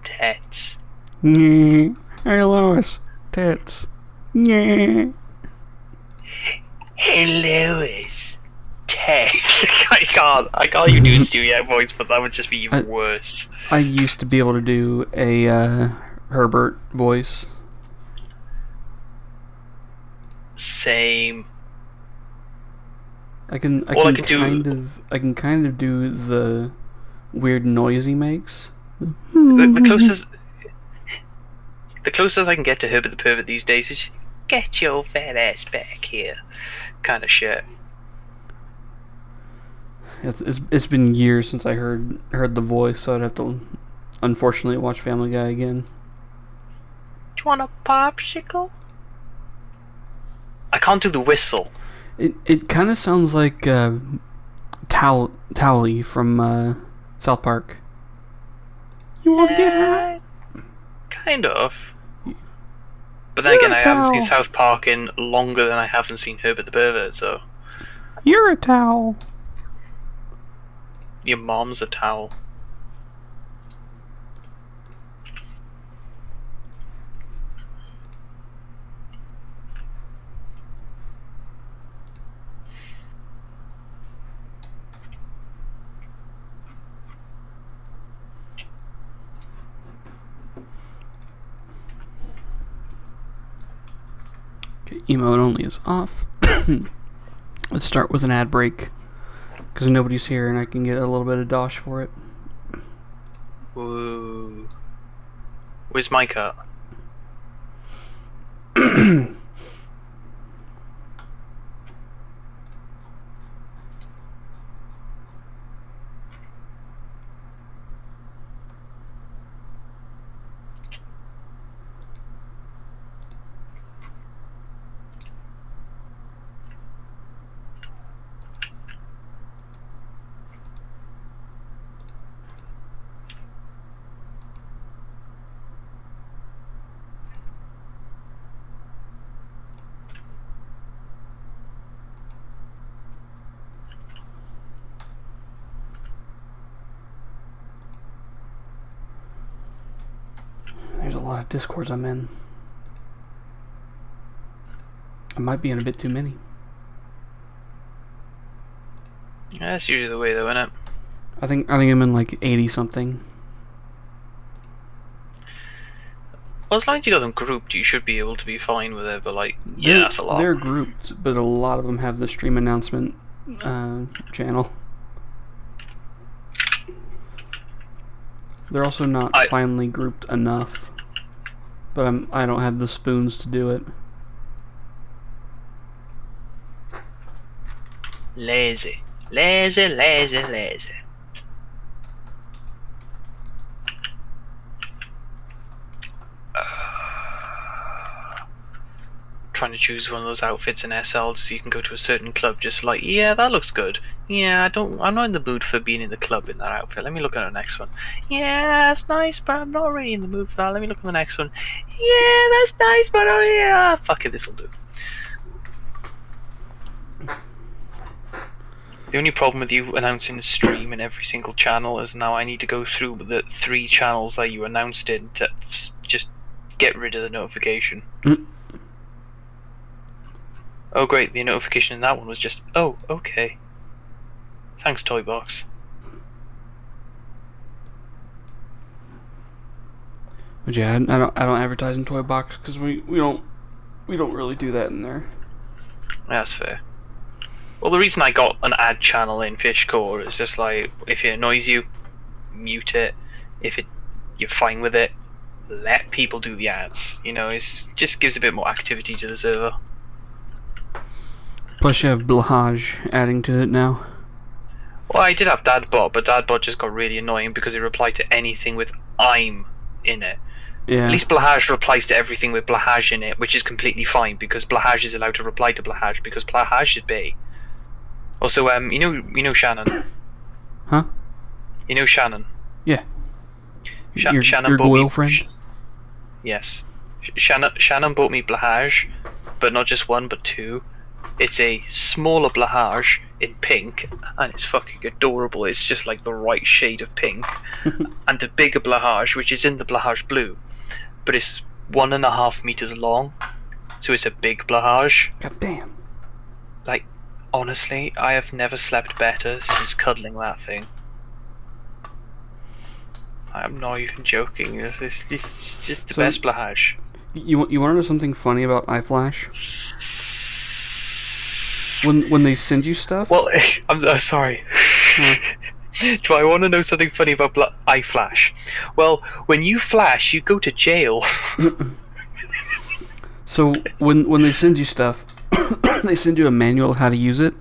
Tits. Yeah. Hey, Lois. Tits. Yeah. Hey, Lewis. Tits. I can't even do a studio voice, but that would just be even worse. I used to be able to do a Herbert voice. Same. I can kind of do the weird noise he makes. The closest I can get to Herbert the Pervert these days is "Get your fat ass back here," kind of shit. It's been years since I heard the voice, so I'd have to unfortunately watch Family Guy again. Do you want a popsicle? I can't do the whistle. It kind of sounds like Towley from South Park. You want to get high? Kind of. But then again, I haven't seen South Park in longer than I haven't seen Herbert the Pervert, so... You're a towel. Your mom's a towel. Okay, emote only is off. Let's start with an ad break, because nobody's here and I can get a little bit of dosh for it. Woo. Where's my cut? There's a lot of Discords I'm in. I might be in a bit too many. Yeah, that's usually the way though, isn't it? I think I'm in like 80 something. Well, as long as you got them grouped, you should be able to be fine with it, but like, yeah, that's a lot. They're grouped, but a lot of them have the stream announcement channel. They're also not finely grouped enough, but I don't have the spoons to do it. Lazy. Lazy, lazy, lazy. Trying to choose one of those outfits in SL so you can go to a certain club just like, yeah, that looks good. Yeah, I'm not in the mood for being in the club in that outfit. Let me look at the next one. Yeah, that's nice, but I'm not really in the mood for that. Let me look at the next one. Yeah, that's nice, but oh yeah, fuck it, this'll do. The only problem with you announcing a stream in every single channel is now I need to go through the 3 channels that you announced in to just get rid of the notification. Oh great, the notification in that one was just, oh, okay. Thanks, Toybox. But yeah, I don't advertise in Toybox because we don't really do that in there. That's fair. Well, the reason I got an ad channel in Fishcore is just like, if it annoys you, mute it. If you're fine with it, let people do the ads. You know, it just gives a bit more activity to the server. Plus you have Blahaj adding to it now. Well, I did have Dadbot, but Dadbot just got really annoying because it replied to anything with "I'm" in it. Yeah. At least Blahaj replies to everything with Blahaj in it, which is completely fine because Blahaj is allowed to reply to Blahaj because Blahaj should be. Also, you know Shannon. Huh? You know Shannon. Yeah. Shannon your bought me. girlfriend? Yes. Shannon bought me Blahaj, but not just one, but 2. It's a smaller Blahage in pink, and it's fucking adorable. It's just like the right shade of pink. And a bigger Blahage, which is in the Blahage blue, but it's 1.5 meters long, so it's a big Blahage. God damn. Like, honestly, I have never slept better since cuddling that thing. I'm not even joking. It's just the best Blahage. You want to know something funny about iFlash? When they send you stuff. Well, I'm sorry. Do I want to know something funny about iFlash? Well, when you flash, you go to jail. So when they send you stuff, they send you a manual of how to use it.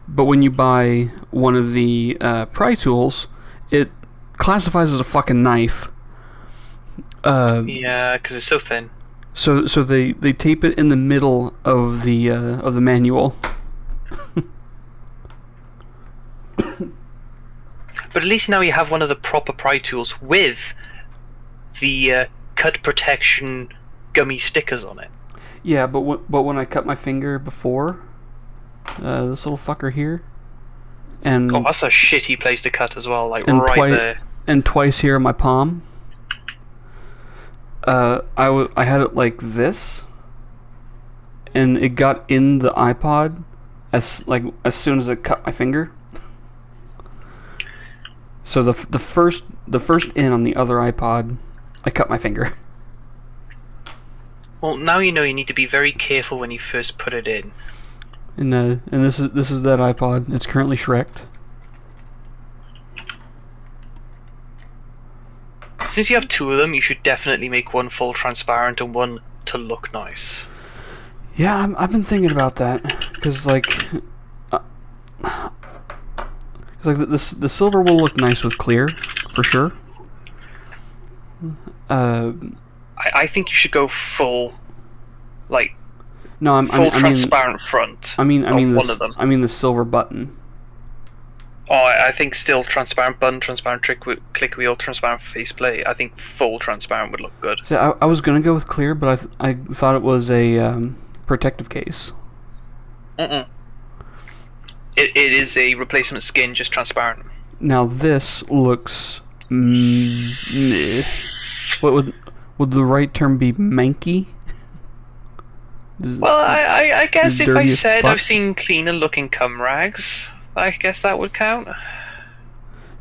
But when you buy one of the pry tools, it classifies as a fucking knife. Yeah, because it's so thin. So they tape it in the middle of the manual. But at least now you have one of the proper pry tools with the cut protection gummy stickers on it. Yeah, but when I cut my finger before, this little fucker here, and oh, that's a shitty place to cut as well, like right there. And twice here in my palm. I had it like this, and it got in the iPod as soon as it cut my finger. So the first in on the other iPod, I cut my finger. Well, now you know you need to be very careful when you first put it in. And this is that iPod. It's currently Shrek'd. Since you have two of them, you should definitely make one full transparent and one to look nice. Yeah, I've been thinking about that because the silver will look nice with clear, for sure. I think you should go full, like no, full transparent front. I mean one of them. I mean the silver button. Oh, I think still transparent button, transparent click wheel, transparent faceplate. I think full transparent would look good. So I was gonna go with clear, but I thought it was a protective case. It is a replacement skin, just transparent. Now this looks. What would the right term be? Manky. Well, I guess if I said fuck. I've seen cleaner looking cum rags, I guess that would count.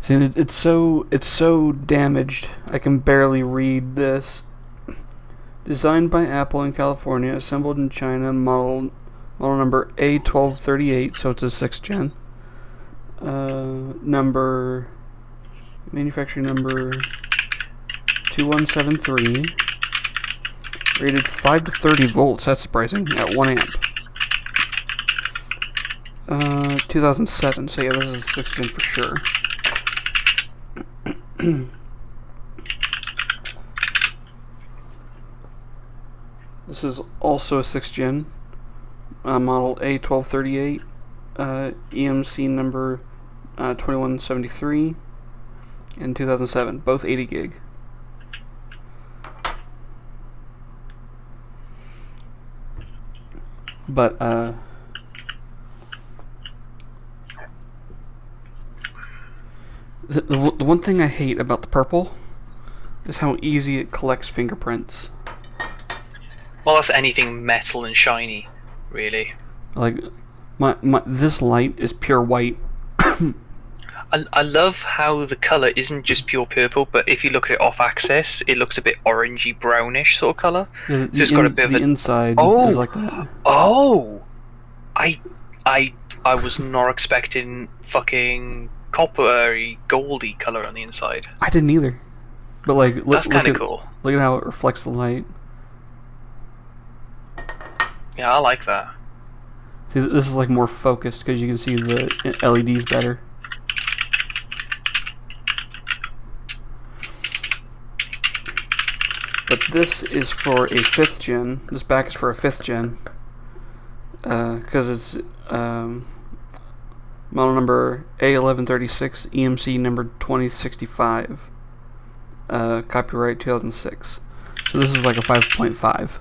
See, it's so damaged. I can barely read this. Designed by Apple in California, assembled in China, model number A1238, so it's a 6th gen. Manufacturing number 2173. Rated 5 to 30 volts. That's surprising. At 1 amp. 2007. So yeah, this is a 6th gen for sure. This is also a 6th gen. Model A1238. EMC number 2173. In 2007. Both 80 gig. But the one thing I hate about the purple is how easy it collects fingerprints. Well, that's anything metal and shiny, really. Like my this light is pure white. I love how the color isn't just pure purple, but if you look at it off axis, it looks a bit orangey brownish sort of color. Yeah, so it's got a bit of the inside is like that. Oh, I was not expecting fucking coppery, goldy color on the inside. I didn't either. But like, that's kind of cool. Look at how it reflects the light. Yeah, I like that. See, this is like more focused because you can see the LEDs better. But this is for a 5th gen. This back is for a 5th gen. Because it's model number A1136, EMC number 2065. Copyright 2006. So this is like a 5.5.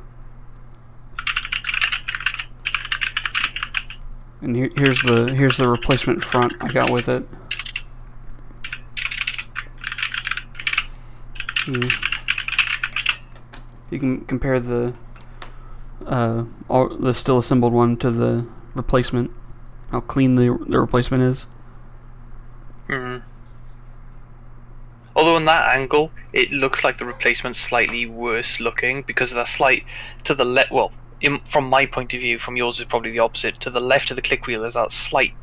And here's the replacement front I got with it. You can compare the still assembled one to the replacement. How clean the replacement is. Mm. Although in that angle, it looks like the replacement's slightly worse looking because of that slight to the left. Well, from my point of view, from yours is probably the opposite. To the left of the click wheel, there's that slight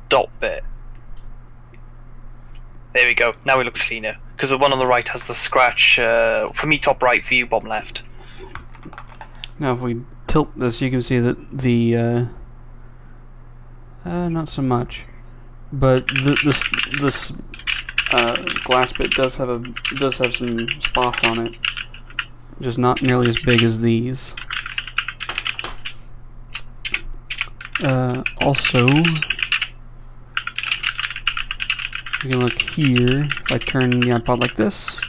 dot bit. There we go. Now it looks cleaner because the one on the right has the scratch. For me, top right. For you, bottom left. Now, if we tilt this, you can see that the not so much, but this glass bit does have some spots on it, just not nearly as big as these. Also, you can look here. If I turn the iPod like this,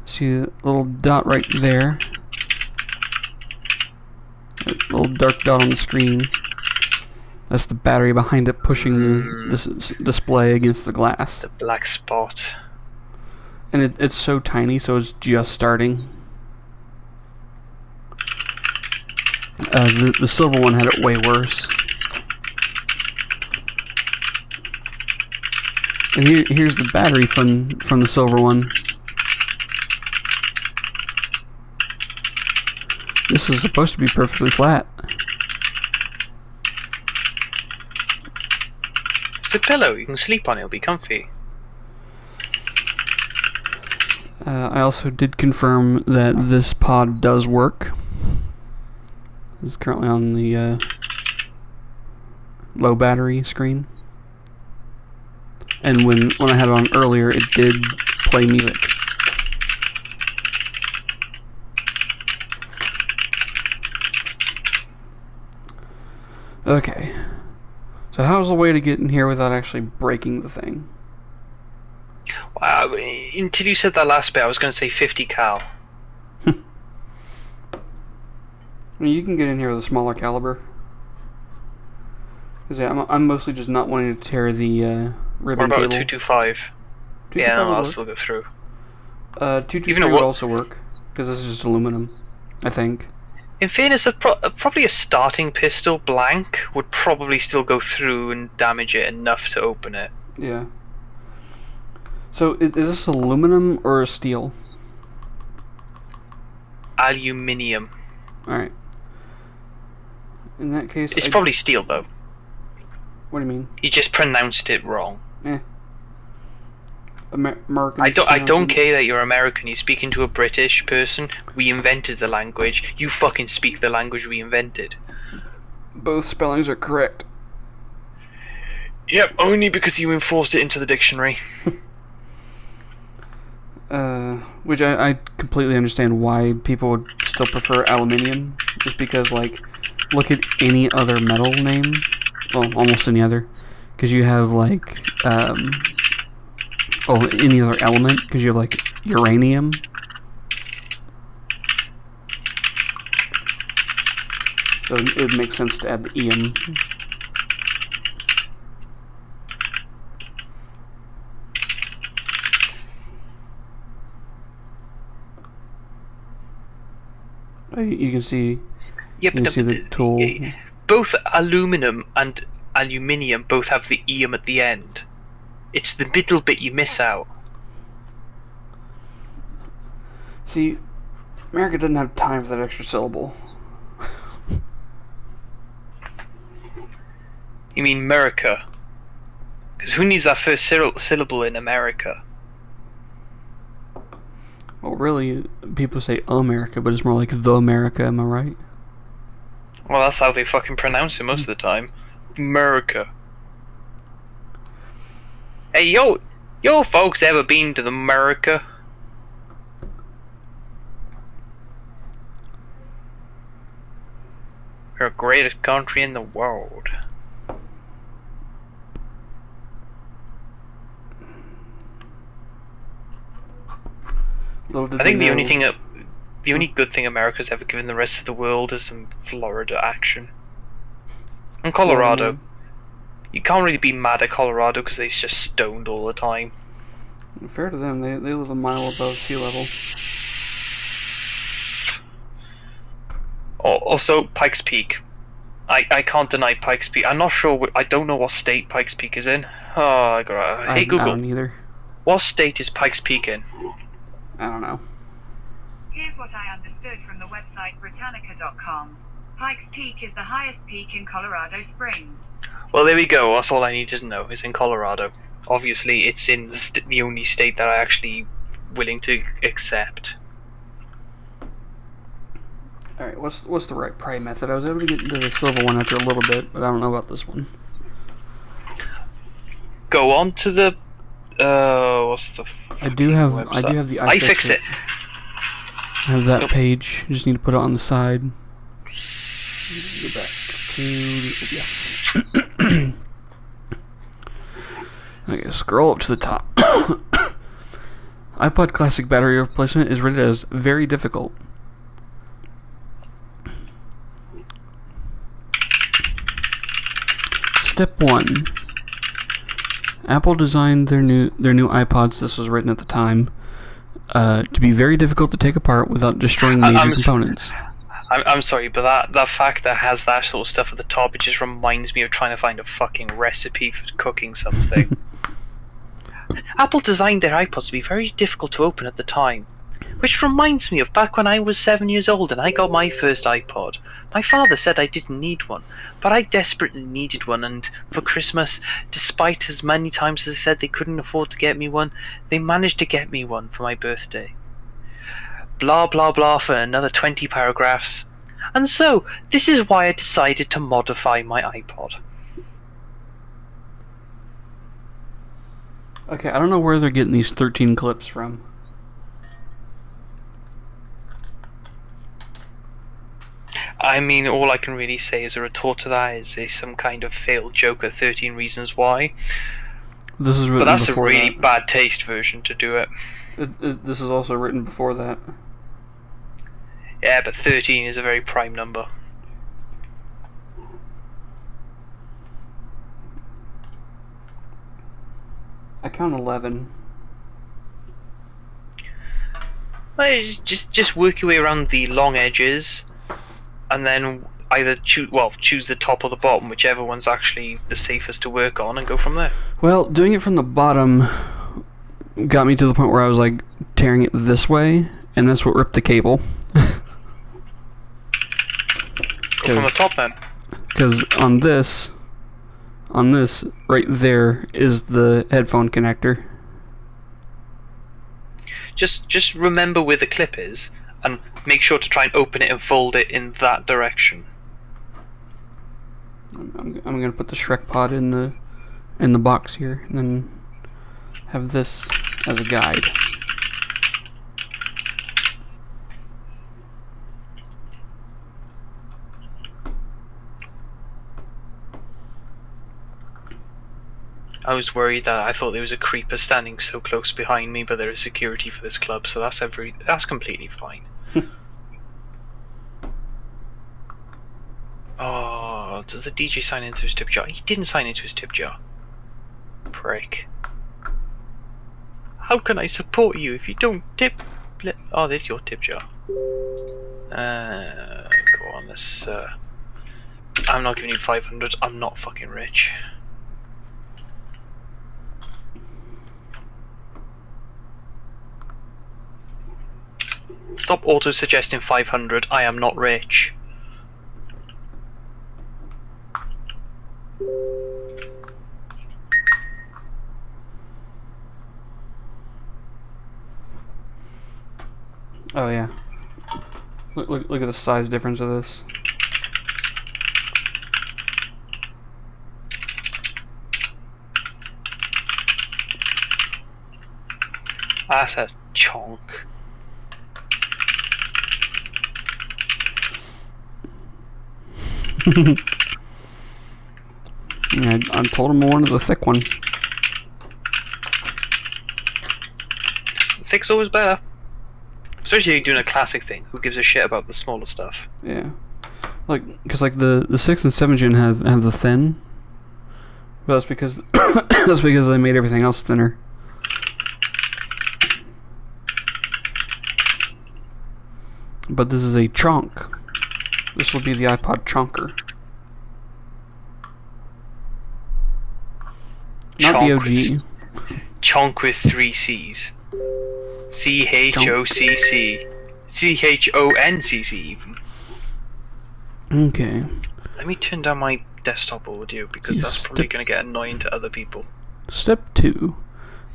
see a little dot right there, a little dark dot on the screen. That's the battery behind it pushing this display against the glass. The black spot. And it's so tiny, so it's just starting. The silver one had it way worse. And here's the battery from the silver one. This is supposed to be perfectly flat. It's a pillow. You can sleep on it. It'll be comfy. I also did confirm that this pod does work. This is currently on the low battery screen. And when I had it on earlier, it did play music. Okay. So how's the way to get in here without actually breaking the thing? Wow, until you said that last bit, I was going to say 50 cal. I mean, you can get in here with a smaller caliber. Because yeah, I'm mostly just not wanting to tear the ribbon What about cable. 225? 225 Yeah, would I'll work. still go through. 223 would also work. Because this is just aluminum, I think. In fairness, probably a starting pistol blank would probably still go through and damage it enough to open it. Yeah. So is this aluminum or a steel? Aluminium. Alright. In that case, It's probably steel though. What do you mean? You just pronounced it wrong. American. I don't care that you're American. You're speaking to a British person. We invented the language. You fucking speak the language we invented. Both spellings are correct. Yep, only because you enforced it into the dictionary. Which I completely understand why people would still prefer aluminium. Just because, like, look at any other metal name. Well, almost any other. Because you have, like, any other element. Because you have, like, uranium. So it would make sense to add the "ium." You can see. Yeah, You can see the tool. Both aluminum and aluminium both have the "ium" at the end. It's the middle bit you miss out. See, America doesn't have time for that extra syllable. You mean America? Because who needs that first syllable in America? Well, really, people say America, but it's more like the America, am I right? Well, that's how they fucking pronounce it most of the time. America. Hey, yo folks ever been to the America? We're the greatest country in the world. I think the only good thing America's ever given the rest of the world is some Florida action. And Colorado. Florida, You can't really be mad at Colorado because they're just stoned all the time. man. Fair to them, they live a mile above sea level. Also, Pikes Peak. I can't deny Pikes Peak. I'm not sure. I don't know what state Pikes Peak is in. Oh, hey I Google, don't either. what state is Pikes Peak in? I don't know. Here's what I understood from the website Britannica.com. Pikes Peak is the highest peak in Colorado Springs. Well, there we go. That's all I needed to know. It's in Colorado. Obviously, it's in the only state that I actually willing to accept. Alright, what's the right pry method? I was able to get into the silver one after a little bit, but I don't know about this one. Go on to the. What's the? I do have website? the iFixit. I have that page. You just need to put it on the side. Go back to yes. Okay, scroll up to the top. iPod Classic battery replacement is rated as very difficult. Step 1. Apple designed their new iPods, this was written at the time, to be very difficult to take apart without destroying major components. I'm sorry, but that fact that has that sort of stuff at the top, it just reminds me of trying to find a fucking recipe for cooking something. Apple designed their iPods to be very difficult to open at the time. Which reminds me of back when I was 7 years old and I got my first iPod. My father said I didn't need one, but I desperately needed one, and for Christmas, despite as many times as they said they couldn't afford to get me one, they managed to get me one for my birthday. Blah blah blah for another 20 paragraphs. And so, this is why I decided to modify my iPod. Okay, I don't know where they're getting these 13 clips from. I mean, all I can really say as a retort to that is some kind of failed joke at 13 Reasons Why. This is written but that's before a really that. bad taste version to do it. This is also written before that. Yeah, but 13 is a very prime number. I count 11. Well, just work your way around the long edges, and then either choose the top or the bottom, whichever one's actually the safest to work on, and go from there. Well, doing it from the bottom got me to the point where I was like tearing it this way, and that's what ripped the cable. Go from the top then. Because on this right there is the headphone connector. Just remember where the clip is, and make sure to try and open it and fold it in that direction. I'm gonna put the Shrek pod in the box here, and then have this as a guide. I was worried that I thought there was a creeper standing so close behind me, but there is security for this club, so that's completely fine. Oh, does the DJ sign into his tip jar? He didn't sign into his tip jar. Prick. How can I support you if you don't tip? Oh, there's your tip jar. Go on, let's. I'm not giving you 500. I'm not fucking rich. Stop auto-suggesting 500. I am not rich. Oh yeah. Look at the size difference of this. That's a chonk. Yeah, I told him I wanted the thick one. Thick's always better. Especially if you're doing a classic thing. Who gives a shit about the smaller stuff? Yeah. Like, because like the 6th and 7th gen have the thin. But that's because they made everything else thinner. But this is a chunk. This will be the iPod chunker. Not the OG. Chonk with 3 C's. CHOCC. CHONCC even. Okay. Let me turn down my desktop audio because that's probably going to get annoying to other people. Step 2.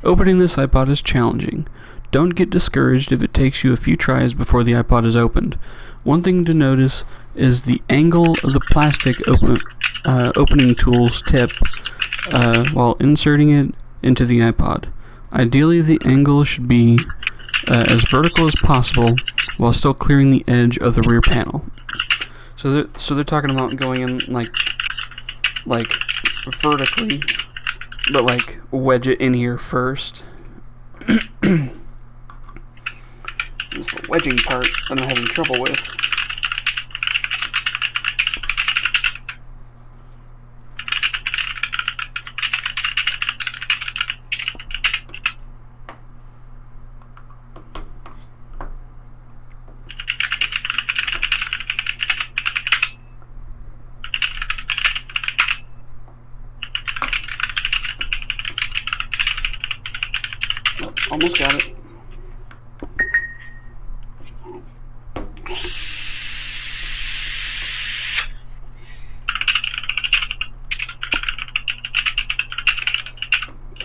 Opening this iPod is challenging. Don't get discouraged if it takes you a few tries before the iPod is opened. One thing to notice is the angle of the plastic opening tool's tip while inserting it into the iPod. Ideally, the angle should be as vertical as possible while still clearing the edge of the rear panel. So they're talking about going in like vertically, but like wedge it in here first. It's the wedging part that I'm having trouble with. Almost got it.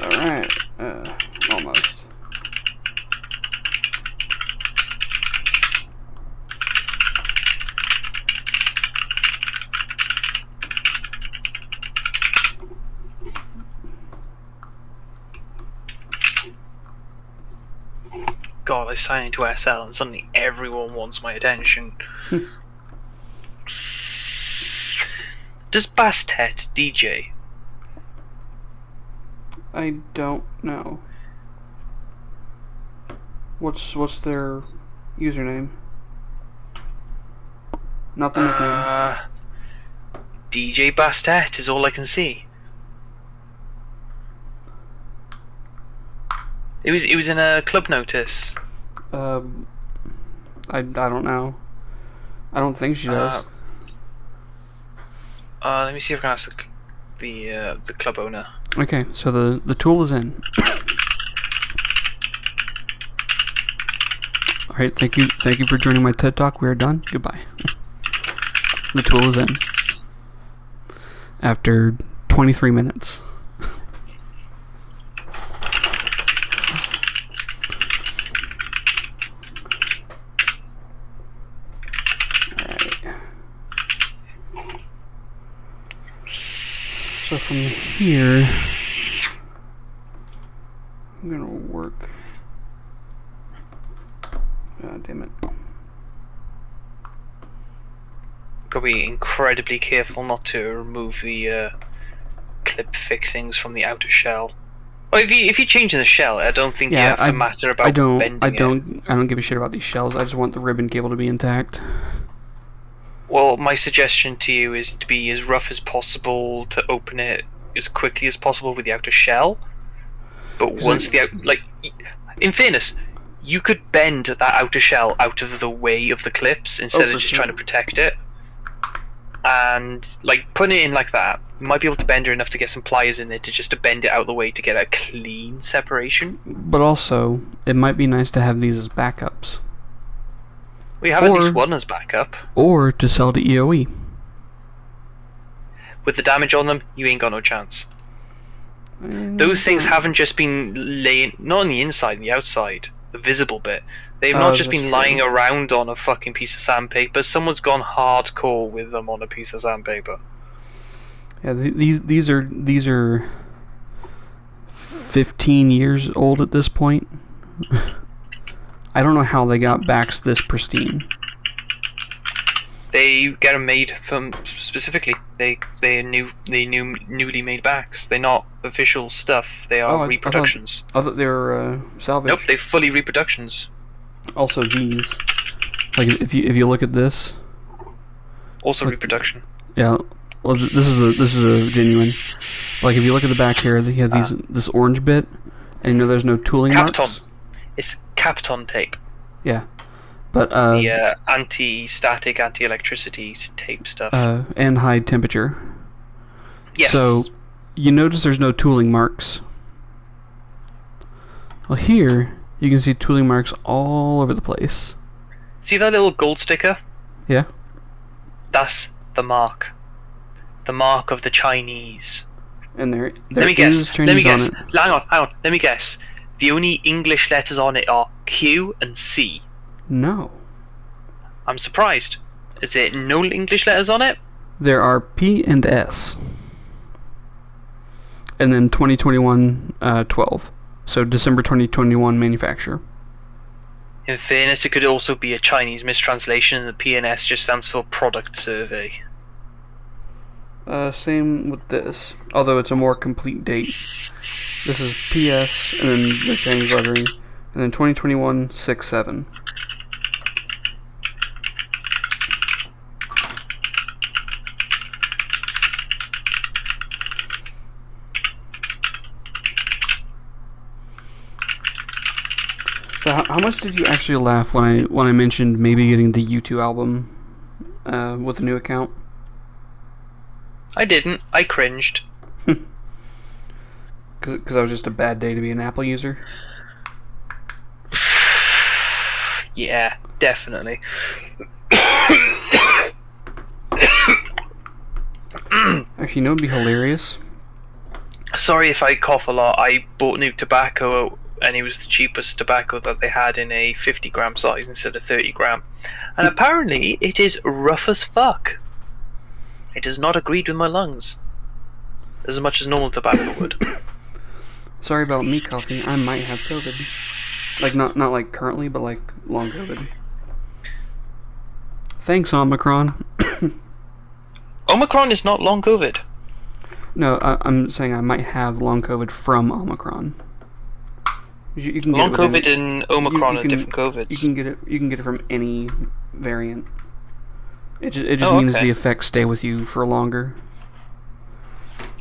Alright, almost. God, I sign into SL and suddenly everyone wants my attention. Does Bastet DJ? I don't know. What's their username? Not the nickname. DJ Bastet is all I can see. It was in a club notice. I don't know. I don't think she does. Let me see if I can ask the club owner. Okay, so the tool is in. Alright, thank you for joining my TED Talk. We are done. Goodbye. The tool is in. After 23 minutes. So from here, I'm gonna work. God damn it. Gotta be incredibly careful not to remove the clip fixings from the outer shell. Well, if you're changing the shell, I don't think you have to matter about bending I don't give a shit about these shells. I just want the ribbon cable to be intact. Well, my suggestion to you is to be as rough as possible to open it as quickly as possible with the outer shell. But once in fairness, you could bend that outer shell out of the way of the clips instead of just trying to protect it. And like putting it in like that, you might be able to bend it enough to get some pliers in there to bend it out of the way to get a clean separation. But also, it might be nice to have these as backups. We have at least one as backup. Or to sell to EOE. With the damage on them, you ain't got no chance. Those things haven't just been laying, not on the inside and the outside, the visible bit. They've not just been lying around on a fucking piece of sandpaper. Someone's gone hardcore with them on a piece of sandpaper. Yeah, these are 15 years old at this point. I don't know how they got backs this pristine. They get them made from specifically. They're newly made backs. They're not official stuff. They are reproductions. I thought they were salvage. Nope, they're fully reproductions. Also, these, like if you look at this, Also Look- reproduction. Yeah. Well, this is a genuine. Like if you look at the back here, you have this orange bit, and you know there's no tooling Kapton. marks. It's Kapton tape. Yeah. But The anti-static, anti-electricity tape stuff. and high temperature. Yes. So you notice there's no tooling marks. Well, here you can see tooling marks all over the place. See that little gold sticker? Yeah. That's the mark. The mark of the Chinese. And there Let me is guess. Chinese on it. Hang on. Let me guess. The only English letters on it are Q and C. No. I'm surprised. Is there no English letters on it? There are P and S. And then 2021 12. So December 2021 manufacture. In fairness, it could also be a Chinese mistranslation, and the PNS just stands for Product Survey. Same with this, although it's a more complete date. This is PS, and then the Chinese lettering, and then 2021 6/7. So how much did you actually laugh when I mentioned maybe getting the U2 album with a new account? I didn't. I cringed. Because that was just a bad day to be an Apple user? Yeah, definitely. Actually, you know what would be hilarious? Sorry if I cough a lot. I bought new tobacco, and it was the cheapest tobacco that they had in a 50-gram size instead of 30-gram. And apparently, it is rough as fuck. It has not agreed with my lungs as much as normal tobacco would. Sorry about me coughing. I might have COVID. Like, not like currently, but like long COVID. Thanks, Omicron. Omicron is not long COVID. No, I'm saying I might have long COVID from Omicron. You can get Long it with COVID and Omicron you are can- different COVIDs. You can get it from any variant. It just means okay. the effects stay with you for longer.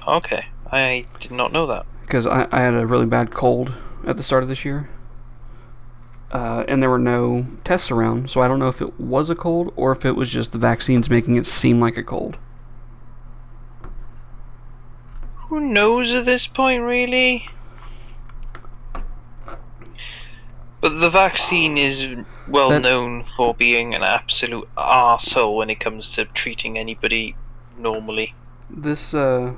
Okay, I did not know that. Because I had a really bad cold at the start of this year. And there were no tests around, so I don't know if it was a cold or if it was just the vaccines making it seem like a cold. Who knows at this point, really? But the vaccine is well known for being an absolute arsehole when it comes to treating anybody normally. This, I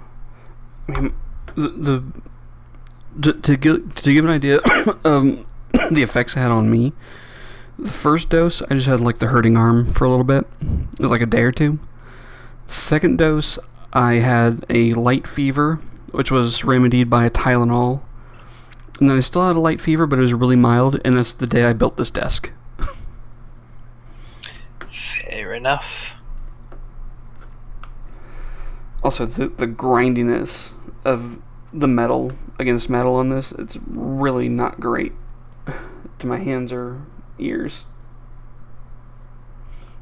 mean, to give an idea of the effects it had on me, the first dose, I just had like the hurting arm for a little bit. It was like a day or two. Second dose, I had a light fever, which was remedied by a Tylenol. And then I still had a light fever, but it was really mild, and that's the day I built this desk. Fair enough. Also, the grindiness of the metal against metal on this, it's really not great to my hands or ears.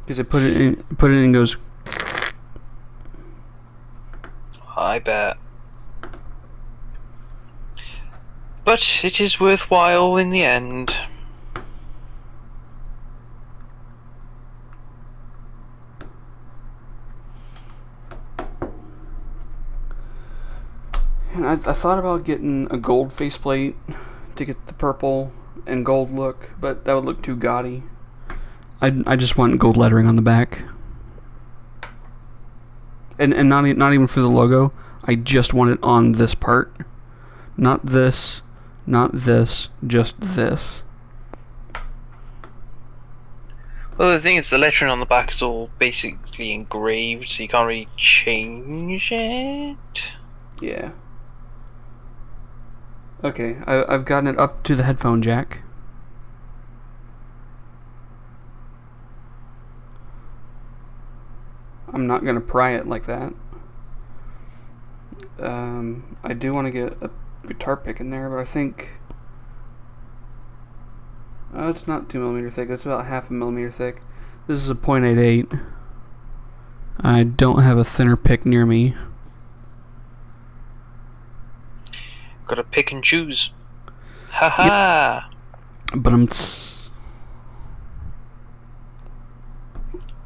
Because I put it in and goes... I bet. But it is worthwhile in the end. And I thought about getting a gold faceplate to get the purple and gold look, but that would look too gaudy. I just want gold lettering on the back. And not even for the logo. I just want it on this part. Not this, just this. Well, the thing is, the lettering on the back is all basically engraved, so you can't really change it. Yeah. Okay, I've gotten it up to the headphone jack. I'm not gonna pry it like that. I do want to get a guitar pick in there, but I think it's not 2mm thick. It's about half a millimeter thick. This is a .88. I don't have a thinner pick near me. Gotta pick and choose. Haha! But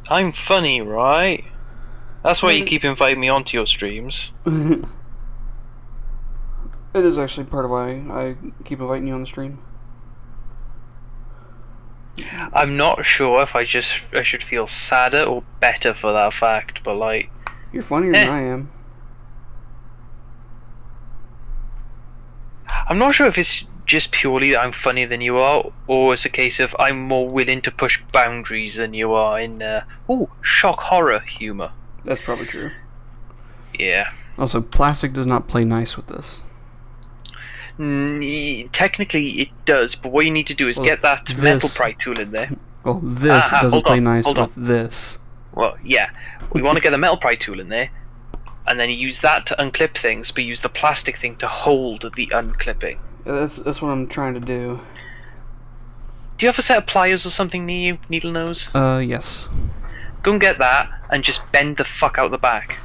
I'm funny, right? That's why you keep inviting me onto your streams. It is actually part of why I keep inviting you on the stream. I'm not sure if I should feel sadder or better for that fact, but like... You're funnier than I am. I'm not sure if it's just purely that I'm funnier than you are, or it's a case of I'm more willing to push boundaries than you are in, shock horror humour. That's probably true. Yeah. Also, plastic does not play nice with this. Technically it does, but what you need to do is get that metal pry tool in there. Well, this doesn't play nice with this. Well, yeah. We want to get the metal pry tool in there, and then use that to unclip things, but use the plastic thing to hold the unclipping. Yeah, that's what I'm trying to do. Do you have a set of pliers or something near you, needle nose? Yes. Go and get that, and just bend the fuck out the back.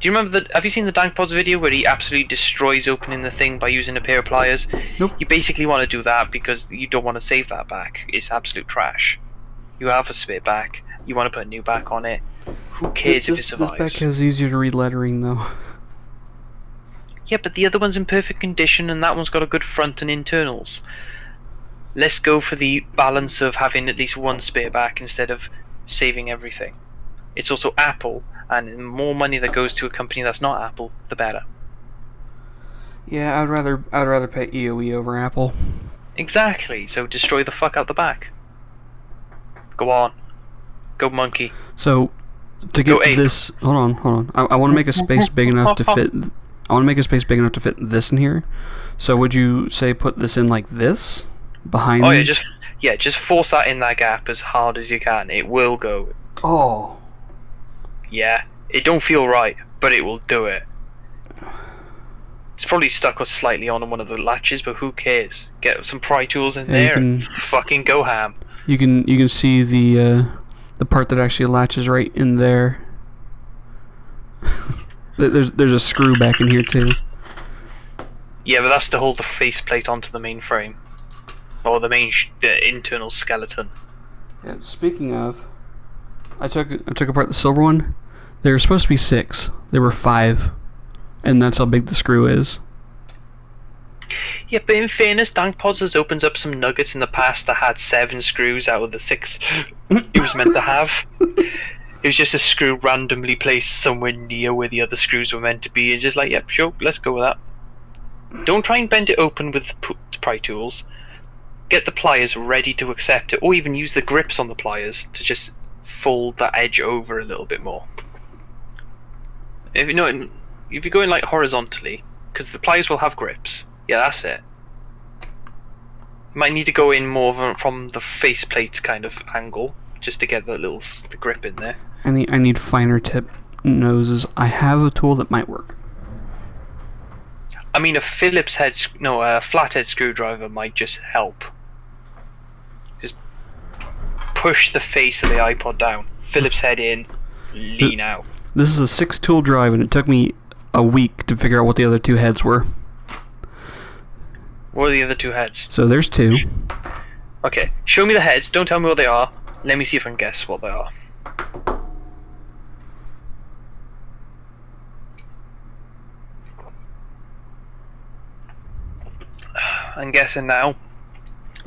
Do you remember have you seen the Dank Pods video where he absolutely destroys opening the thing by using a pair of pliers? Nope. You basically want to do that because you don't want to save that back. It's absolute trash. You have a spare back. You want to put a new back on it. Who cares if it survives? This back has easier to read lettering, though. Yeah, but the other one's in perfect condition, and that one's got a good front and internals. Let's go for the balance of having at least one spare back instead of saving everything. It's also Apple, and the more money that goes to a company that's not Apple, the better. Yeah, I'd rather pay EOE over Apple. Exactly. So destroy the fuck out the back. Go on. Go monkey. So to get this, hold on. I want to make a space big enough to fit. I want to make a space big enough to fit this in here. So would you say put this in like this behind? Oh yeah, just force that in that gap as hard as you can. It will go. Oh. Yeah, it don't feel right, but it will do it. It's probably stuck us slightly on one of the latches, but who cares? Get some pry tools in there and fucking go ham. You can see the part that actually latches right in there. There's a screw back in here too. Yeah, but that's to hold the faceplate onto the main frame, or the internal skeleton. Yeah. Speaking of, I took apart the silver one. There were supposed to be 6. There were 5, and that's how big the screw is. Yeah, but in fairness, Dank Pods has opened up some nuggets in the past that had 7 screws out of the 6 it was meant to have. It was just a screw randomly placed somewhere near where the other screws were meant to be, and just like, yep, sure, let's go with that. Don't try and bend it open with pry tools. Get the pliers ready to accept it, or even use the grips on the pliers to just fold that edge over a little bit more. If you're going like horizontally, because the pliers will have grips. Yeah, that's it. You might need to go in more from the faceplate kind of angle, just to get the grip in there. I need finer tip noses. I have a tool that might work. I mean, a flathead screwdriver might just help. Just push the face of the iPod down, Phillips head in, lean out. This is a 6-tool drive, and it took me a week to figure out what the other 2 heads were. What are the other 2 heads? So there's 2. Okay, show me the heads. Don't tell me what they are. Let me see if I can guess what they are. I'm guessing now.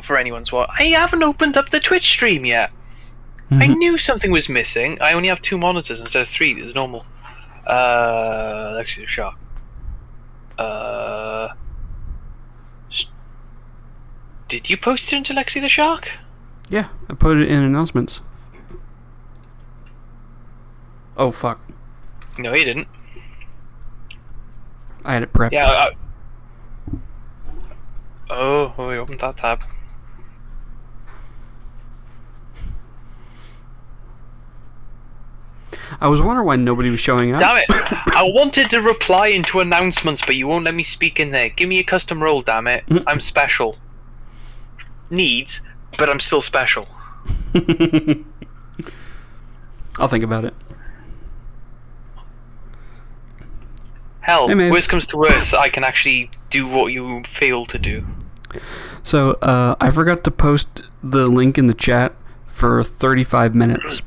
For anyone's what? I haven't opened up the Twitch stream yet. I knew something was missing. I only have 2 monitors instead of 3 as normal. Lexi the Shark. Did you post it into Lexi the Shark? Yeah, I put it in announcements. Oh fuck. No, you didn't. I had it prepped. Yeah. Oh, we opened that tab. I was wondering why nobody was showing up. Damn it! I wanted to reply into announcements, but you won't let me speak in there. Give me a custom role, damn it. I'm special. Needs, but I'm still special. I'll think about it. Hell, Hey, Maeve. worst comes to worst, I can actually do what you failed to do. So, I forgot to post the link in the chat for 35 minutes.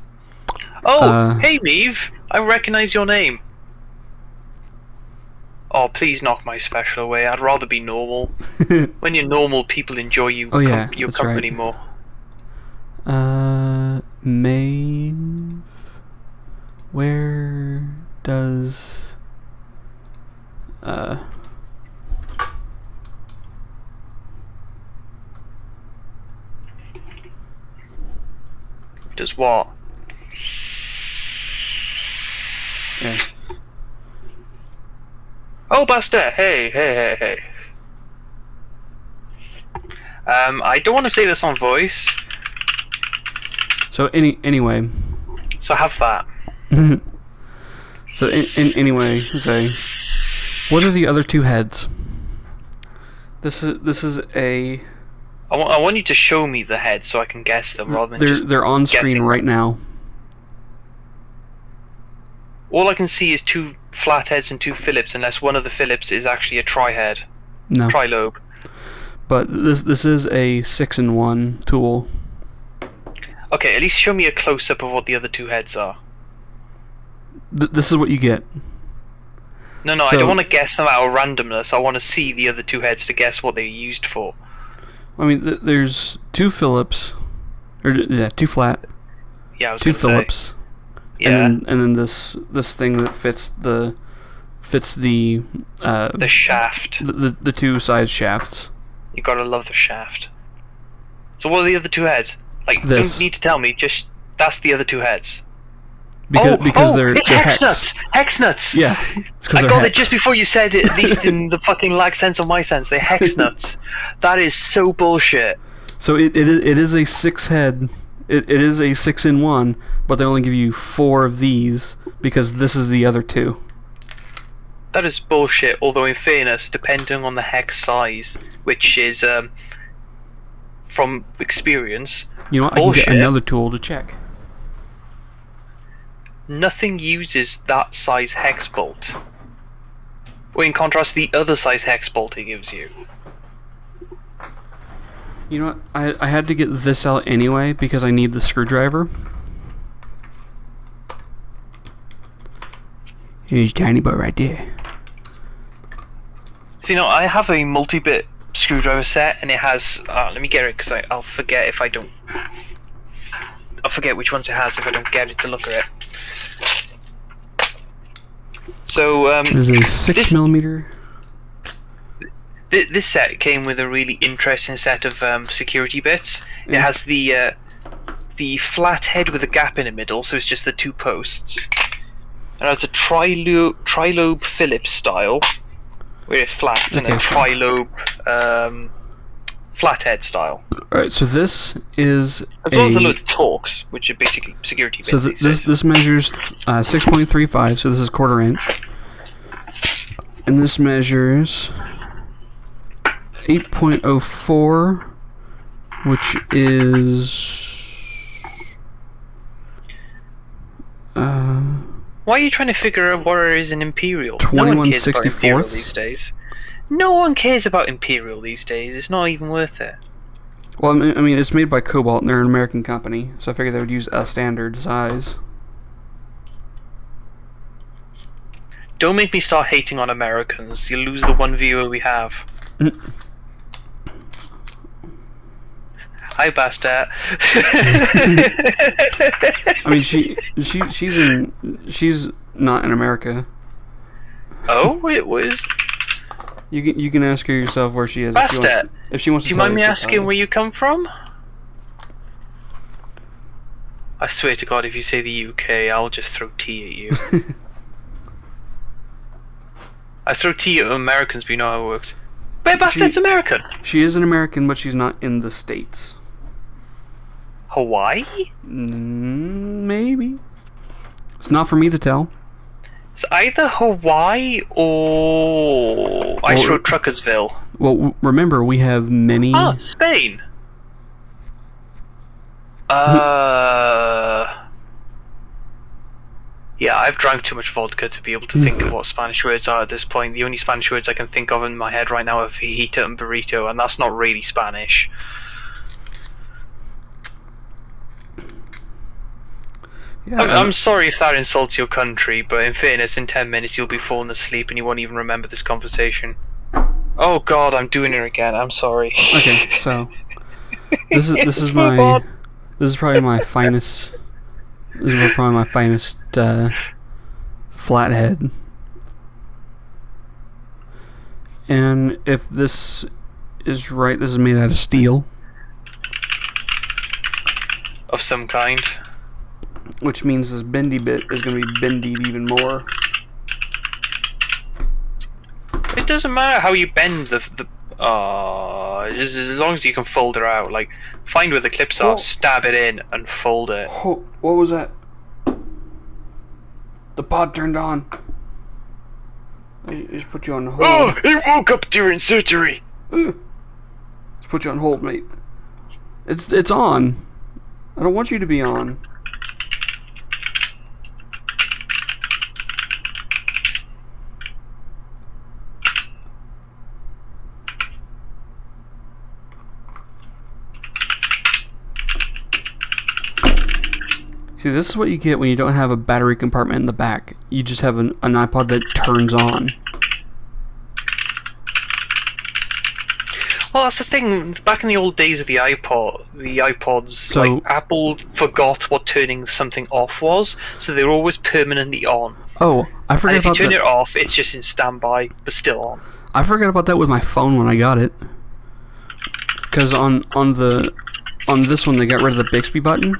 Oh, hey Meave, I recognize your name. Oh, please knock my special away. I'd rather be normal. When you're normal, people enjoy you. Oh, yeah, your that's company right. more. Maeve. Where does... Does what? Yeah. Oh, Buster! Hey. I don't want to say this on voice, So, anyway... so have that. So, anyway, say... What are the other two heads? This is a... I want you to show me the heads so I can guess them rather than just They're on screen guessing right them. now. All I can see is two flatheads and two Phillips, unless one of the Phillips is actually a tri-head. No. Tri-lobe. But this is a 6-in-1 tool. Okay, at least show me a close-up of what the other two heads are. This is what you get. No, I So- don't want to guess them out of randomness. I want to see the other two heads to guess what they're used for. I mean, there's two Phillips, or yeah, two flat, Yeah, I was two gonna say. Phillips, Yeah, and then this thing that fits the the shaft. the two side shafts. You gotta love the shaft. So what are the other two heads? Like, This. don't need to tell me. Just that's the other two heads. Because they're it's they're hex hex. nuts. Hex nuts. Yeah, it's because I they're got hex. it just before you said it. At least in the fucking lag sense of my sense, they're hex nuts. That is so bullshit. So it is a 6-head. It is a 6-in-1, but they only give you 4 of these because this is the other two. That is bullshit. Although in fairness, depending on the hex size, which is from experience, You know what? I can get Bullshit. another tool to check. nothing uses that size hex bolt. Or in contrast, the other size hex bolt it gives you. You know what? I had to get this out anyway because I need the screwdriver. Here's tiny boy right there. So I have a multi-bit screwdriver set, and it has. Let me get it because I'll forget if I don't. I'll forget which ones it has if I don't get it to look at it. So There's a 6mm. This set came with a really interesting set of security bits. It Yeah. has the flat head with a gap in the middle, so it's just the two posts. And it has a trilobe Phillips style, where it's flat, and a Okay. trilobe flathead style. Alright, so this is As well as a load of Torx, which are basically security bits. So these days. this measures 6.35, so this is 1/4 inch. And this measures 8.04, which is Why are you trying to figure out what is an imperial? 21/64 these days. No one cares about imperial these days. It's not even worth it. well, I mean, it's made by Cobalt, and they're an American company, so I figured they would use a standard size. Don't make me start hating on Americans. You'll lose the one viewer we have. Hi, Bastet. I mean, she's not in America. Oh, it was. You can ask her yourself where she is Bastet, if she wants do to you tell mind me she'll asking tell you. where you come from? I swear to God, if you say the UK, I'll just throw tea at you. I throw tea at Americans, but you know how it works. Wait, Bastet's American. She is an American, but she's not in the States. Hawaii? Maybe. It's not for me to tell. It's either Hawaii or Ice Or- Road Truckersville. Well, remember, we have many... Ah, Spain. Yeah, I've drank too much vodka to be able to think of what Spanish words are at this point. The only Spanish words I can think of in my head right now are fajita and burrito, and that's not really Spanish. Yeah, I'm sorry if that insults your country, but in fairness, in 10 minutes you'll be falling asleep and you won't even remember this conversation. Oh god, I'm doing it again. I'm sorry. Okay, so this is probably my finest. This is probably my finest flathead. And if this is right, this is made out of steel, Of some kind. which means this bendy bit is going to be bendied even more. It doesn't matter how you bend the as long as you can fold it out. Like, find where the clips are, stab it in, and fold it. Oh, what was that? The pod turned on. I just put you on hold. Oh, it woke up during surgery. Just put you on hold, mate. It's on. I don't want you to be on. See, this is what you get when you don't have a battery compartment in the back. You just have an iPod that turns on. Well, that's the thing. Back in the old days of the iPods, like, Apple forgot what turning something off was, so they were always permanently on. Oh, I forgot about that. And if you turn it off, it's just in standby, but still on. I forgot about that with my phone when I got it. Because on this one they got rid of the Bixby button,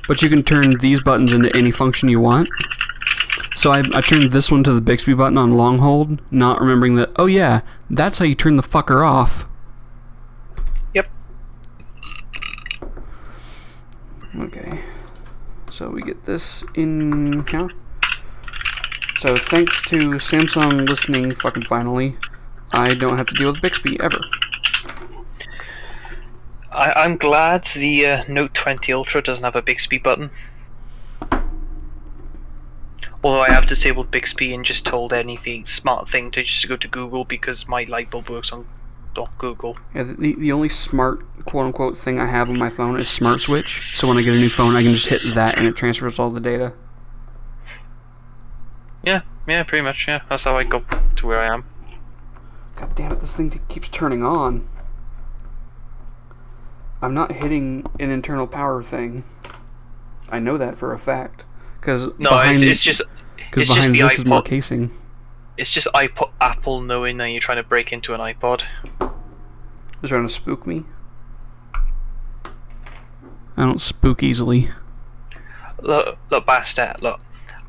but you can turn these buttons into any function you want. So I turned this one to the Bixby button on long hold, not remembering that, oh yeah, that's how you turn the fucker off. Yep. Okay. So we get this in here. So thanks to Samsung listening fucking finally, I don't have to deal with Bixby ever. I'm glad the Note 20 Ultra doesn't have a Bixby button. Although I have disabled Bixby and just told anything smart thing to just go to Google because my light bulb works on Google. Yeah, the only smart quote-unquote thing I have on my phone is Smart Switch. So when I get a new phone, I can just hit that and it transfers all the data. Yeah, pretty much, yeah. That's how I go to where I am. God damn it, this thing keeps turning on. I'm not hitting an internal power thing. I know that for a fact. Because it's just this the is more casing. It's just Apple knowing that you're trying to break into an iPod. They're trying to spook me. I don't spook easily. Look, Bastard, look.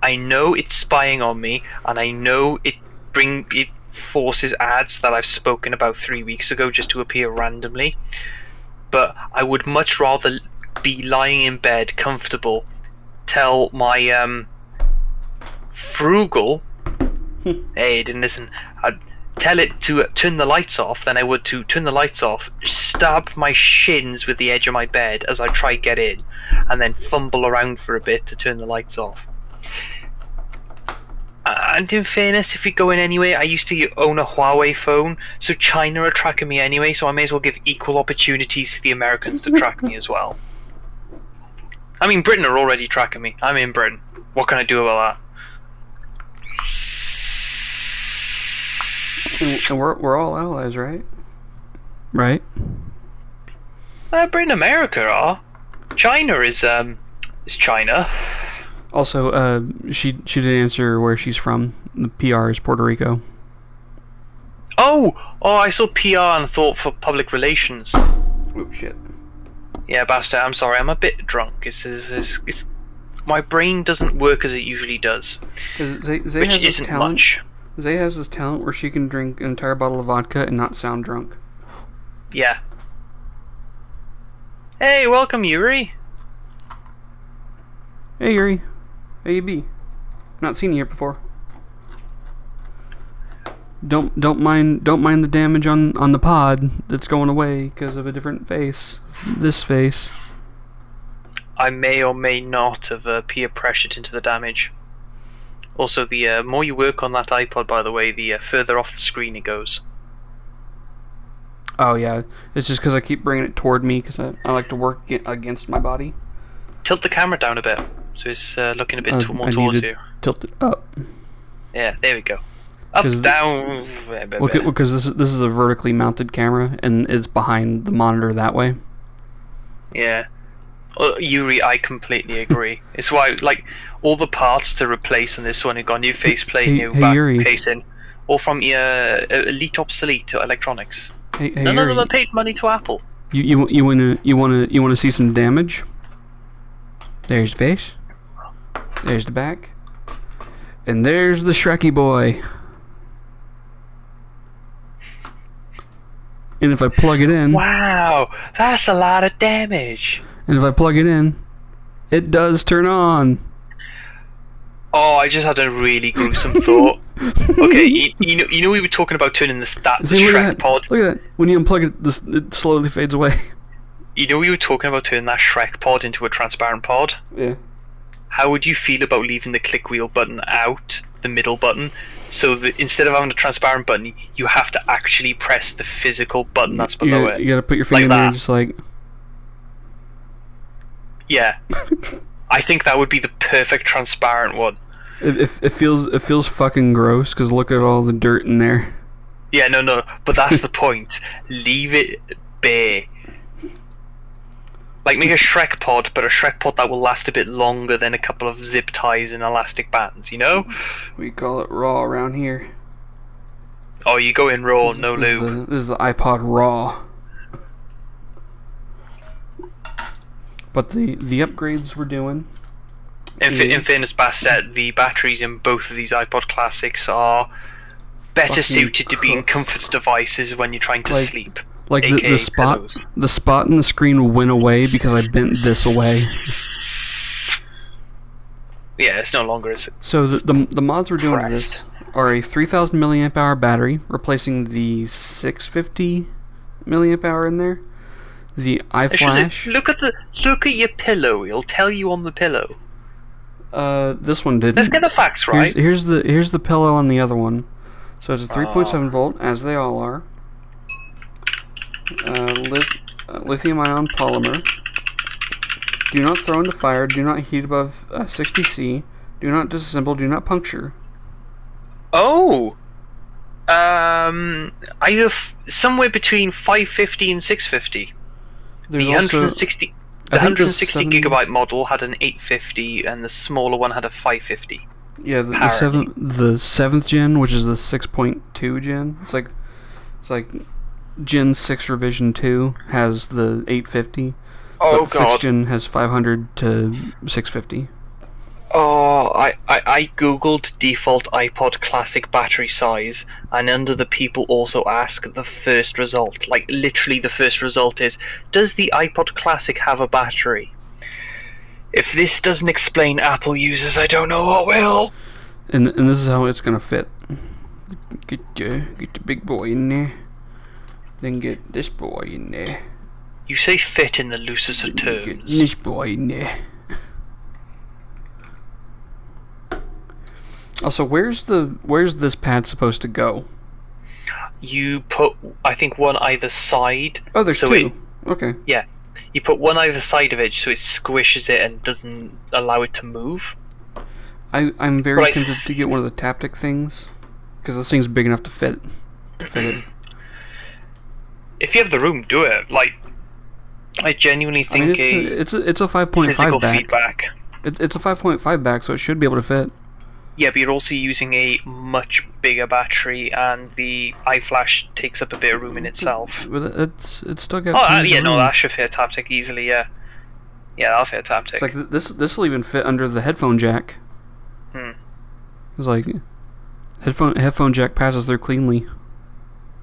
I know it's spying on me, and I know it forces ads that I've spoken about 3 weeks ago just to appear randomly. But I would much rather be lying in bed, comfortable, tell my frugal, hey, didn't listen. I'd tell it to turn the lights off than I would to turn the lights off, stab my shins with the edge of my bed as I try to get in, and then fumble around for a bit to turn the lights off. And in fairness, if we go in anyway, I used to own a Huawei phone, so China are tracking me anyway, so I may as well give equal opportunities to the Americans to track me as well. I mean, Britain are already tracking me. I'm in Britain. What can I do about And we're all allies, right? Right? that? Britain and America are. China is China. Also, she didn't answer where she's from. The PR is Puerto Rico. Oh, I saw PR and thought for public relations. Oh shit. Yeah, Bastard, I'm sorry, I'm a bit drunk. It's my brain doesn't work as it usually does. Zay which has this isn't talent. much. Zay has this talent where she can drink an entire bottle of vodka and not sound drunk. Yeah. Hey, welcome, Yuri. Hey Yuri, how you be? Not seen you here before. Don't mind the damage on the pod that's going away because of a different face. This face. I may or may not have peer pressured into the damage. Also, the more you work on that iPod, by the way, the further off the screen it goes. Oh yeah, it's just because I keep bringing it toward me because I like to work against my body. Tilt the camera down a bit, so it's looking a bit more I towards need to you. tilt it up. Yeah, there we go. Up, down. Because this is a vertically mounted camera and it's behind the monitor that way. Yeah. Yuri, I completely agree. It's why, like, all the parts to replace on this one, you've got new faceplate, new back Yuri. casing, all from your Elite Obsolete Electronics. Hey, None of Yuri, them are paid money to Apple. you wanna see some damage? There's the face. There's the back. And there's the Shrekky boy. And if I plug it in, Wow, that's a lot of damage. and if I plug it in, it does turn on. Oh, I just had a really gruesome thought. Okay, you know we were talking about turning the See, look Shrek at pod. that. Look at that. When you unplug it, it slowly fades away. You know we were talking about turning that Shrek pod into a transparent pod. Yeah. How would you feel about leaving the click wheel button out, the middle button, so that instead of having a transparent button, you have to actually press the physical button that's below it? You gotta put your finger Like in there, that. just like. Yeah. I think that would be the perfect transparent one. It feels fucking gross because look at all the dirt in there. Yeah, no, but that's the point. Leave it bare. Like, make a Shrek pod, but a Shrek pod that will last a bit longer than a couple of zip ties and elastic bands, you know? We call it raw around here. Oh, you go in raw, no lube. This is the iPod Raw. But the upgrades we're doing. In fairness, Bassett, the batteries in both of these iPod Classics are better suited to being comfort devices when you're trying to sleep. Like AKA the spot, pillows. the spot in the screen went away because I bent this away. Yeah, it's no longer as. So the mods we're doing to this are a 3,000 milliamp hour battery, replacing the 650 milliamp hour in there. The iFlash. Look at your pillow. It'll tell you on the pillow. This one didn't. Let's get the facts right. Here's the pillow on the other one. So it's a 3.7 volt, as they all are. Lithium-ion polymer. Do not throw into fire. Do not heat above 60 C. Do not disassemble. Do not puncture. Oh. Either somewhere between 550 and 650. There's The also 160. The 160 gigabyte model had an 850, and the smaller one had a 550. Yeah, the seventh gen, which is the 6.2 gen. It's like Gen 6 revision 2 has the 850. Oh but god. 6 gen has 500 to 650. Oh, I googled default iPod Classic battery size, and under the people also ask the first result. Like, literally the first result is, does the iPod Classic have a battery? If this doesn't explain Apple users, I don't know what will. And this is how it's gonna fit. Get the big boy in there. Then get this boy in there. You say fit in the loosest of Get terms. this boy in there. Also, where's this pad supposed to go? You put, I think, one either side. Oh, there's two. Okay. Yeah. You put one either side of it so it squishes it and doesn't allow it to move. I'm very tempted to get one of the Taptic things, because this thing's big enough to fit it. If you have the room, do it. Like, I genuinely think it's a 5.5 physical back. feedback. It's a 5.5 back, so it should be able to fit. Yeah, but you're also using a much bigger battery, and the iFlash takes up a bit of room in itself. But it's still got. Oh, yeah, no, that should fit a Taptic easily. Yeah, that'll fit a Taptic. It's like this will even fit under the headphone jack. It's like headphone jack passes through cleanly.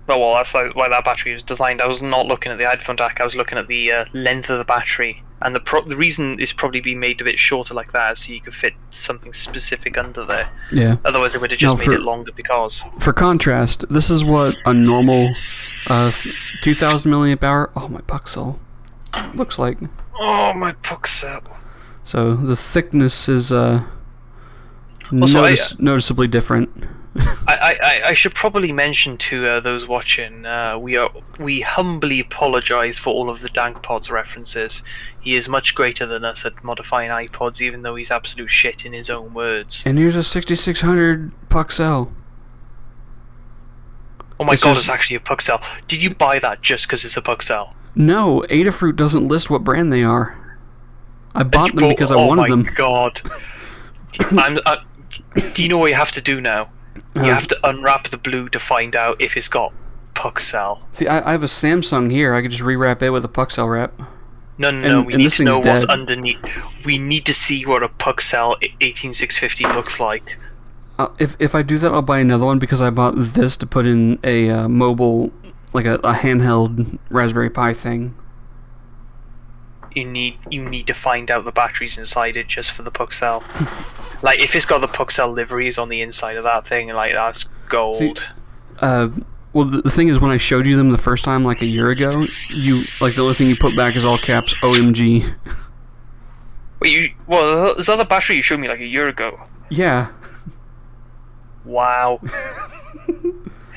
Oh, well, that's like why that battery was designed. I was not looking at the headphone jack. I was looking at the length of the battery, and the reason it's probably been made a bit shorter like that is so you could fit something specific under there. Yeah. Otherwise, it would have just made it longer because. For contrast, this is what a normal 2,000 milliamp hour. Oh, my puxel looks like. Oh, my puxel. So the thickness is Also, Noticeably different. I should probably mention to those watching, we humbly apologise for all of the DankPods references. He is much greater than us at modifying iPods, even though he's absolute shit in his own words. And here's a 6600 Puxel. Oh my god, it's actually a Puxel. Did you buy that just because it's a Puxel? No, Adafruit doesn't list what brand they are. I bought them because I wanted them. Oh my god. Do you know what you have to do now? You have to unwrap the blue to find out if it's got Puxel. See, I have a Samsung here. I could just rewrap it with a Puxel wrap. No. We need to know what's underneath. We need to see what a Puxel 18650 looks like. If I do that, I'll buy another one because I bought this to put in a mobile, like a handheld Raspberry Pi thing. You need to find out the batteries inside it just for the Puxel. Like, if it's got the Puxel liveries on the inside of that thing, like, that's gold. See, well, the thing is, when I showed you them the first time, like a year ago, the only thing you put back is all caps OMG. Wait, is that the battery you showed me like a year ago? Yeah. Wow.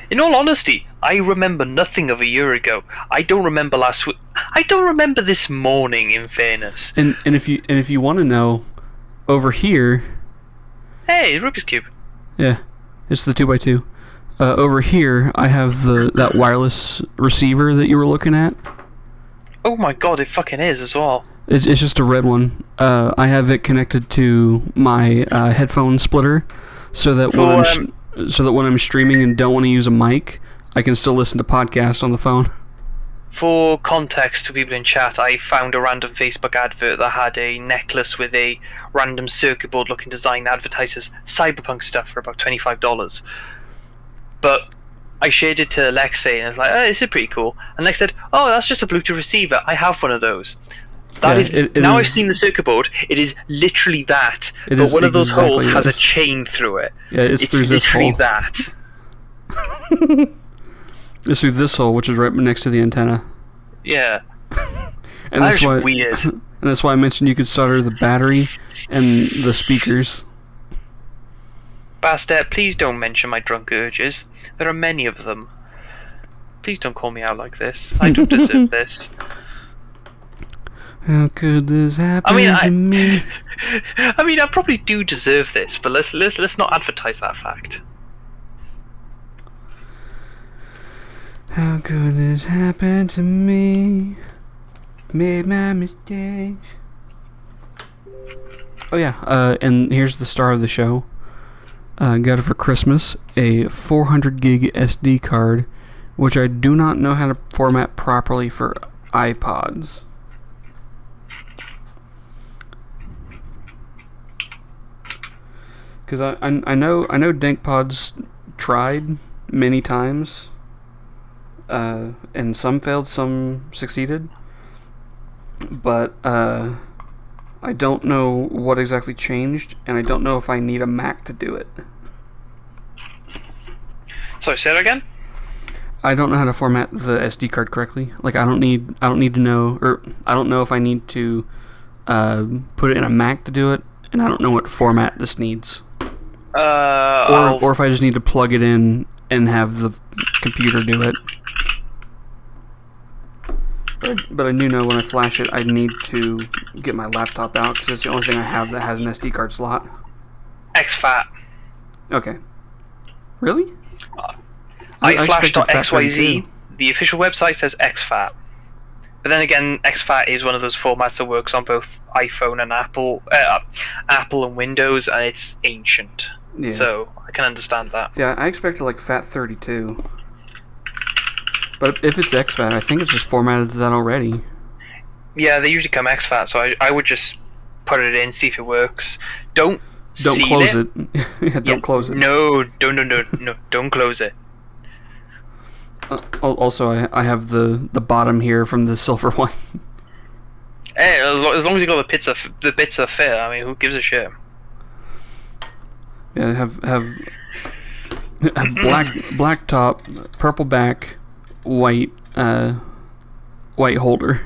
In all honesty, I remember nothing of a year ago. I don't remember last week. I don't remember this morning, in fairness. And if you want to know, over here. Hey, Rubik's Cube. Yeah, it's the 2x2. Over here, I have that wireless receiver that you were looking at. Oh my god, it fucking is as well. It's just a red one. I have it connected to my headphone splitter, so that when I'm streaming and don't want to use a mic, I can still listen to podcasts on the phone. For context to people in chat, I found a random Facebook advert that had a necklace with a random circuit board looking design that advertises cyberpunk stuff for about $25. But I shared it to Alexei and I was like, oh, this is pretty cool. And Lex said, oh, that's just a Bluetooth receiver. I have one of those. I've seen the circuit board. It is literally that, but one of those holes has a chain through it. Yeah, it's through this hole. It's literally that. It's through this hole, which is right next to the antenna. Yeah. And that's why weird. And that's why I mentioned you could solder the battery and the speakers. Bastet, please don't mention my drunk urges. There are many of them. Please don't call me out like this. I don't deserve this. How could this happen to me? I mean, I probably do deserve this, but let's not advertise that fact. How could this happen to me? Made my mistakes. Oh yeah, and here's the star of the show. Got it for Christmas, a 400 gig SD card, which I do not know how to format properly for iPods. Because I know DankPods tried many times, and some failed, some succeeded, but I don't know what exactly changed, and I don't know if I need a Mac to do it. Sorry, say that again? I don't know how to format the SD card correctly. Like, I don't need to know, or I don't know if I need to put it in a Mac to do it, and I don't know what format this needs. Or if I just need to plug it in and have the computer do it. But I do know when I flash it, I need to get my laptop out, because it's the only thing I have that has an SD card slot. exFAT. Okay. Really? iFlash.xyz. The official website says exFAT. But then again, exFAT is one of those formats that works on both iPhone and Apple and Windows, and it's ancient. Yeah. So I can understand that. Yeah, I expected like FAT32. But if it's exFAT, I think it's just formatted to that already. Yeah, they usually come exFAT, so I would just put it in, see if it works. Don't close it. Don't close it. No, don't close it. Also, I have the bottom here from the silver one. Hey, as long as you got the bits are fair. I mean, who gives a shit? Yeah, have black top, purple back, white holder.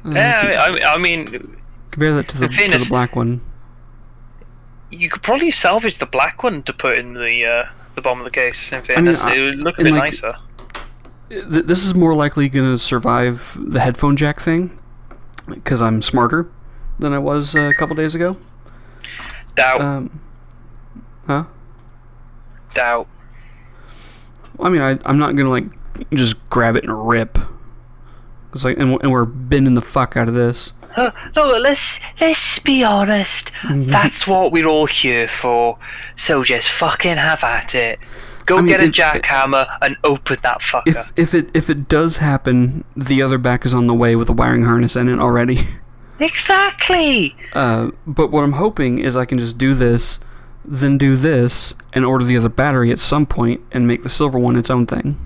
Yeah, I mean, compare that to the black one. You could probably salvage the black one to put in the bottom of the case. In I mean, fairness, it would look a and, bit like, nicer. This is more likely going to survive the headphone jack thing because I'm smarter than I was a couple days ago. Doubt. Huh? Doubt. I mean, I'm not going to like just grab it and rip. It's like, and we're bending the fuck out of this. No, let's be honest. That's what we're all here for. So just fucking have at it. Go get a jackhammer and open that fucker. If it does happen, the other back is on the way with a wiring harness in it already. Exactly. But what I'm hoping is I can just do this, then do this, and order the other battery at some point and make the silver one its own thing.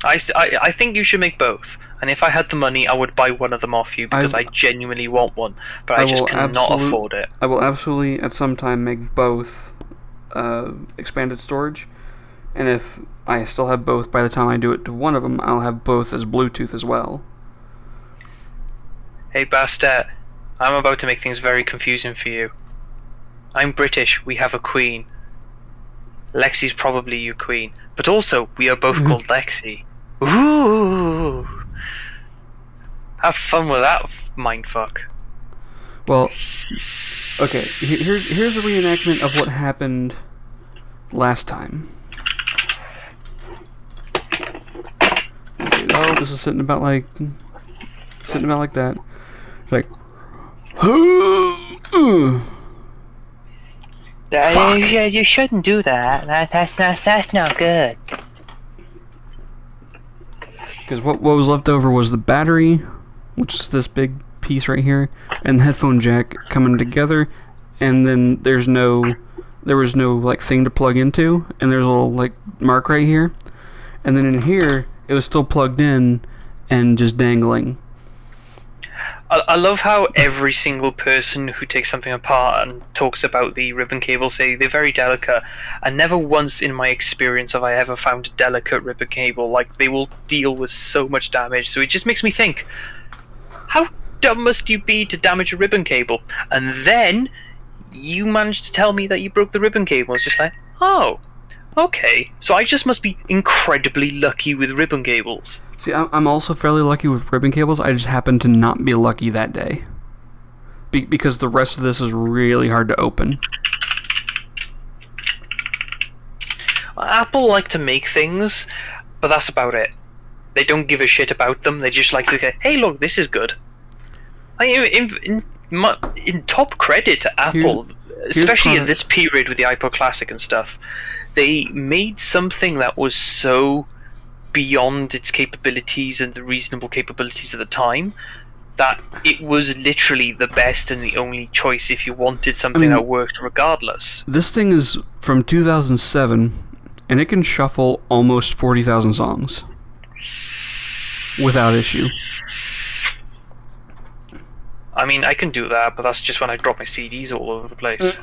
I think you should make both. And if I had the money, I would buy one of them off you because I genuinely want one, but I just cannot afford it. I will absolutely at some time make both expanded storage, and if I still have both by the time I do it to one of them, I'll have both as Bluetooth as well. Hey Bastet, I'm about to make things very confusing for you. I'm British, we have a queen. Lexi's probably your queen, but also we are both called Lexi. Ooh! Have fun with that mindfuck. Well, okay, here's a reenactment of what happened last time. Okay, this is sitting about like that. Like, you shouldn't do that. That's not good. Because what was left over was the battery, which is this big piece right here, and the headphone jack coming together, and then there was no like thing to plug into, and there's a little like mark right here, and then in here it was still plugged in and just dangling. I love how every single person who takes something apart and talks about the ribbon cable say they're very delicate, and never once in my experience have I ever found a delicate ribbon cable. Like, they will deal with so much damage, so it just makes me think, how dumb must you be to damage a ribbon cable? And then you managed to tell me that you broke the ribbon cable. It's just like, oh, okay, so I just must be incredibly lucky with ribbon cables. See, I'm also fairly lucky with ribbon cables. I just happen to not be lucky that day. Because the rest of this is really hard to open. Apple like to make things, but that's about it. They don't give a shit about them. They just like to go, hey, look, this is good. In top credit to Apple, especially in this period with the iPod Classic and stuff, they made something that was so beyond its capabilities and the reasonable capabilities at the time that it was literally the best and the only choice if you wanted something that worked regardless. This thing is from 2007, and it can shuffle almost 40,000 songs without issue. I mean, I can do that, but that's just when I drop my CDs all over the place.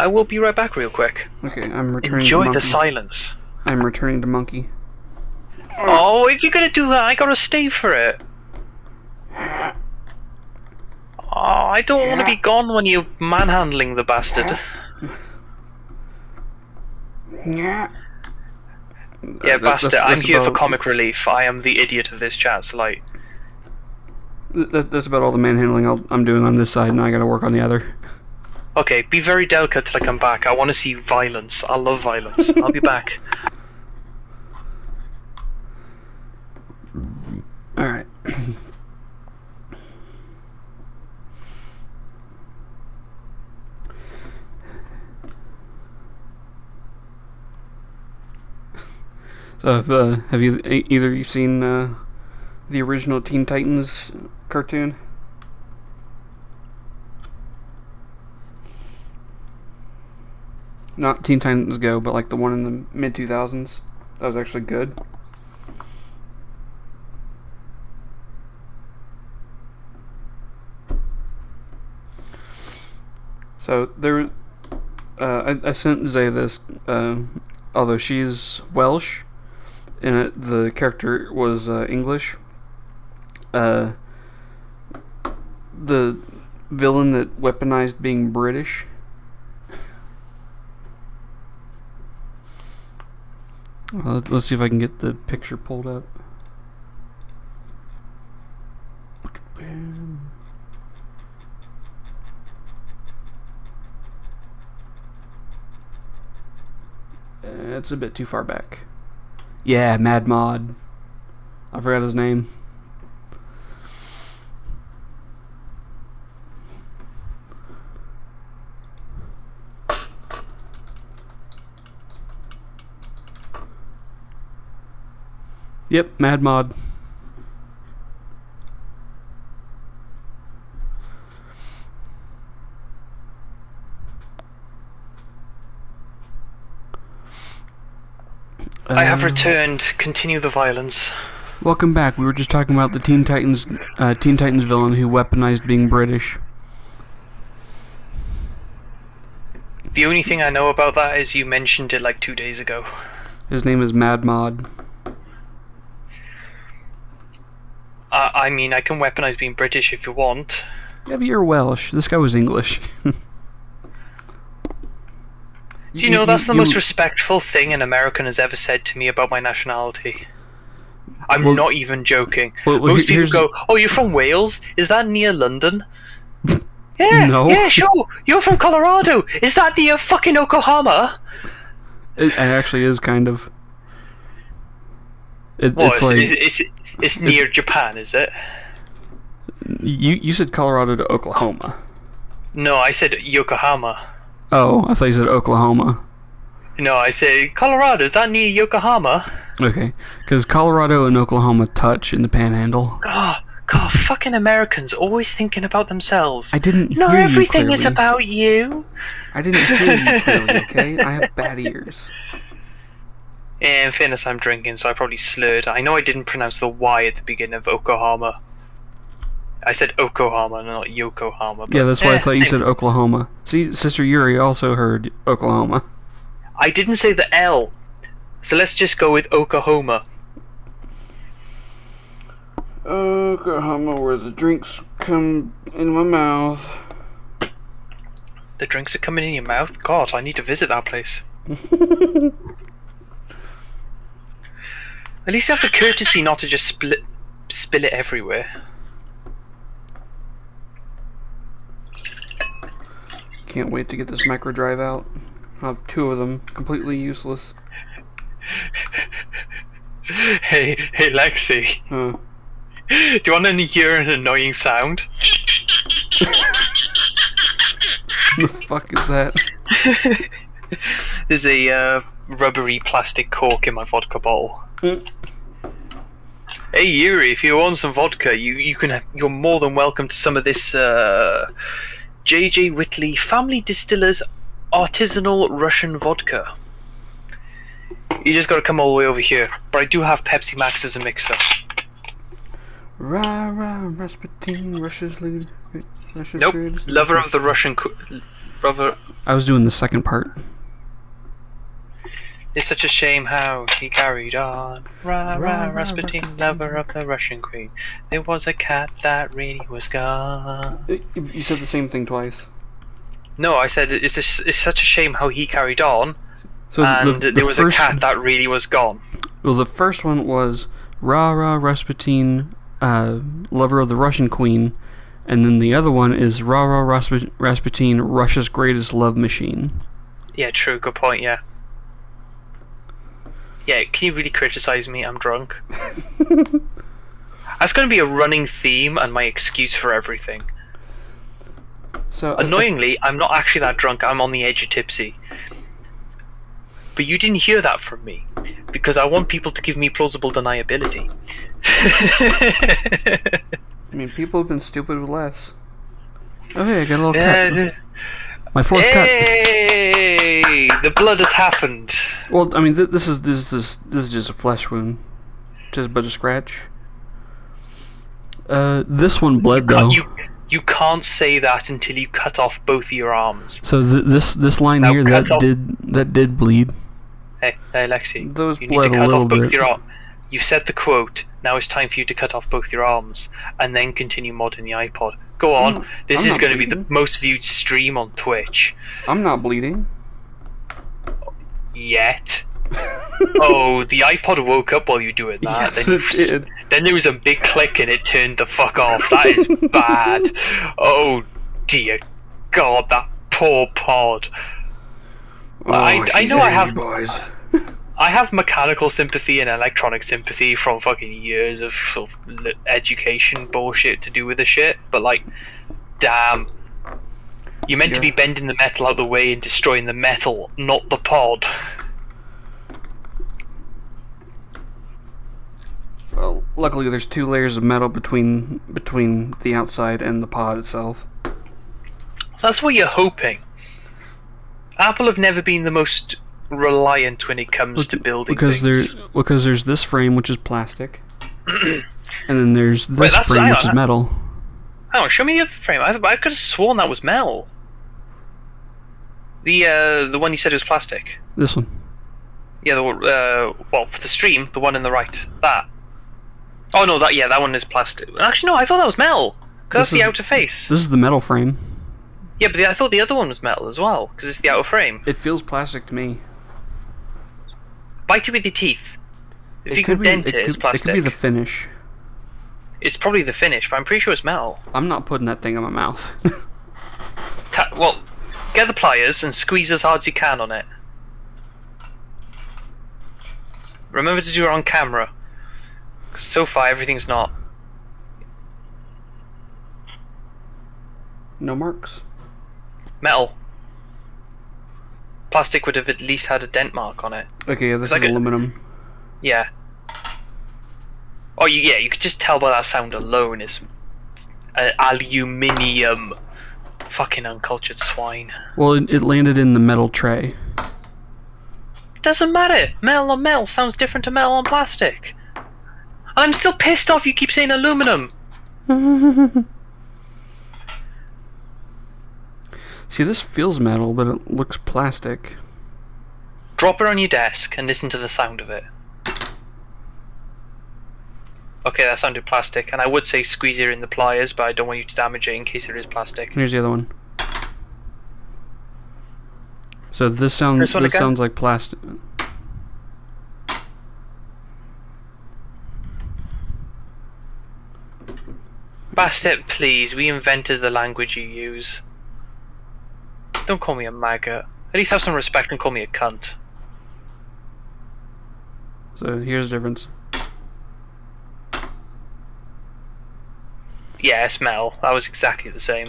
I will be right back real quick. Okay, I'm returning Enjoy to Monkey. the silence. I'm returning to Monkey. Oh, if you're gonna do that, I gotta stay for it. Oh, I don't want to be gone when you're manhandling the bastard. Yeah, bastard, I'm here for comic relief. I am the idiot of this chat, so like... That's about all the manhandling I'm doing on this side, and I gotta work on the other. Okay, be very delicate till I come back. I want to see violence. I love violence. I'll be back. Alright. So, have you either of you seen the original Teen Titans cartoon? Not Teen Titans Go, but like the one in the mid-2000s. That was actually good. So there, I sent Zay this although she's Welsh, and the character was English. The villain that weaponized being British. Let's see if I can get the picture pulled up. It's a bit too far back. Yeah, Mad Mod. I forgot his name. Yep, Mad Mod. I have returned. Continue the violence. Welcome back. We were just talking about the Teen Titans villain who weaponized being British. The only thing I know about that is you mentioned it like 2 days ago. His name is Mad Mod. I mean, I can weaponize being British if you want. Yeah, but you're Welsh. This guy was English. Do you know that's the most respectful thing an American has ever said to me about my nationality? I'm not even joking. Most people go, "Oh, you're from Wales? Is that near London?" Yeah, no. Yeah, sure. You're from Colorado. Is that near fucking Oklahoma? It actually is kind of. It's near Japan, is it? You said Colorado to Oklahoma. No, I said Yokohama. Oh, I thought you said Oklahoma. No, I said Colorado. Is that near Yokohama? Okay, because Colorado and Oklahoma touch in the Panhandle. God, fucking Americans always thinking about themselves. I didn't hear you Not everything clearly. is about you. I didn't hear you clearly, okay? I have bad ears. In fairness, I'm drinking, so I probably slurred. I know I didn't pronounce the Y at the beginning of Oklahoma. I said Oklahoma, not Yokohama. Yeah, that's why I thought you said Oklahoma. See, Sister Yuri also heard Oklahoma. I didn't say the L, so let's just go with Oklahoma. Oklahoma, where the drinks come in my mouth. The drinks are coming in your mouth? God, I need to visit that place. At least you have the courtesy not to just spill it everywhere. Can't wait to get this micro drive out. I'll have 2 of them, completely useless. Hey Lexi. Huh. Do you want to hear an annoying sound? What the fuck is that? There's a rubbery plastic cork in my vodka bottle. Hey Yuri, if you want some vodka, you're more than welcome to some of this J.J. Whitley Family Distillers Artisanal Russian Vodka. You just gotta come all the way over here. But I do have Pepsi Max as a mixer. Rah rah, Rasputin, Russia's lead. Nope, lover of the Russian. Brother. I was doing the second part. It's such a shame how he carried on. Rah rah, Rasputin, lover of the Russian queen. There was a cat that really was gone. You said the same thing twice. No, I said it's such a shame how he carried on. So there was a cat that really was gone. Well, the first one was Rah Rah Rasputin, lover of the Russian queen, and then the other one is Rah Rah Rasputin, Russia's greatest love machine. Yeah, true. Good point. Yeah. Yeah, can you really criticize me? I'm drunk. That's going to be a running theme and my excuse for everything. So annoyingly, I'm not actually that drunk. I'm on the edge of tipsy. But you didn't hear that from me because I want people to give me plausible deniability. I mean, people have been stupid with less. Oh hey, I got a little cut. My fourth cut. Hey, the blood has happened. Well, I mean, this is just a flesh wound, just but a scratch. This one bled though. You can't say that until you cut off both your arms. So this line now here that did bleed. Hey, Lexi. Those You need to bled a cut little off both bit. your arms. You said the quote. Now it's time for you to cut off both your arms and then continue modding the iPod. Go on. This I'm is not going to be bleeding. the most viewed stream on Twitch. I'm not bleeding. Yet. Oh, the iPod woke up while you were doing that. Yes, then, it did. Then there was a big click and it turned the fuck off. That is bad. Oh dear God, that poor pod. Oh, I know I have. boys. I have mechanical sympathy and electronic sympathy from fucking years of sort of education bullshit to do with the shit, but like, damn. You're meant to be bending the metal out the way and destroying the metal, not the pod. Well, luckily there's 2 layers of metal between the outside and the pod itself. So that's what you're hoping. Apple have never been the most reliant when it comes to building things. Because there's this frame which is plastic, and then there's this frame which is metal. Oh, show me the other frame. I could have sworn that was metal. The one you said was plastic. This one. Yeah, well, for the stream, the one in the right. That. Oh no, that one is plastic. Actually, no, I thought that was metal. Because that's the outer face. This is the metal frame. Yeah, but I thought the other one was metal as well, because it's the outer frame. It feels plastic to me. Bite it with your teeth. If you can dent it, it's plastic. It could be the finish. It's probably the finish, but I'm pretty sure it's metal. I'm not putting that thing in my mouth. Well, get the pliers and squeeze as hard as you can on it. Remember to do it on camera. 'Cause so far everything's not. No marks. Metal. Plastic would have at least had a dent mark on it. Okay, yeah, this is aluminum. Yeah. Oh, you could just tell by that sound alone. It's aluminium. Fucking uncultured swine. Well, it landed in the metal tray. It doesn't matter. Metal on metal sounds different to metal on plastic. And I'm still pissed off you keep saying aluminum. See, this feels metal, but it looks plastic. Drop it on your desk and listen to the sound of it. Okay, that sounded plastic, and I would say squeeze it in the pliers, but I don't want you to damage it in case it is plastic. Here's the other one. So this sounds like plastic. Bastet, please, we invented the language you use. Don't call me a maggot. At least have some respect and call me a cunt. So here's the difference. Yeah, smell. That was exactly the same.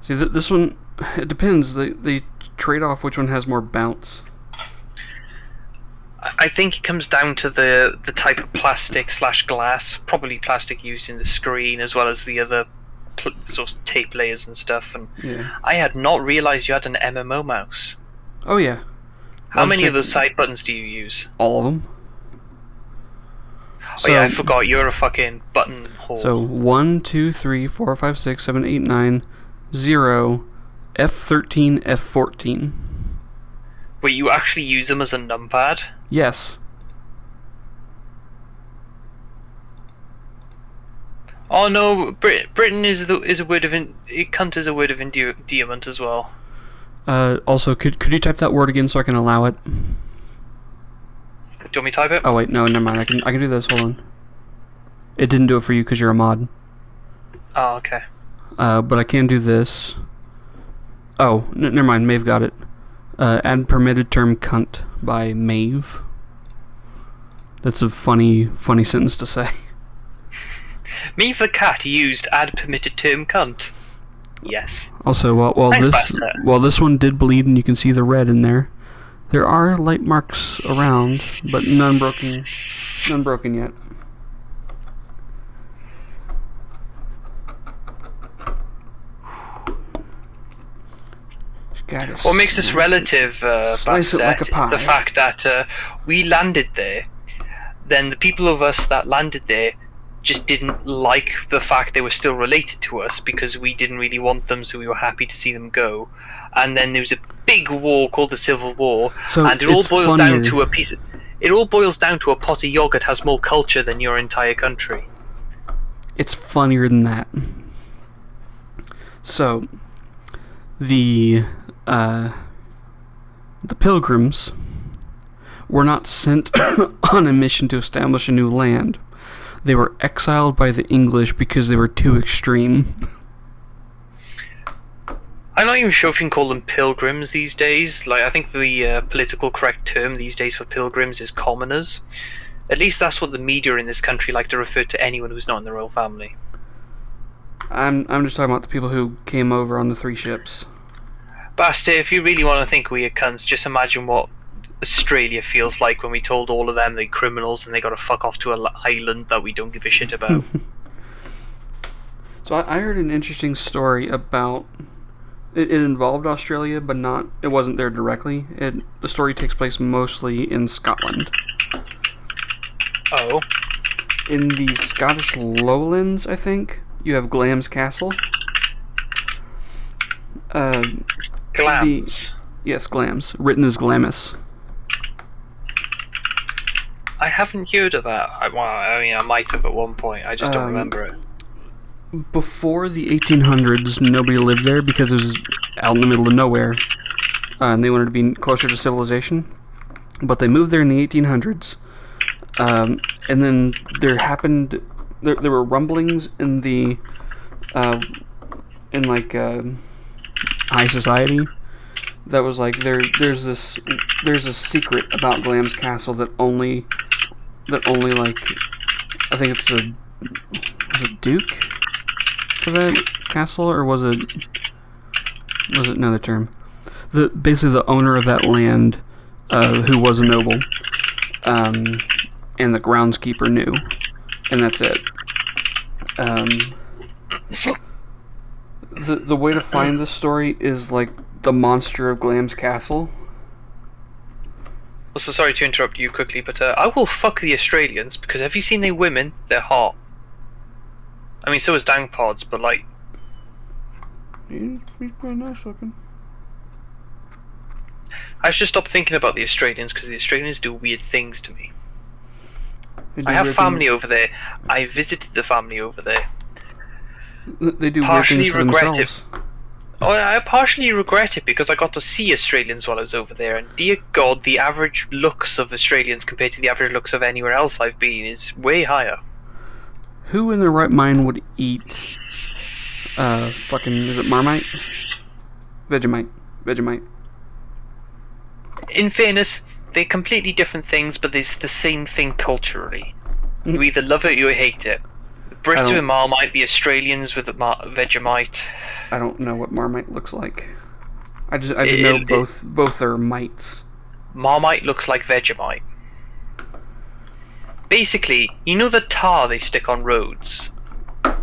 See, this one, it depends. They trade off which one has more bounce. I think it comes down to the type of plastic / glass, probably plastic used in the screen as well as the other sort of tape layers and stuff. And yeah. I had not realised you had an MMO mouse. Oh yeah. How many of those side buttons do you use? All of them. Oh yeah, I forgot. You're a fucking button hole. So 1, 2, 3, 4, 5, 6, 7, 8, 9, 0, F13, F14. Wait, you actually use them as a numpad? Yes. Oh no, Britain is a word of cunt is a word of endearment as well. Also, could you type that word again so I can allow it? Do you want me to type it? Oh wait, no, never mind. I can do this. Hold on. It didn't do it for you because you're a mod. Oh, okay. But I can do this. Oh, never mind. Maeve got it. Add permitted term cunt by Maeve. That's a funny sentence to say. Me the cat used add permitted term cunt. Yes. Also, while this one did bleed and you can see the red in there, there are light marks around, but none broken yet. What makes this relative, slice it like a pie. The fact that we landed there, then the people of us that landed there just didn't like the fact they were still related to us because we didn't really want them, so we were happy to see them go. And then there was a big war called the Civil War, So and it all it's boils funnier. down to a piece. It all boils down to a pot of yogurt has more culture than your entire country. It's funnier than that. So, the Pilgrims were not sent on a mission to establish a new land. They were exiled by the English because they were too extreme. I'm not even sure if you can call them pilgrims these days. Like, I think the political correct term these days for pilgrims is commoners. At least that's what the media in this country like to refer to anyone who's not in the royal family. I'm just talking about the people who came over on the 3 ships. Basta, if you really want to think we're cunts, just imagine what Australia feels like when we told all of them they're criminals and they gotta fuck off to an island that we don't give a shit about. So I heard an interesting story about... It involved Australia, but it wasn't there directly. The story takes place mostly in Scotland. Oh? In the Scottish Lowlands, I think, you have Glamis Castle. Glams. Yes, Glams. Written as Glamis. I haven't heard of that. I mean, I might have at one point. I just don't remember it. Before the 1800s, nobody lived there because it was out in the middle of nowhere, and they wanted to be closer to civilization. But they moved there in the 1800s, and then there were rumblings in the high society that was like there's this secret about Glamis Castle that only like I think it's was it Duke for that castle, or was it another term? Basically the owner of that land, who was a noble, and the groundskeeper knew, and that's it. The way to find this story is like the monster of Glamis Castle. Also, sorry to interrupt you quickly, but I will fuck the Australians because have you seen their women? They're hot. I mean, so is Dangpods, but like... He's pretty nice looking. I should stop thinking about the Australians because the Australians do weird things to me. I have family over there. I visited the family over there. They do weird things to themselves. Oh, I partially regret it because I got to see Australians while I was over there, and dear God, the average looks of Australians compared to the average looks of anywhere else I've been is way higher. Who in their right mind would eat is it Marmite? Vegemite. In fairness, they're completely different things, but they're the same thing culturally. You either love it or you hate it. The Brits with Marmite, the Australians with the Vegemite. I don't know what Marmite looks like. I just know both are mites. Marmite looks like Vegemite. Basically, you know the tar they stick on roads?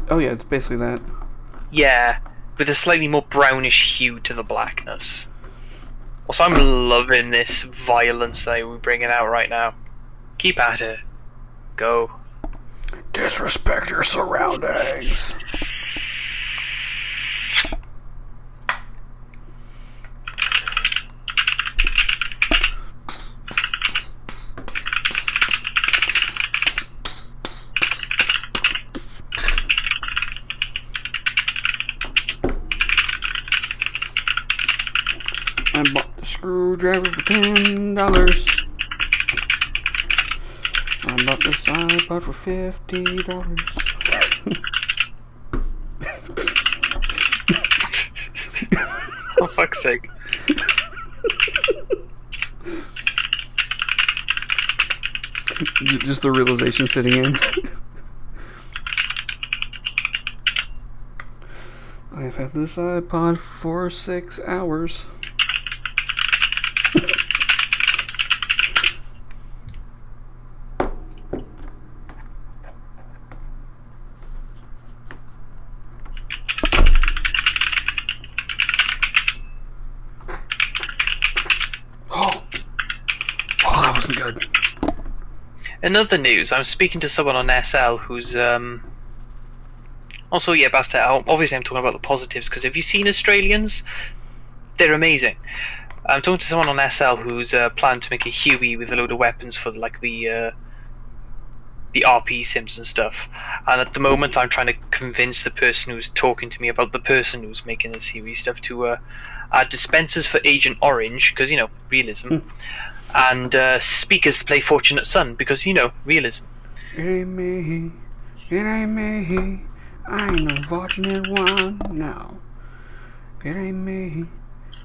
Oh yeah, it's basically that. Yeah, with a slightly more brownish hue to the blackness. Also, I'm loving this violence that we're bringing out right now. Keep at it. Go. Disrespect your surroundings. I bought the screwdriver for $10. I bought this iPod for $50. For fuck's sake. Just the realization sitting in. I've had this iPod for 6 hours. Oh, that wasn't good. In other news, I'm speaking to someone on SL who's also, yeah, Bastard. Obviously, I'm talking about the positives because have you seen Australians? They're amazing. I'm talking to someone on SL who's planning to make a Huey with a load of weapons for like the RP sims and stuff. And at the moment, I'm trying to convince the person who's talking to me about the person who's making this Huey stuff to add dispensers for Agent Orange because realism, and speakers to play Fortunate Son because realism. It ain't me. It ain't me. I ain't no fortunate one. No. It ain't me.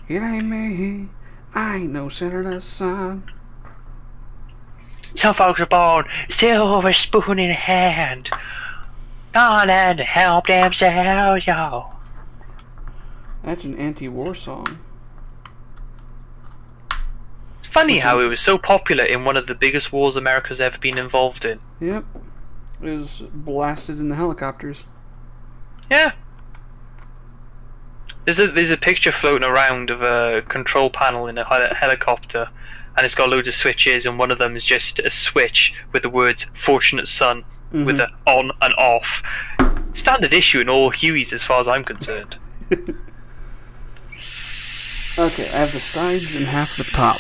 It ain't me. I ain't no senator's son. Some folks are born silver spoon in hand, not and to help themselves, y'all. That's an anti-war song. It's funny how it was so popular in one of the biggest wars America's ever been involved in. Yep. It was blasted in the helicopters. Yeah. There's a picture floating around of a control panel in a helicopter, and it's got loads of switches, and one of them is just a switch with the words "Fortunate Son" with the on and off. Standard issue in all Hueys, as far as I'm concerned. Okay, I have the sides and half the top.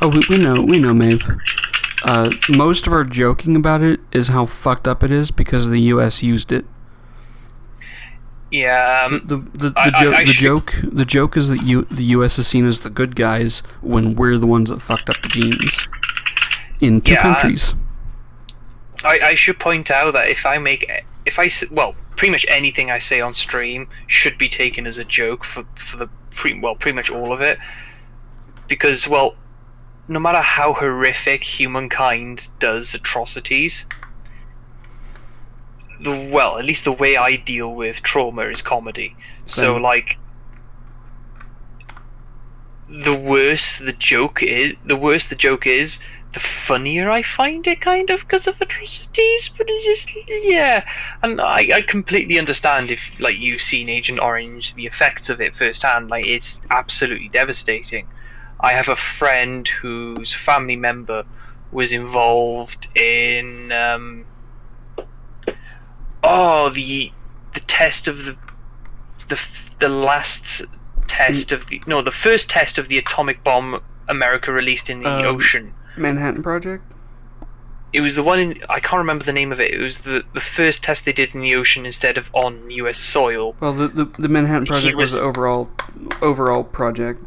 Oh, we know, Maeve. Most of our joking about it is how fucked up it is because the U.S. used it. Yeah. The joke is that the U.S. is seen as the good guys when we're the ones that fucked up the genes in two countries. I should point out that pretty much anything I say on stream should be taken as a joke for pretty much all of it, because no matter how horrific humankind does atrocities, at least the way I deal with trauma is comedy. So like, the worse the joke is, the funnier I find it, kind of, because of atrocities. But it's just, yeah, and I completely understand if you've seen Agent Orange, the effects of it firsthand. It's absolutely devastating. I have a friend whose family member was involved in the test of the last test of the first test of the atomic bomb America released in the ocean. Manhattan Project? It was the one I can't remember the name of it. It was the first test they did in the ocean instead of on US soil. Well, the Manhattan Project was the overall project.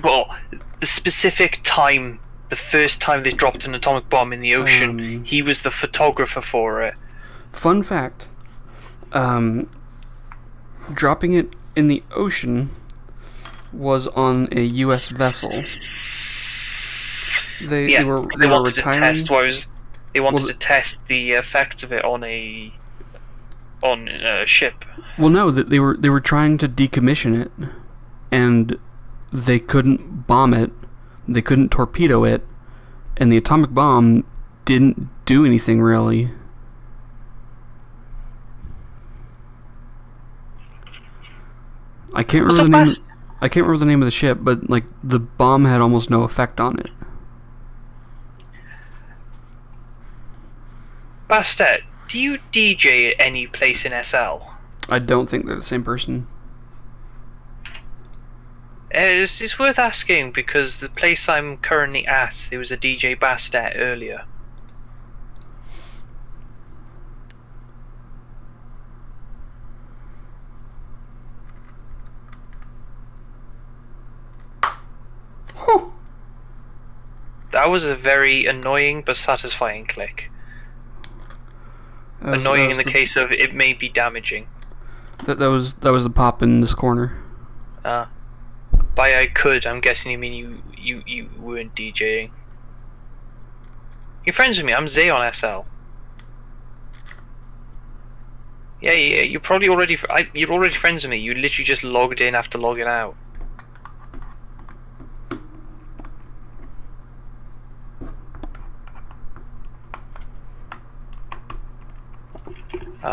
Well, the specific time, the first time they dropped an atomic bomb in the ocean, he was the photographer for it. Fun fact, dropping it in the ocean was on a U.S. vessel. They were retiring. They wanted to test the effects of it on a ship. Well, no, they were trying to decommission it, and they couldn't bomb it, they couldn't torpedo it, and the atomic bomb didn't do anything really. I can't remember the name of the ship, but the bomb had almost no effect on it. Bastet, do you DJ at any place in SL? I don't think they're the same person. It's worth asking because the place I'm currently at, there was a DJ Bastet earlier. Huh. That was a very annoying but satisfying click. Annoying in the case of it may be damaging. That was the pop in this corner. By I could, I'm guessing you mean you weren't DJing. You're friends with me. I'm Zay on SL. Yeah. You're probably already you're already friends with me. You literally just logged in after logging out.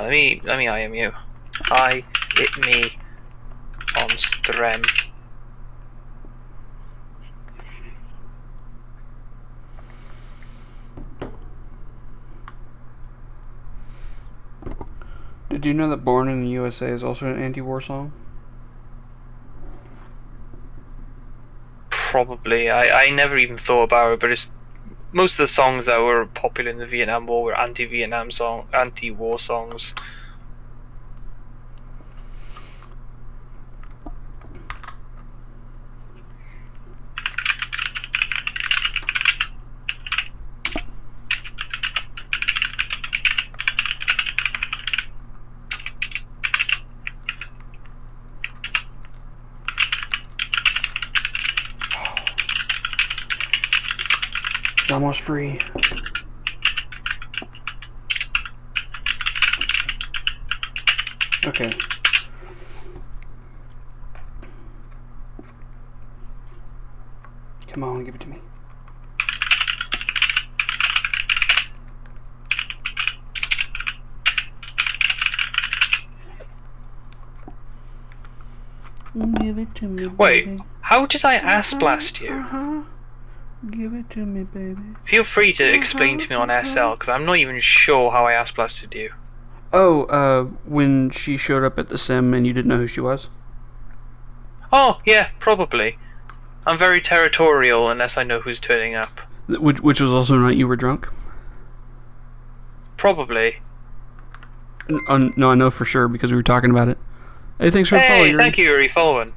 Let me IM you. Hi, it me on stream. Did you know that Born in the USA is also an anti-war song? Probably. I never even thought about it, but it's most of the songs that were popular in the Vietnam War were anti-war songs. It's almost free. Okay. Come on, give it to me. Give it to me, Wait, baby. how did I ass blast you? Give it to me, baby. Feel free to explain to me on SL, because I'm not even sure how I ass blasted you. Oh, when she showed up at the sim and you didn't know who she was? Oh, yeah, probably. I'm very territorial unless I know who's turning up. Which was also the night you were drunk? Probably. No, I know for sure because we were talking about it. Hey, thanks for the follow, Hey, Yuri. thank you, Yuri, following.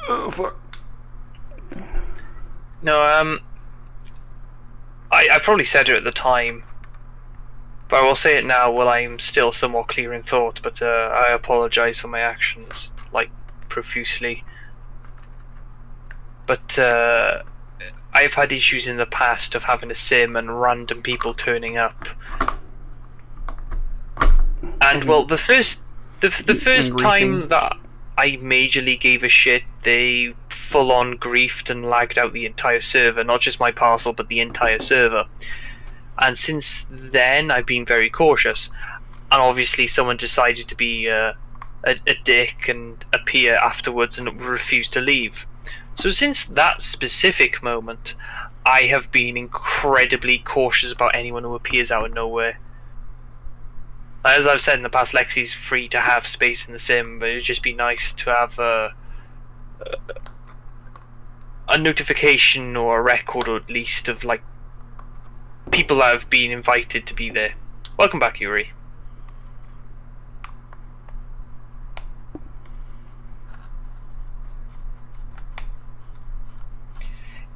Oh, fuck. No, I probably said it at the time, but I will say it now while I'm still somewhat clear in thought, but I apologise for my actions, like, profusely. But I've had issues in the past of having a sim and random people turning up. And, well, the first time that I majorly gave a shit, they full-on griefed and lagged out the entire server, not just my parcel, but the entire server. And since then, I've been very cautious. And obviously, someone decided to be a dick and appear afterwards and refuse to leave. So since that specific moment, I have been incredibly cautious about anyone who appears out of nowhere. As I've said in the past, Lexi's free to have space in the sim, but it'd just be nice to have a notification or a record, or at least of like people that have been invited to be there. Welcome back, Yuri.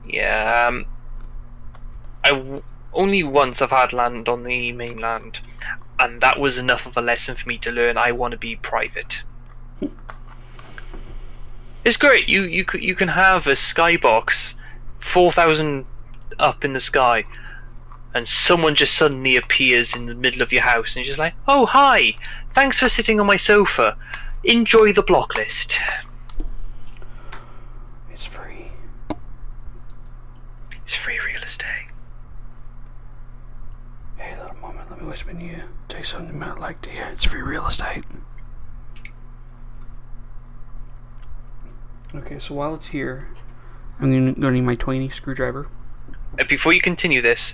Yeah, only once I've had land on the mainland, and that was enough of a lesson for me to learn I want to be private. It's great. You can have a skybox 4,000 up in the sky, and someone just suddenly appears in the middle of your house, and you're just like, "Oh, hi! Thanks for sitting on my sofa. Enjoy the block list." It's free. It's free real estate. Hey, little moment, let me whisper in you. Tell you something you might like to hear. It's free real estate. Okay, so while it's here, I'm going to need my 20 screwdriver. Before you continue this,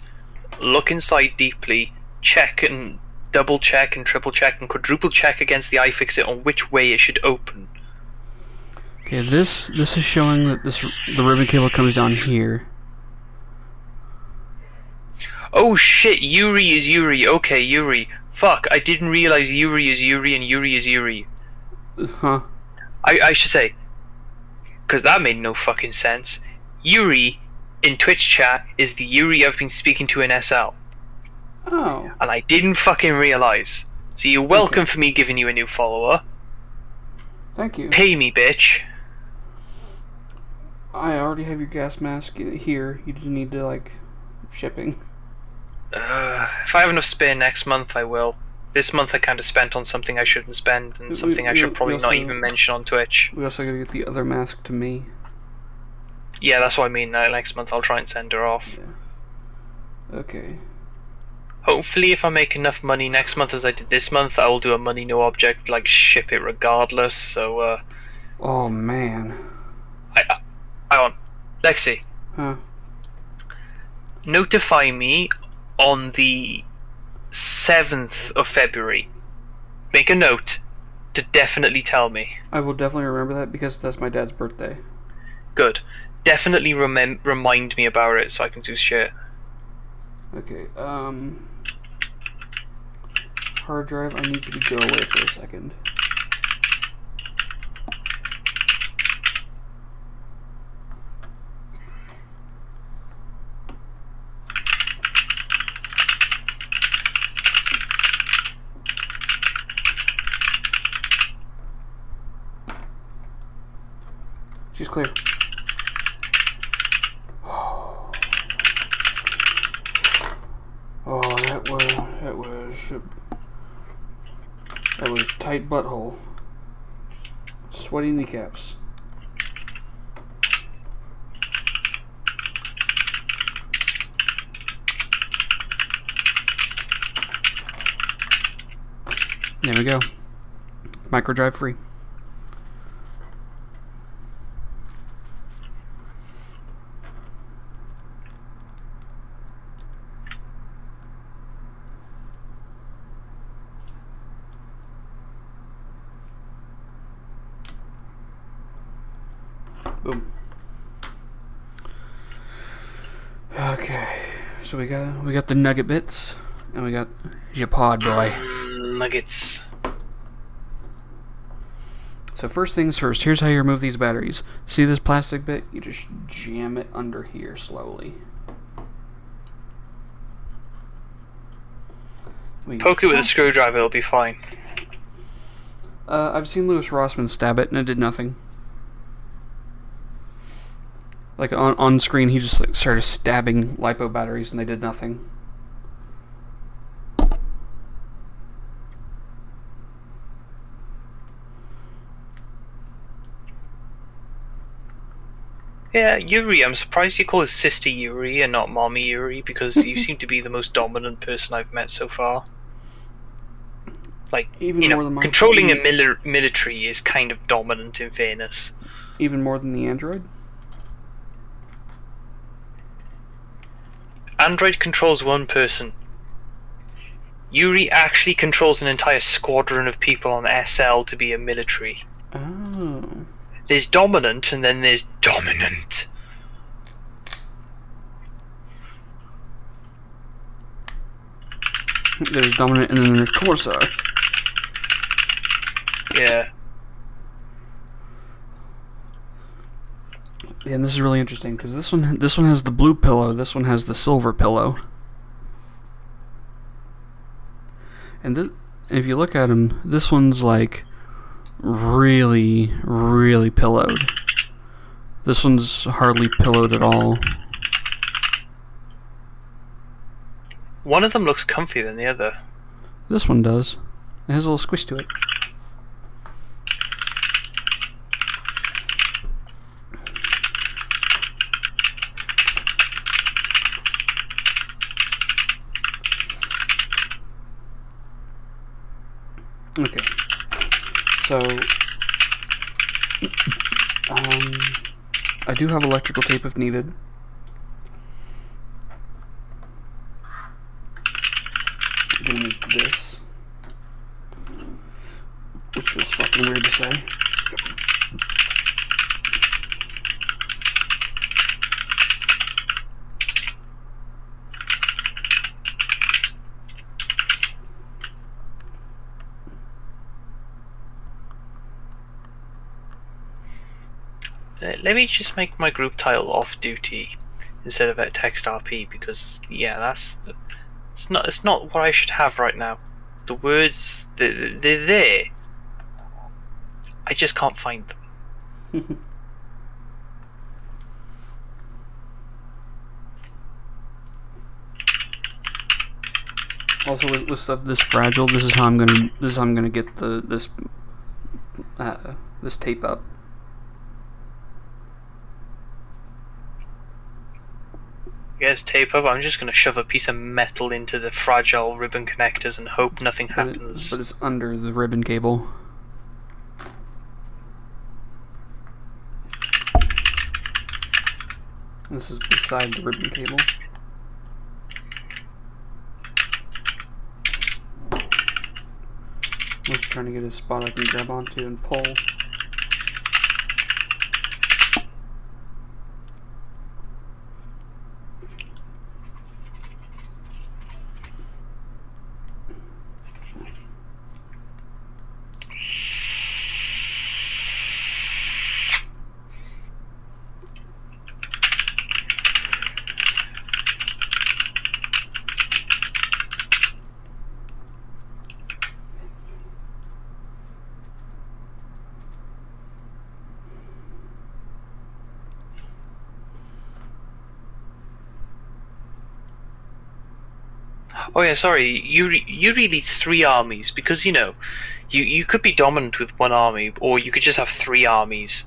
look inside deeply, check and double check and triple check and quadruple check against the iFixit on which way it should open. Okay, this is showing that the ribbon cable comes down here. Oh shit, Yuri is Yuri. Okay, Yuri. Fuck, I didn't realize Yuri is Yuri and Yuri is Yuri. Huh. I should say, because that made no fucking sense. Yuri in Twitch chat is the Yuri I've been speaking to in SL. Oh. And I didn't fucking realize. So you're welcome for me giving you a new follower. Thank you. Pay me, bitch. I already have your gas mask here. You just need to, like, shipping. If I have enough spare next month, I will. This month I kind of spent on something I shouldn't spend, and something I should probably not even mention on Twitch. We also gotta get the other mask to me. Yeah, that's what I mean. Next month I'll try and send her off. Yeah. Okay. Hopefully, if I make enough money next month as I did this month, I will do a money no object, like ship it regardless. So, Oh man. I want Lexi. Huh? Notify me on the 7th of February. Make a note to definitely tell me. I will definitely remember that because that's my dad's birthday. Good. Definitely remind me about it so I can do shit. Okay. Hard drive. I need you to go away for a second. She's clear. Oh, that was tight butthole. Sweaty kneecaps. There we go. Microdrive free. Boom. Okay, so we got the nugget bits, and we got your pod boy. Nuggets. So first things first. Here's how you remove these batteries. See this plastic bit? You just jam it under here slowly. Poke it with a screwdriver, it'll be fine. I've seen Louis Rossman stab it, and it did nothing. Like on screen, he just like started stabbing lipo batteries, and they did nothing. Yeah, Yuri, I'm surprised you call his sister Yuri and not Mommy Yuri, because you seem to be the most dominant person I've met so far. Like, Even more than controlling a military is kind of dominant, in fairness. Even more than the Android? Android controls one person. Yuri actually controls an entire squadron of people on SL to be a military. Oh. There's dominant, and then there's dominant. There's dominant, and then there's Corsair. Yeah. Yeah, and this is really interesting because this one has the blue pillow, this one has the silver pillow, and if you look at them, this one's like really, really pillowed. This one's hardly pillowed at all. One of them looks comfier than the other. This one does. It has a little squish to it. Okay, so I do have electrical tape if needed. I'm gonna make this, which was fucking weird to say. Let me just make my group title off duty instead of at text RP, because yeah, it's not what I should have right now. The words, they're there. I just can't find them. Also, with stuff this fragile, this is how I'm gonna get this tape up. guess, tape up. I'm just going to shove a piece of metal into the fragile ribbon connectors and hope nothing happens. But it's under the ribbon cable. This is beside the ribbon cable. I'm just trying to get a spot I can grab onto and pull. Oh yeah, sorry. You really 3 armies because you could be dominant with 1 army, or you could just have 3 armies,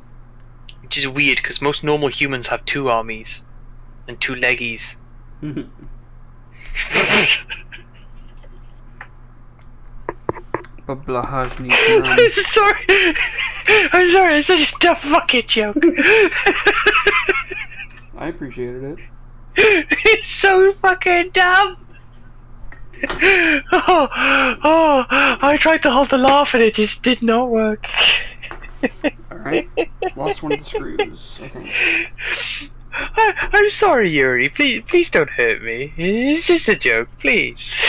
which is weird because most normal humans have 2 armies and 2 leggies. But Blahaj needs to run. I'm sorry. It's such a dumb fucking joke. I appreciated it. It's so fucking dumb. I tried to hold the laugh and it just did not work. Alright, lost one of the screws, I think. I'm sorry, Yuri. Please don't hurt me. It's just a joke, please.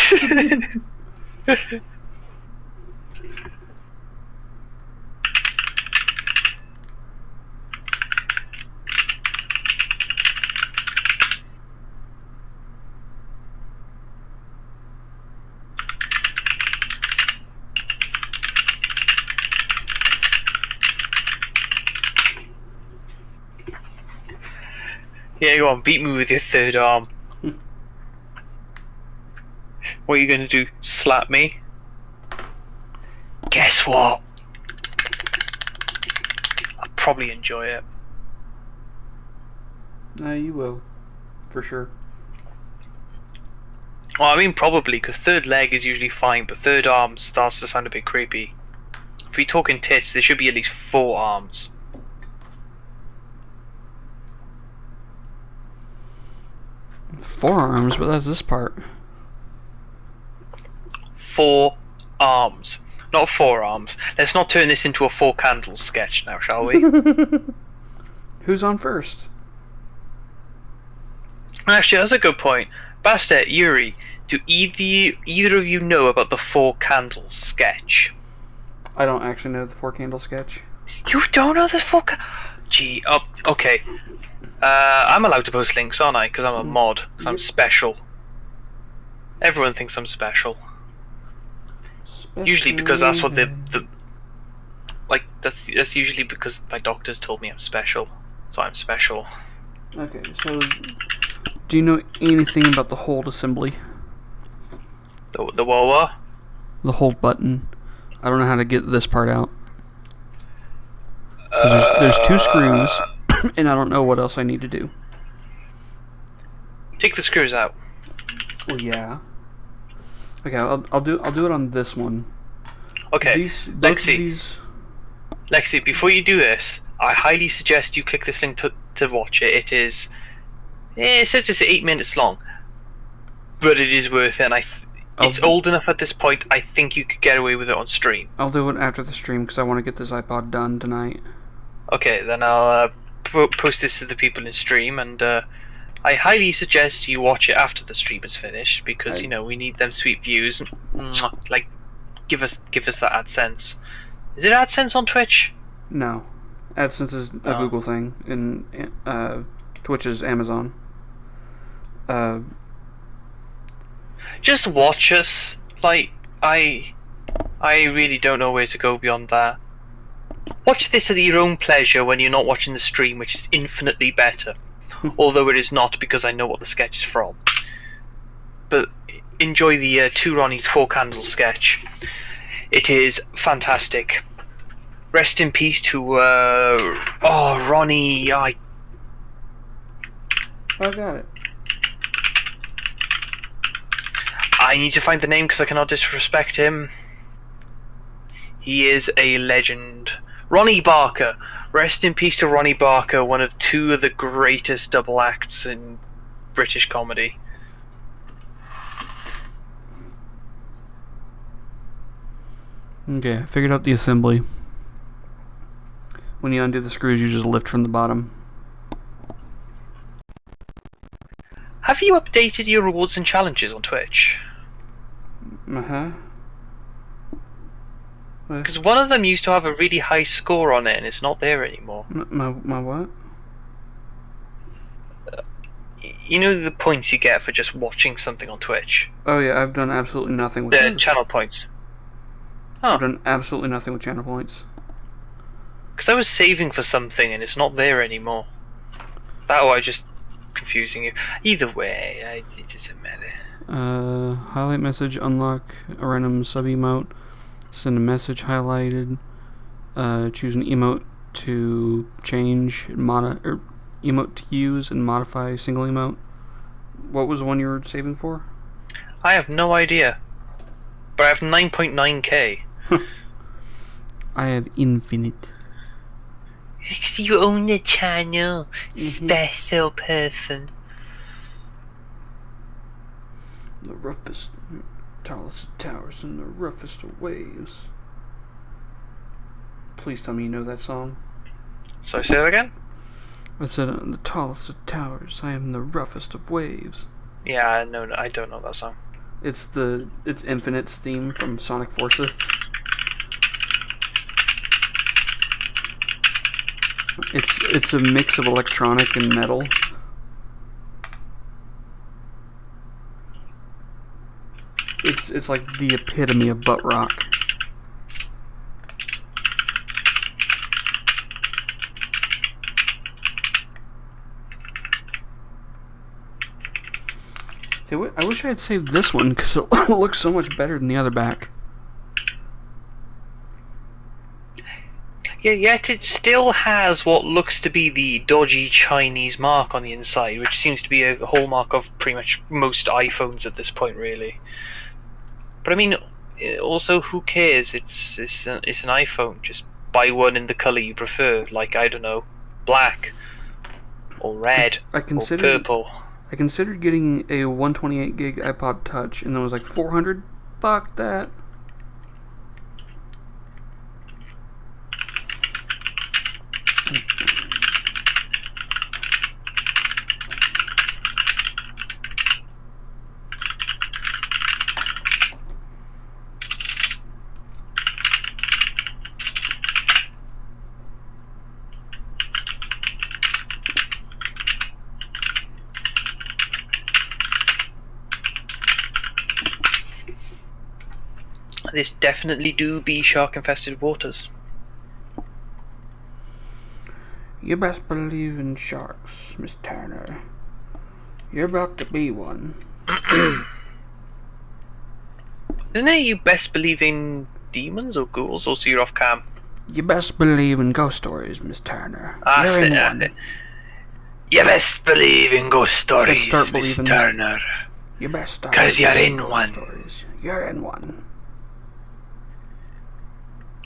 Yeah, go on, beat me with your 3rd arm. What are you gonna do? Slap me? Guess what? I'll probably enjoy it. No, you will. For sure. Well, I mean probably, because 3rd leg is usually fine, but 3rd arm starts to sound a bit creepy. If we're talking tits, there should be at least 4 arms. 4 arms, but that's this part. 4 arms. Not 4 arms. Let's not turn this into a 4 candles sketch now, shall we? Who's on first? Actually, that's a good point. Bastet, Yuri, do either of you know about the 4 candles sketch? I don't actually know the 4 candle sketch. You don't know the 4 Gee, okay. I'm allowed to post links, aren't I? Because I'm a mod. Because I'm special. Everyone thinks I'm special. Usually because that's what that's usually because my doctors told me I'm special. So I'm special. Okay, so do you know anything about the hold assembly? The what? The hold button. I don't know how to get this part out. 'Cause there's 2 screws, and I don't know what else I need to do. Take the screws out. Well, yeah. Okay, I'll do it on this one. Okay, Lexi. Lexi, before you do this, I highly suggest you click this link to watch it. It says it's 8 minutes long, but it is worth it. And it's old enough at this point. I think you could get away with it on stream. I'll do it after the stream because I want to get this iPod done tonight. Okay, then I'll post this to the people in stream, and I highly suggest you watch it after the stream is finished because we need them sweet views. Like, give us that AdSense. Is it AdSense on Twitch? No, AdSense is a Google thing, and Twitch is Amazon. Just watch us. Like, I really don't know where to go beyond that. Watch this at your own pleasure when you're not watching the stream, which is infinitely better. Although it is not, because I know what the sketch is from. But enjoy the 2 Ronnie's 4 candles sketch. It is fantastic. Rest in peace to Ronnie. I got it. I need to find the name because I cannot disrespect him. He is a legend. Ronnie Barker. Rest in peace to Ronnie Barker, one of two of the greatest double acts in British comedy. Okay, I figured out the assembly. When you undo the screws, you just lift from the bottom. Have you updated your rewards and challenges on Twitch? Uh-huh. Because one of them used to have a really high score on it, and it's not there anymore. My what? You know the points you get for just watching something on Twitch? Oh yeah, I've done absolutely nothing with The those. channel points. I've done absolutely nothing with channel points. Because I was saving for something and it's not there anymore. That or I just confusing you. Either way, it doesn't matter. Highlight message, unlock a random sub emote, send a message highlighted, choose an emote to change, emote to use and modify single emote. What was the one you were saving for? I have no idea. But I have 9.9k. I have infinite. Because you own the channel, special person. The roughest, tallest of towers and the roughest of waves. Please tell me you know that song. So say that again? I said, the tallest of towers, I am the roughest of waves. Yeah, I don't know that song. It's Infinite's theme from Sonic Forces. It's a mix of electronic and metal. It's like the epitome of butt rock. See, I wish I had saved this one because it looks so much better than the other back. Yeah, yet it still has what looks to be the dodgy Chinese mark on the inside, which seems to be a hallmark of pretty much most iPhones at this point, really. But I mean, also, who cares? It's an iPhone. Just buy one in the color you prefer, like, I don't know, black or red or purple. I considered getting a 128 gig iPod Touch, and then was like $400. Fuck that. This definitely do be shark-infested waters. You best believe in sharks, Miss Turner. You're about to be one. Isn't it you best believe in demons or ghouls, or so you're off cam? You best believe in ghost stories, Miss Turner. Ah, You're in one. You best believe in ghost stories, start Miss believing Turner. You best start 'Cause you're believing in ghost one. Stories. You're in one.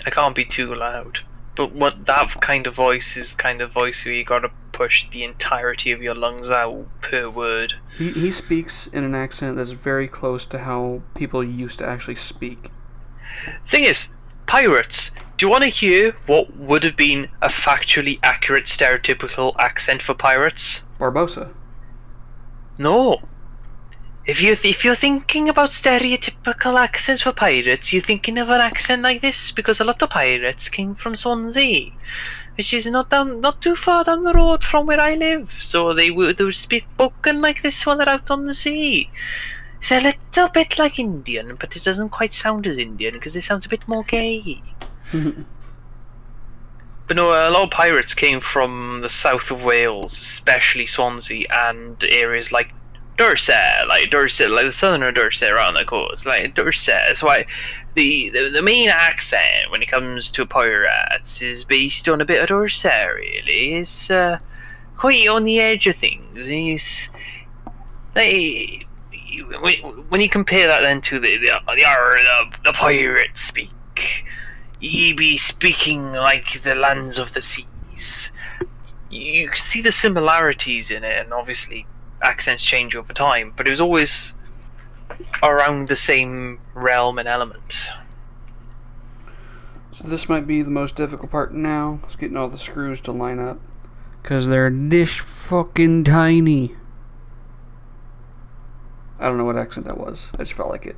I can't be too loud. But what that kind of voice is kind of voice where you gotta push the entirety of your lungs out per word. He speaks in an accent that's very close to how people used to actually speak. Thing is, pirates. Do you want to hear what would have been a factually accurate stereotypical accent for pirates? Barbosa. No. If you're thinking about stereotypical accents for pirates, you're thinking of an accent like this because a lot of pirates came from Swansea, which is not too far down the road from where I live. So they would spoken like this when they're out on the sea. It's a little bit like Indian, but it doesn't quite sound as Indian because it sounds a bit more gay. But no, a lot of pirates came from the south of Wales, especially Swansea and areas like Dorset, like the southern of Dorset around the coast, like Dorset. So the main accent when it comes to pirates is based on a bit of Dorset, really. It's quite on the edge of things. when you compare that then to the pirate speak, ye be speaking like the lands of the seas. You see the similarities in it, and obviously accents change over time, but it was always around the same realm and element. So this might be the most difficult part now. It's getting all the screws to line up. Because they're this fucking tiny. I don't know what accent that was. I just felt like it.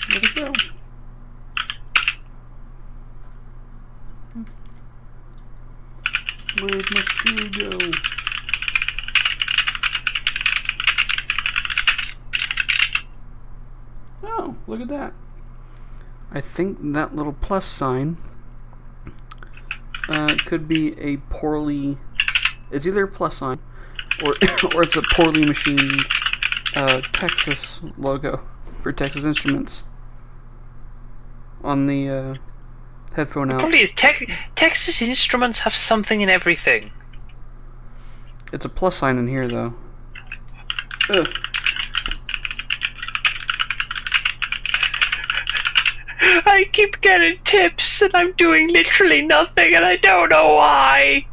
Where'd it go? Where'd my screw go? Oh, look at that. I think that little plus sign could be a poorly... It's either a plus sign or or it's a poorly machined Texas logo for Texas Instruments on the headphone out. Probably is. Texas Instruments have something in everything. It's a plus sign in here, though. Ugh. I keep getting tips and I'm doing literally nothing and I don't know why.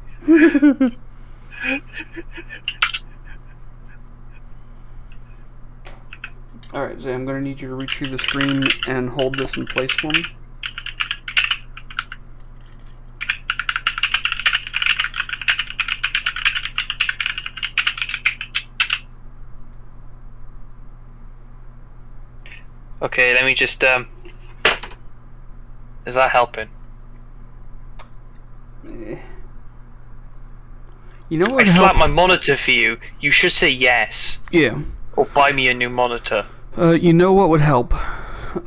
Alright, Zay, I'm going to need you to reach through the screen and hold this in place for me. Okay, let me just is that helping? You know what I would help? slapped my monitor for you. You should say yes. Yeah. Or buy me a new monitor. You know what would help?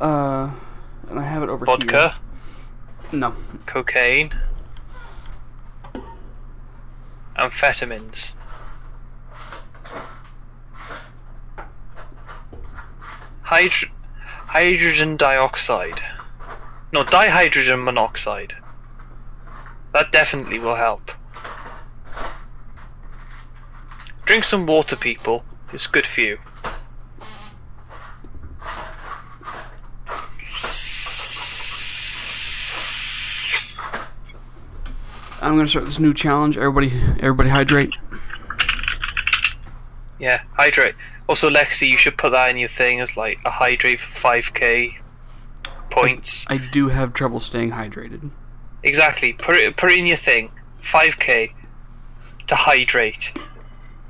And I have it over Vodka? here. No. Cocaine? Amphetamines? Hydrogen dioxide? No, dihydrogen monoxide. That definitely will help. Drink some water, people. It's good for you. I'm gonna start this new challenge. Everybody hydrate. Yeah, hydrate. Also, Lexi, you should put that in your thing as like a hydrate for 5k points. I do have trouble staying hydrated. Exactly. Put it in your thing. 5k to hydrate.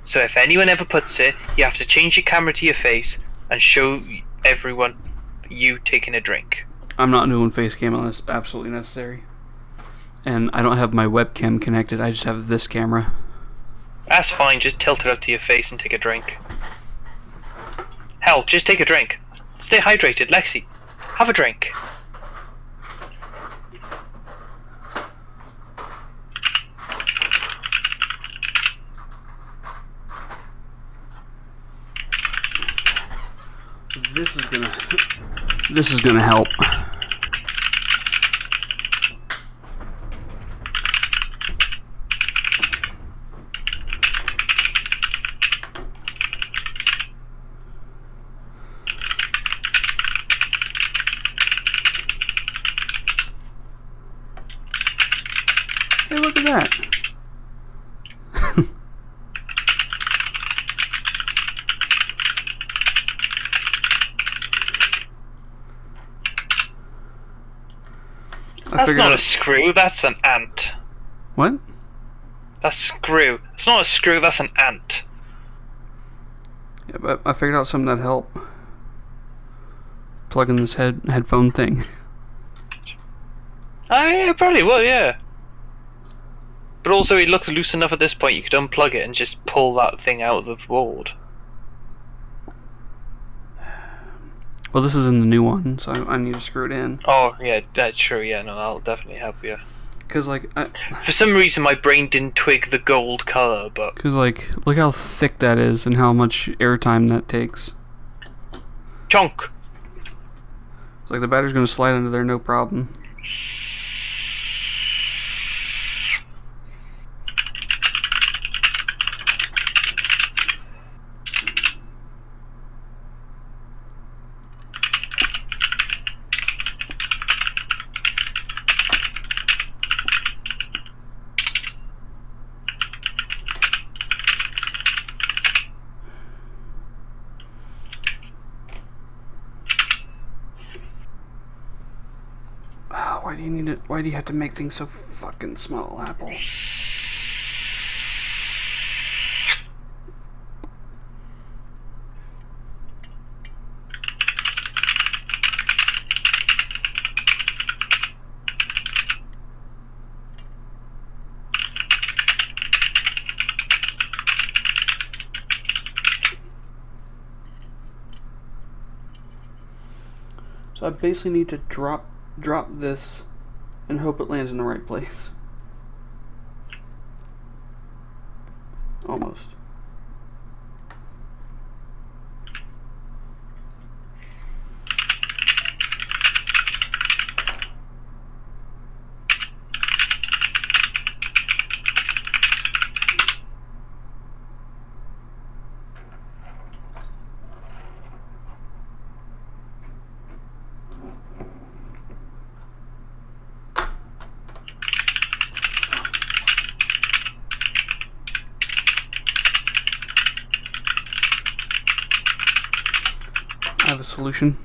So if anyone ever puts it, you have to change your camera to your face and show everyone you taking a drink. I'm not doing face cam unless absolutely necessary. And I don't have my webcam connected. I just have this camera. That's fine. Just tilt it up to your face and take a drink. Hell, just take a drink. Stay hydrated, Lexi. Have a drink. This is gonna help. Hey, look at that. That's not a screw, that's an ant. What? That's screw. It's not a screw, that's an ant. Yeah, but I figured out something that'd help. Plug in this headphone thing. Oh yeah, probably would, yeah. But also it looked loose enough at this point you could unplug it and just pull that thing out of the board. Well, this is in the new one, so I need to screw it in. Oh yeah, that's true, yeah, no, that'll definitely help you. Because, like, For some reason, my brain didn't twig the gold color, but... Because, like, look how thick that is and how much airtime that takes. Chonk! It's like the battery's going to slide under there, no problem. Why do you need it? Why do you have to make things so fucking small, Apple? So I basically need to drop this and hope it lands in the right place. Almost. I have a solution.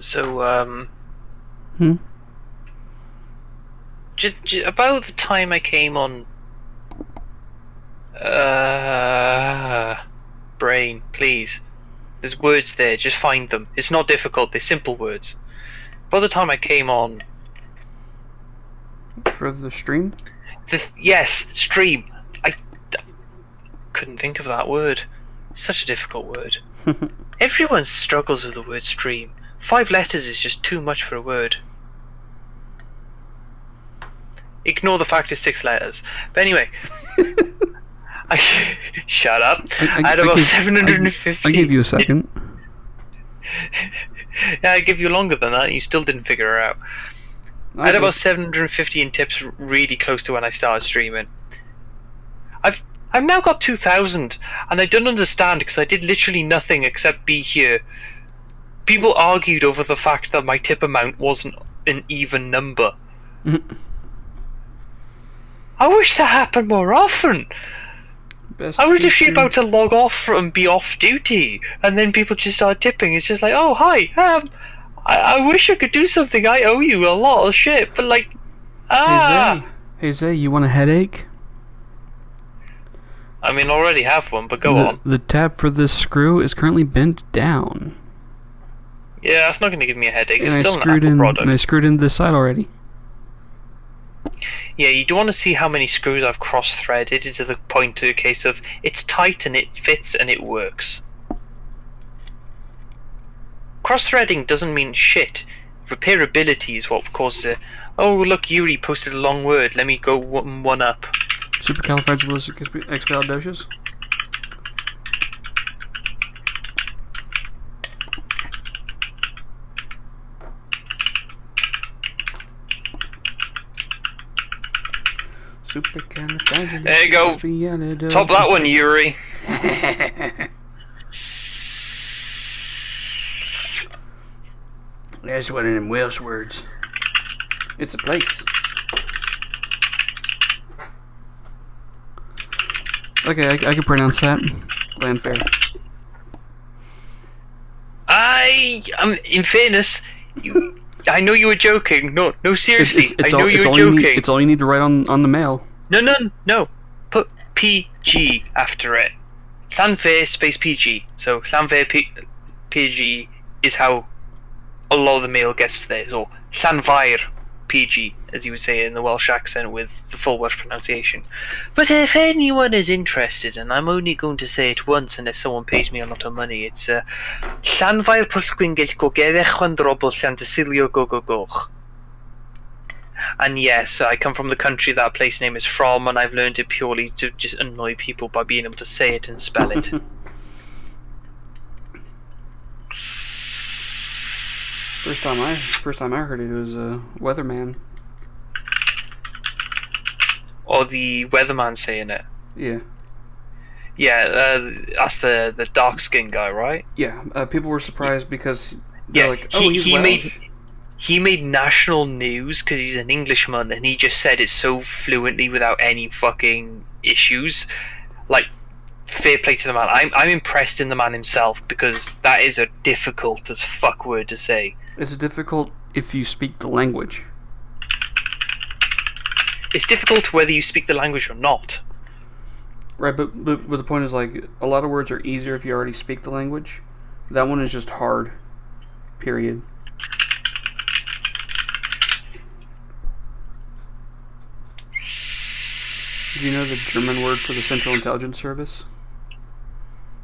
So, just about the time I came on, brain, please. There's words there, just find them. It's not difficult, they're simple words. By the time I came on... For the stream? Yes, stream. I couldn't think of that word. Such a difficult word. Everyone struggles with the word stream. 5 letters is just too much for a word. Ignore the fact it's 6 letters. But anyway, shut up. I had about 750. I gave you a second. Yeah, I give you longer than that. And you still didn't figure it out. I had about 750 in tips, really close to when I started streaming. I've now got 2,000, and I don't understand because I did literally nothing except be here. People argued over the fact that my tip amount wasn't an even number. I wish that happened more often. I was literally about to log off and be off duty, and then people just started tipping. It's just like, oh hi, I wish I could do something. I owe you a lot of shit, but like, Hey Zay, you want a headache? I mean, I already have one, but go on. The tab for this screw is currently bent down. Yeah, it's not going to give me a headache. And It's I still an screwed Apple in. product. And I screwed in this side already. Yeah, you don't want to see how many screws I've cross-threaded to the point to a case of it's tight and it fits and it works. Cross-threading doesn't mean shit. Repairability is what causes it. Oh, look, Yuri posted a long word. Let me go one up. Supercalifragilisticexpialidocious. There you go. Top that one, Yuri. That's one of them Welsh words. It's a place. Okay, I can pronounce that. Landfair. In fairness, I know you were joking. No, seriously. It's I know you were joking. It's all you need to write on the mail. No. Put PG after it. Llanfair space PG. So Llanfair PG is how a lot of the mail gets there. So Llanfair PG, as you would say in the Welsh accent with the full Welsh pronunciation. But if anyone is interested, and I'm only going to say it once unless someone pays me a lot of money, it's Llanfair Pwllgwyngyll Gogeddech Chwandrobl Llantysilio Gogogoch. And yes, I come from the country that place name is from, and I've learned it purely to just annoy people by being able to say it and spell it. First time I heard it was Weatherman. Or the weatherman saying it. Yeah. Yeah, that's the dark skinned guy, right? Yeah. People were surprised because they're like, oh, he's Welsh. He made national news because he's an Englishman, and he just said it so fluently without any fucking issues. Like, fair play to the man. I'm impressed in the man himself, because that is a difficult as fuck word to say. It's difficult if you speak the language. It's difficult whether you speak the language or not. Right, but the point is, like, a lot of words are easier if you already speak the language. That one is just hard. Period. Do you know the German word for the Central Intelligence Service?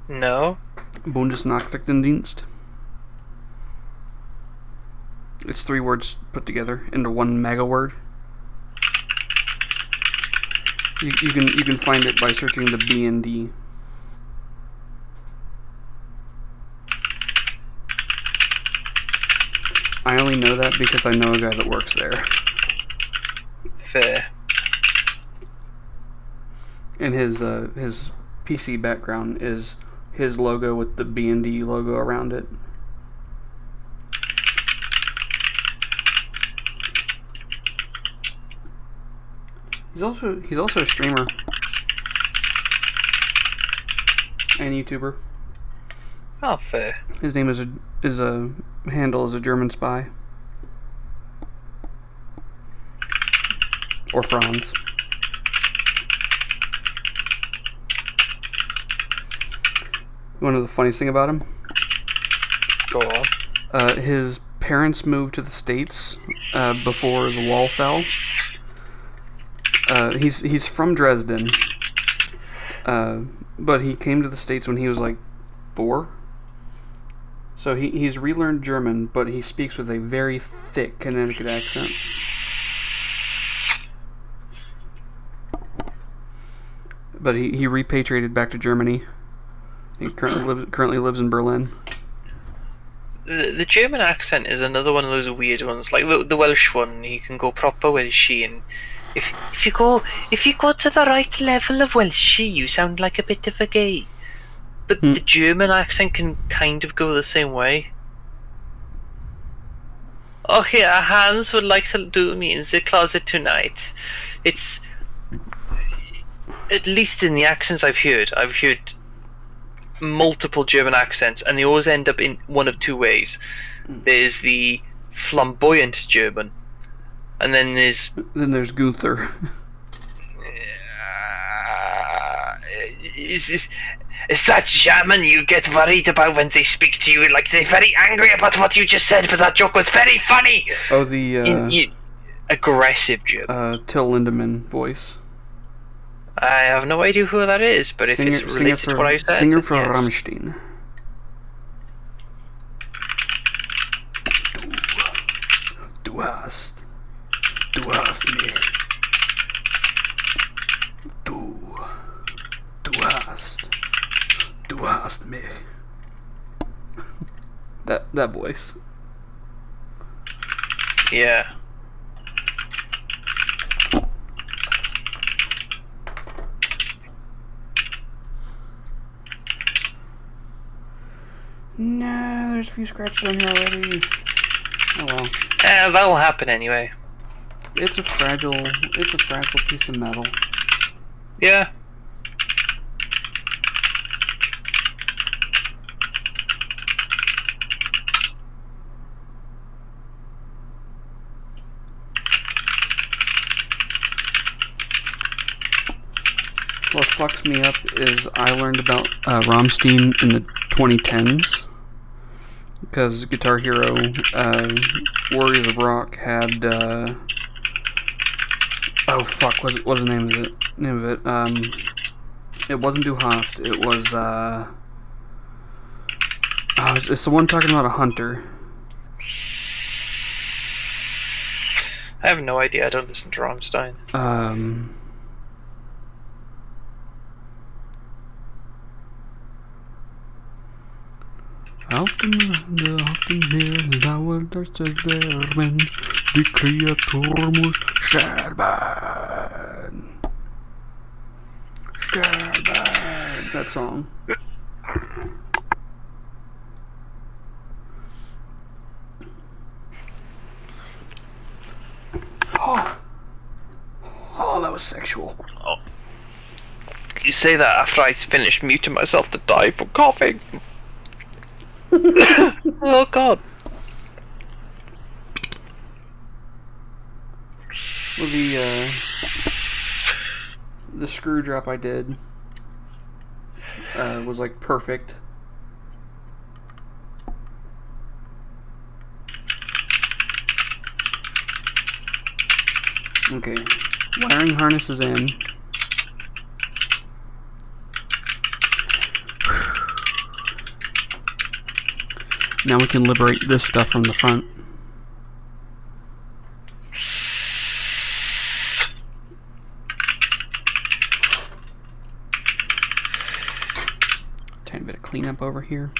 No. Bundesnachrichtendienst. It's 3 words put together into one mega word. You can find it by searching the BND. I only know that because I know a guy that works there. Fair. And his PC background is his logo with the BND logo around it. He's also a streamer and YouTuber. Oh, fair. His name is a handle as a German spy. Or Franz. One of the funniest thing about him? Go on. His parents moved to the States before the wall fell. He's from Dresden, but he came to the States when he was like 4. So he's relearned German, but he speaks with a very thick Connecticut accent. But he repatriated back to Germany. He currently lives in Berlin. The German accent is another one of those weird ones. Like the Welsh one, you can go proper Welshy, and if you go to the right level of Welshy, you sound like a bit of a gay. But the German accent can kind of go the same way. Oh yeah, Hans would like to do me in the closet tonight. It's, at least in the accents I've heard multiple German accents, and they always end up in one of 2 ways. There's the flamboyant German, and then there's Gunther. Is that German you get worried about when they speak to you? Like they're very angry about what you just said, but that joke was very funny. Oh, the Aggressive German. Till Lindemann voice. I have no idea who that is, but if it's related to what I said, singer for yes. Rammstein. Du hast mich. Du hast mich. That voice. Yeah. No, there's a few scratches on here already. Oh well. That'll happen anyway. It's a fragile piece of metal. Yeah. What fucks me up is I learned about Rammstein in the 2010s because Guitar Hero Warriors of Rock had oh fuck, what was the name of it? It wasn't Du Hast. It was it's the one talking about a hunter. I have no idea. I don't listen to Rammstein. Auf dem Lande, auf dem Meer lauert das Verben, die Kreatur muss sterben. Sterben. That song. Oh, that was sexual. Oh. You say that after I finished muting myself to die from coughing. Oh god. Well, the screw drop I did was like perfect. Okay, wiring harness is in. Now we can liberate this stuff from the front. Tiny bit of cleanup over here.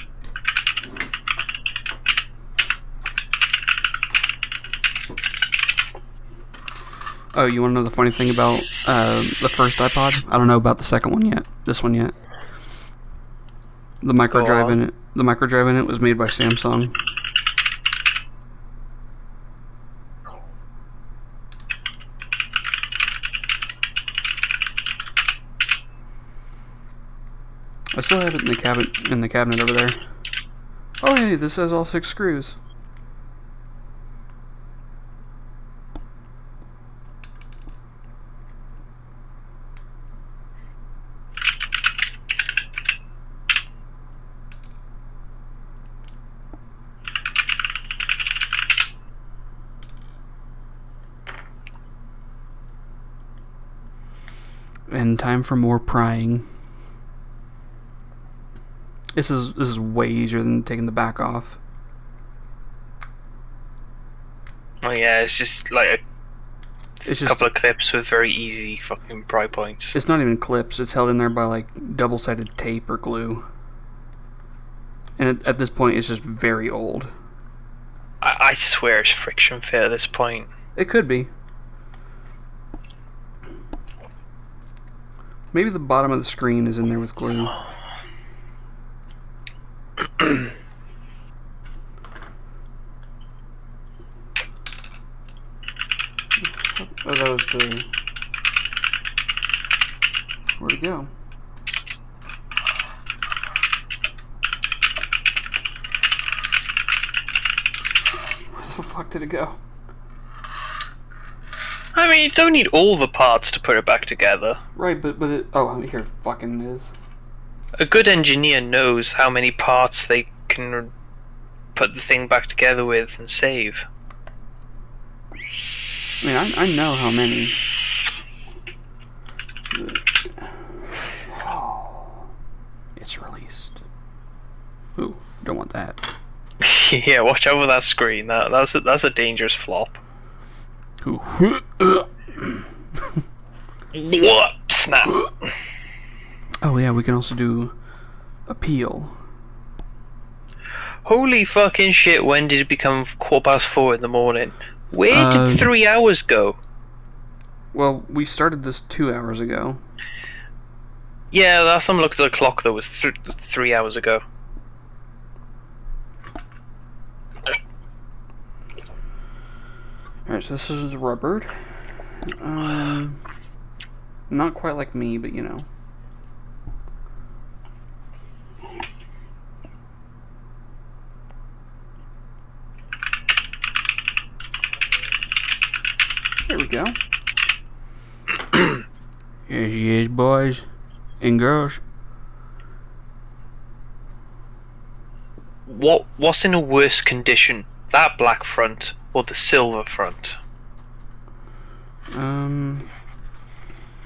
Oh, you want to know the funny thing about the first iPod? I don't know about the second one yet. This one yet. The micro drive in it. The micro drive in it was made by Samsung. I still have it in the cabinet over there. Oh hey, this has all 6 screws. And time for more prying. This is way easier than taking the back off. Oh yeah, it's just like It's a just couple of clips with very easy fucking pry points. It's not even clips. It's held in there by like double-sided tape or glue. And at this point, it's just very old. I swear it's friction fit at this point. It could be. Maybe the bottom of the screen is in there with glue. Oh, that was the... Where'd it go? Where the fuck did it go? I mean, you don't need all the parts to put it back together. Right, but it... Oh, here it fucking is. A good engineer knows how many parts they can put the thing back together with and save. I mean, I know how many. It's released. Ooh, don't want that. Yeah, watch out for that screen. That's a dangerous flop. Ooh. What? Snap. Oh yeah, we can also do appeal. Holy fucking shit, when did it become 4:15 in the morning? Where did 3 hours go? Well, we started this 2 hours ago. Yeah, last time I looked at the clock though was 3 hours ago. Alright, so this is rubbered. Not quite like me, but you know. There we go. Here she is, boys and girls. What's in a worse condition? That black front or the silver front?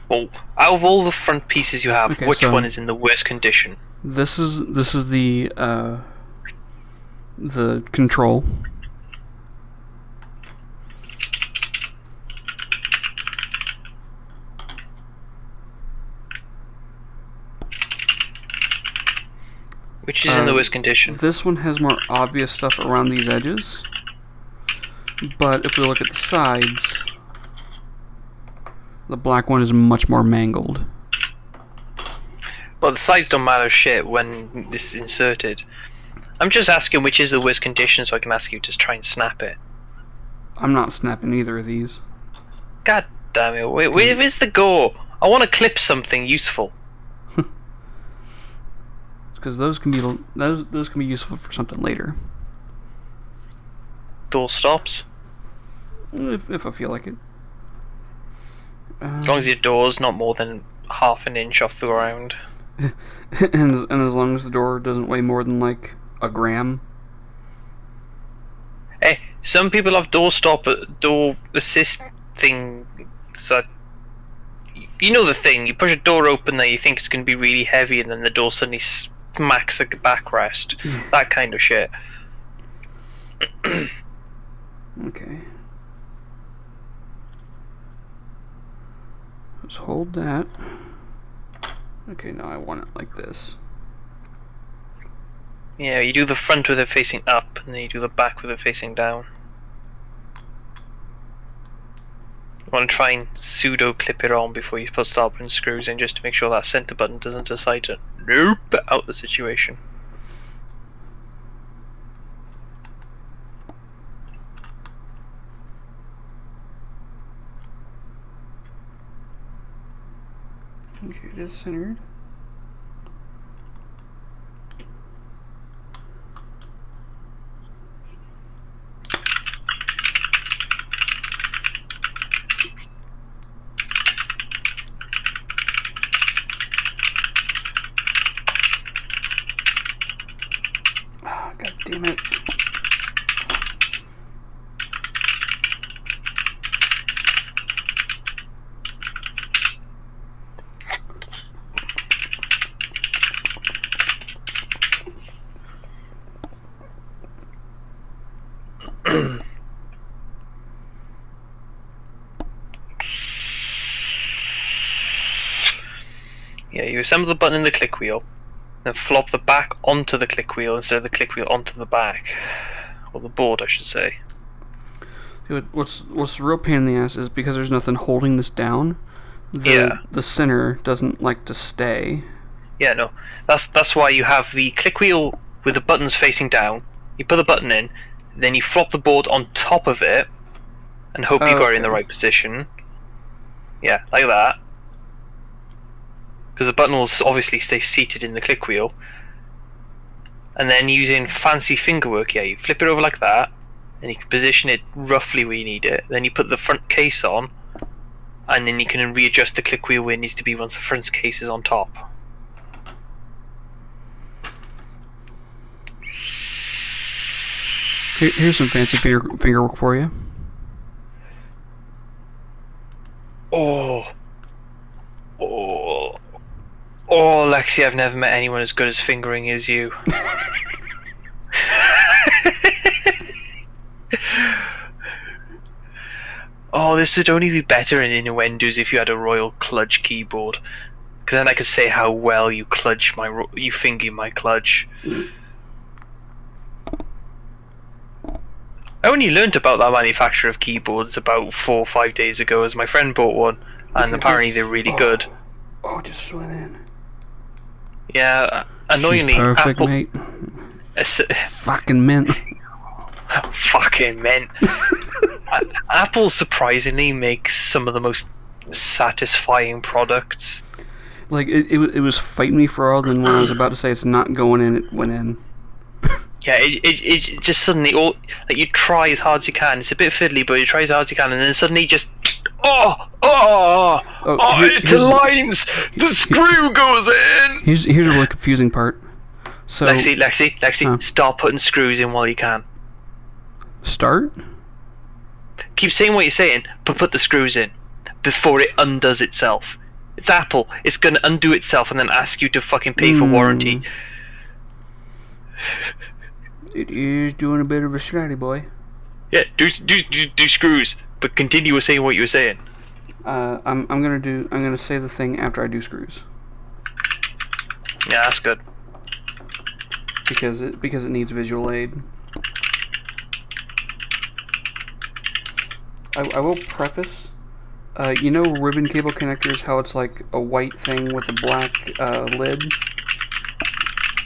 Well, out of all the front pieces you have, Okay, which so one is in the worst condition? This is the control. Which is in the worst condition? This one has more obvious stuff around these edges, but if we look at the sides, the black one is much more mangled. Well, the sides don't matter shit when this is inserted. I'm just asking which is the worst condition so I can ask you to try and snap it. I'm not snapping either of these. God damn it, where is the go? I want to clip something useful. Because those can be useful for something later. Door stops. If I feel like it. As long as your door's not more than half an inch off the ground. and as long as the door doesn't weigh more than like a gram. Hey, some people have door assist thing. So you know the thing. You push a door open there, you think it's going to be really heavy, and then the door suddenly smacks the backrest. That kind of shit. Okay. Let's hold that. Okay, now I want it like this. Yeah, you do the front with it facing up, and then you do the back with it facing down. You want to try and pseudo clip it on before you start putting screws in, just to make sure that center button doesn't decide to nope out the situation. Okay, it is centered. Oh, God damn it. Yeah, you assemble the button in the click wheel, then flop the back onto the click wheel instead of the click wheel onto the back. Or the board, I should say. What's the real pain in the ass is because there's nothing holding this down, the center doesn't like to stay. Yeah, no. That's why you have the click wheel with the buttons facing down. You put the button in, then you flop the board on top of it, and hope you got it in the right position. Yeah, like that. Because the button will obviously stay seated in the click wheel. And then using fancy fingerwork, yeah, you flip it over like that, and you can position it roughly where you need it. Then you put the front case on, and then you can readjust the click wheel where it needs to be once the front case is on top. Here's some fancy finger work for you. Oh, oh, oh, Lexi! I've never met anyone as good as fingering as you. Oh, this would only be better in innuendos if you had a royal kludge keyboard, because then I could say how well you you finger my kludge. I only learnt about that manufacturer of keyboards about 4 or 5 days ago, as my friend bought one, and apparently they're really good. Oh, just went in. Yeah, annoyingly, She's perfect, Apple. mate. Fucking mint. Fucking mint. Apple surprisingly makes some of the most satisfying products. Like it was fighting me for all. Then when I was about to say it's not going in, it went in. Yeah, it just suddenly all like you try as hard as you can. It's a bit fiddly, but you try as hard as you can, and then suddenly just it aligns. The screw goes in. Here's a really confusing part. So Lexi, stop putting screws in while you can. Start. Keep saying what you're saying, but put the screws in before it undoes itself. It's Apple. It's gonna undo itself and then ask you to fucking pay for warranty. It is doing a bit of a slidey boy. Yeah, do screws, but continue with saying what you were saying. I'm gonna say the thing after I do screws. Yeah, that's good. Because it needs visual aid. I will preface, you know ribbon cable connectors, how it's like a white thing with a black lid?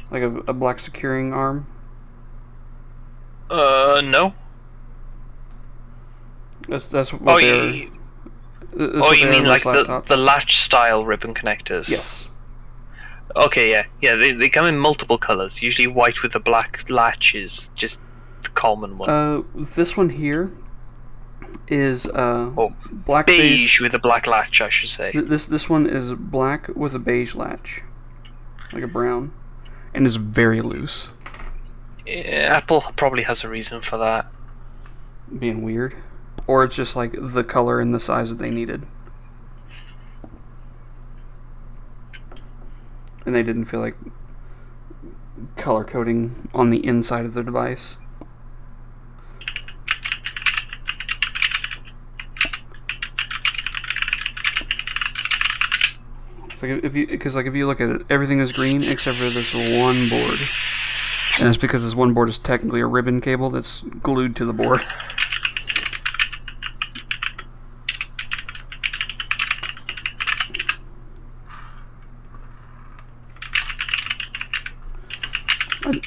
Like a black securing arm? No. That's what they're... you mean like the latch style ribbon connectors? Yes. Okay, yeah. They come in multiple colours. Usually white with a black latch is just the common one. This one here is black beige with a black latch, I should say. This one is black with a beige latch, like a brown, and is very loose. Yeah, Apple probably has a reason for that. Being weird, or it's just like the color and the size that they needed, and they didn't feel like color coding on the inside of the device. It's like if you look at it, everything is green except for this one board, and it's because this one board is technically a ribbon cable that's glued to the board.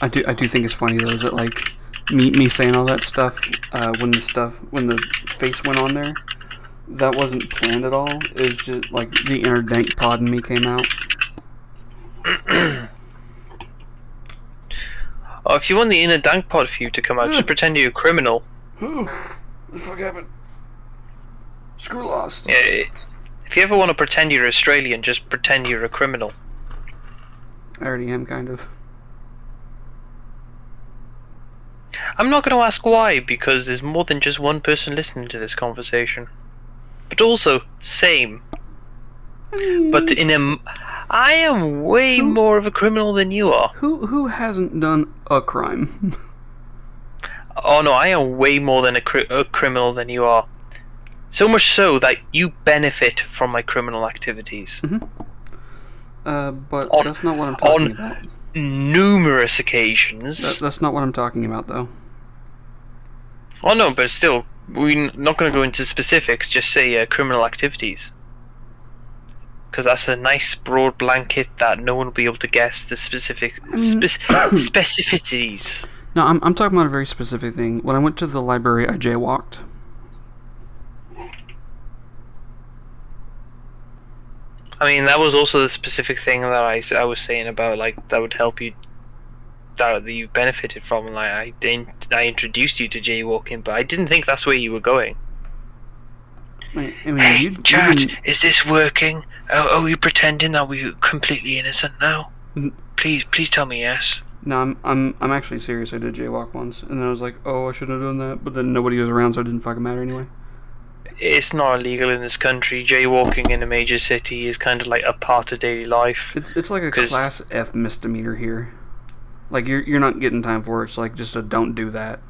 I do think it's funny though that like me saying all that stuff when the face went on there. That wasn't planned at all. It was just like the inner dank pod in me came out. Oh, if you want the inner dank pod for you to come out, just pretend you're a criminal. What the fuck happened? Screw lost. Yeah, if you ever want to pretend you're Australian, just pretend you're a criminal. I already am, kind of. I'm not going to ask why, because there's more than just one person listening to this conversation. But also, same. But I am way more of a criminal than you are. Who hasn't done a crime? Oh no, I am way more than a criminal than you are. So much so that you benefit from my criminal activities. But that's not what I'm talking about. On numerous occasions. That's not what I'm talking about, though. Oh no, but still, we're not going to go into specifics, just say criminal activities. Because that's a nice broad blanket that no one will be able to guess the specific specificities. No, I'm talking about a very specific thing. When I went to the library, I jaywalked. I mean, that was also the specific thing that I was saying about, like, that would help you, that you benefited from. Like, I introduced you to jaywalking, but I didn't think that's where you were going. Hey, Chad, is this working? Are we pretending that we're completely innocent now? Please tell me yes. No, I'm actually serious. I did jaywalk once, and then I was like, oh, I shouldn't have done that. But then nobody was around, so it didn't fucking matter anyway. It's not illegal in this country. Jaywalking in a major city is kind of like a part of daily life. It's like a class F misdemeanor here. Like you're not getting time for it. It's like just a don't do that.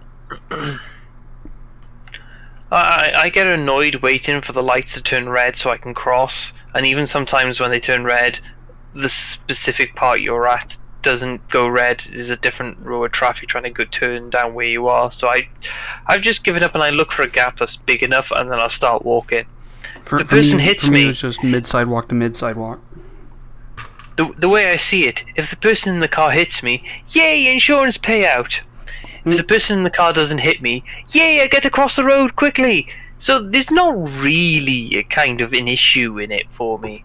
I get annoyed waiting for the lights to turn red so I can cross, and even sometimes when they turn red, the specific part you're at doesn't go red. There's a different row of traffic trying to go turn down where you are. So I've just given up and I look for a gap that's big enough, and then I'll start walking. For me, it's just mid sidewalk to mid sidewalk. The way I see it, if the person in the car hits me, yay, insurance payout. If the person in the car doesn't hit me, yay, I get across the road quickly. So there's not really a kind of an issue in it for me.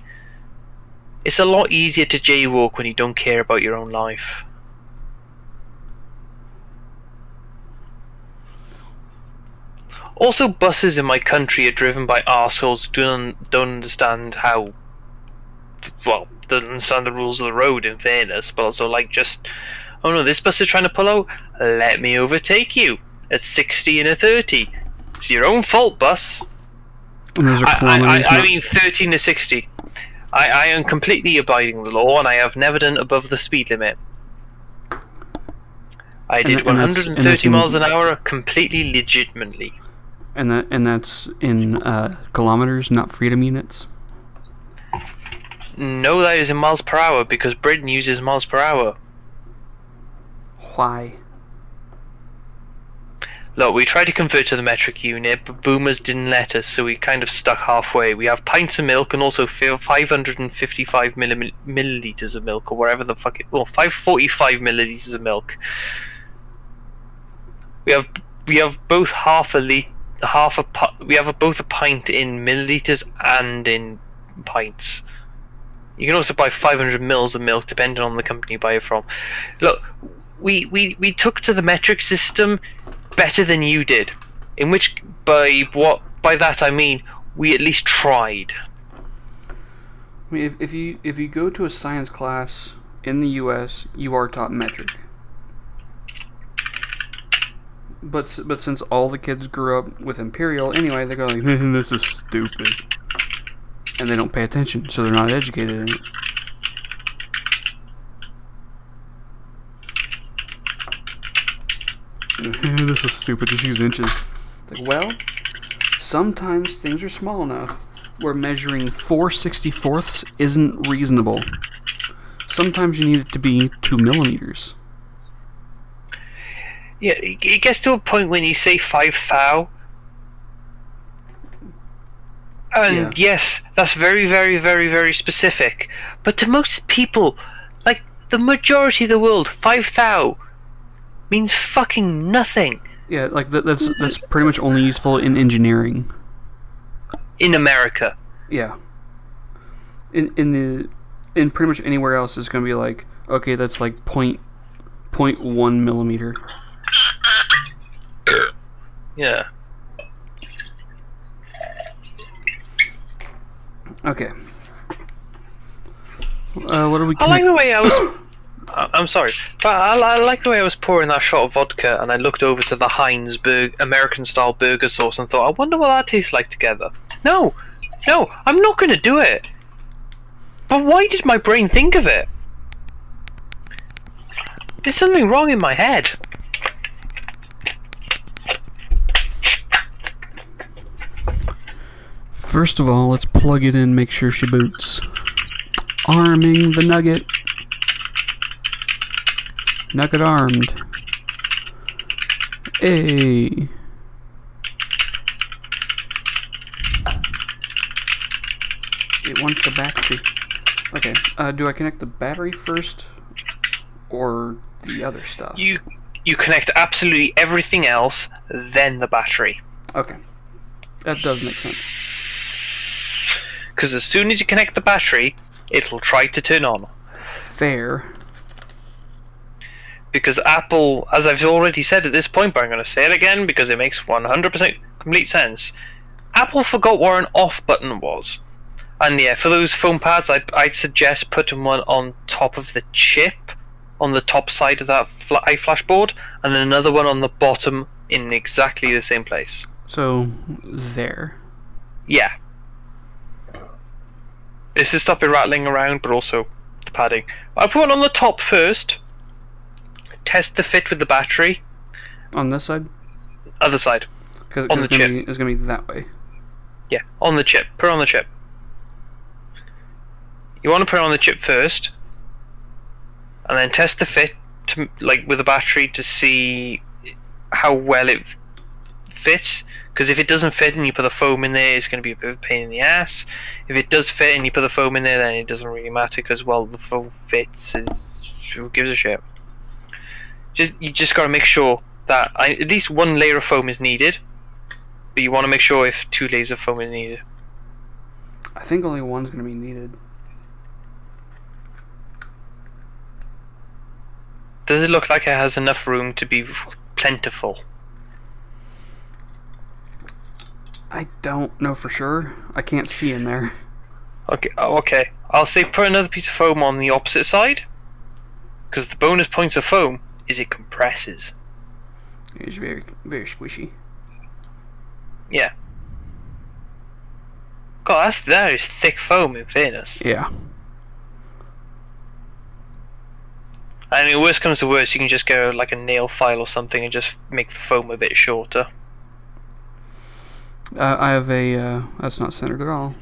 It's a lot easier to jaywalk when you don't care about your own life. Also, buses in my country are driven by arseholes who don't understand how... Well, don't understand the rules of the road, in fairness, but also like just... Oh no, this bus is trying to pull out. Let me overtake you at 60 and a 30. It's your own fault, bus. And those are kilometers. I mean 13 to 60. I am completely abiding the law, and I have never done above the speed limit. I did 130 miles an hour completely legitimately. And that's in kilometers, not freedom units. No, that is in miles per hour because Britain uses miles per hour. Why? Look, we tried to convert to the metric unit, but boomers didn't let us, so we kind of stuck halfway. We have pints of milk and also 555 milliliters of milk, or whatever the fuck it... Well, 545 milliliters of milk. We have both both a pint in milliliters and in pints. You can also buy 500 mils of milk, depending on the company you buy it from. Look, we took to the metric system better than you did. In which, by that I mean, we at least tried. I mean, if you go to a science class in the U.S., you are taught metric. But since all the kids grew up with imperial anyway, they're going like, this is stupid, and they don't pay attention, so they're not educated in it. This is stupid, just use inches. Like, well, sometimes things are small enough where measuring 4/64ths isn't reasonable. Sometimes you need it to be 2 millimeters. Yeah, it gets to a point when you say 5 thou, and yes, that's very, very, very, very specific. But to most people, like the majority of the world, 5 thou means fucking nothing. Yeah, like that's pretty much only useful in engineering. In America. Yeah. In pretty much anywhere else, it's gonna be like, okay, that's like 0.1 millimeter. Yeah. Okay. What are we? I like the way I was. I'm sorry, but I like the way I was pouring that shot of vodka, and I looked over to the Heinz American-style burger sauce and thought, I wonder what that tastes like together. No, I'm not going to do it. But why did my brain think of it? There's something wrong in my head. First of all, let's plug it in, make sure she boots. Arming the nugget. Nugget armed. Hey. It wants a battery. Okay, do I connect the battery first or the other stuff? You connect absolutely everything else, then the battery. Okay. That does make sense. Because as soon as you connect the battery, it'll try to turn on. Fair. Because Apple, as I've already said at this point, but I'm going to say it again because it makes 100% complete sense, Apple forgot where an off button was. And yeah, for those phone pads, I'd suggest putting one on top of the chip on the top side of that iFlash board, and then another one on the bottom in exactly the same place. So, there. Yeah. This is stop it rattling around, but also the padding. I'll put one on the top first. Test the fit with the battery. On this side? Other side. Because On the chip. It's going to be that way. Yeah, on the chip. Put it on the chip. You want to put it on the chip first, and then test the fit to, like, with the battery to see how well it fits. Because if it doesn't fit and you put the foam in there, it's going to be a bit of a pain in the ass. If it does fit and you put the foam in there, then it doesn't really matter because, well, the foam fits. Who gives a shit? You just got to make sure that at least one layer of foam is needed, but you want to make sure if 2 layers of foam is needed. I think only one's going to be needed. Does it look like it has enough room to be plentiful? I don't know for sure. I can't see in there. Okay. Oh, okay. I'll say put another piece of foam on the opposite side, because the bonus points of foam is it compresses. It's very, very squishy. Yeah. God, that is thick foam in fairness. Yeah. I mean, worst comes to worst, you can just go like a nail file or something and just make the foam a bit shorter. I have a, that's not centered at all.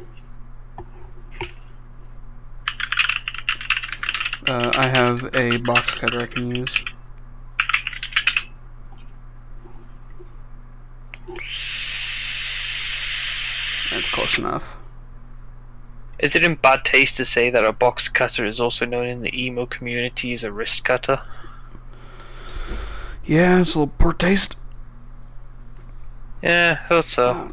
I have a box cutter I can use. That's close enough. Is it in bad taste to say that a box cutter is also known in the emo community as a wrist cutter? Yeah, it's a little poor taste. Yeah, I thought so.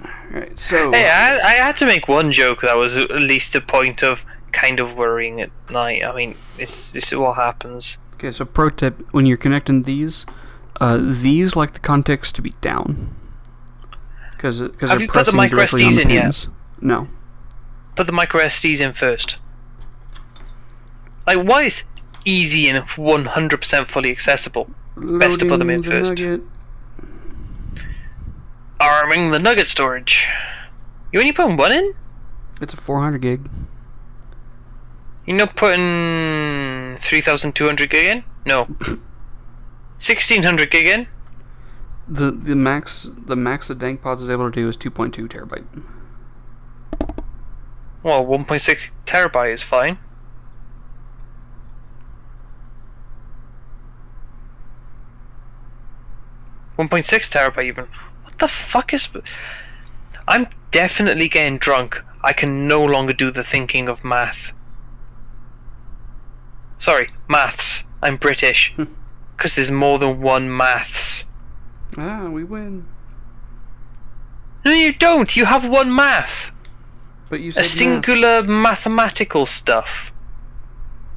Alright, so... Hey, I had to make one joke that was at least a point of kind of worrying at night. I mean, this is what happens. Okay, so pro tip, when you're connecting these like the context to be down. Because they're pressing directly on the pins. No. Put the micro SDs in first. Like, why is easy and 100% fully accessible? Best to put them in first. Nugget. Arming the nugget storage. You only putting one in? It's a 400 gig. You're not putting 3,200 gig in? No. 1,600 gig in? The max that DankPods is able to do is 2.2 terabyte. Well, 1.6 terabyte is fine. .6 terabyte even. What the fuck is... I'm definitely getting drunk. I can no longer do the thinking of math. Sorry, maths. I'm British. Because there's more than one maths. Ah, we win. No, you don't. You have one math. But you said a singular mathematical stuff.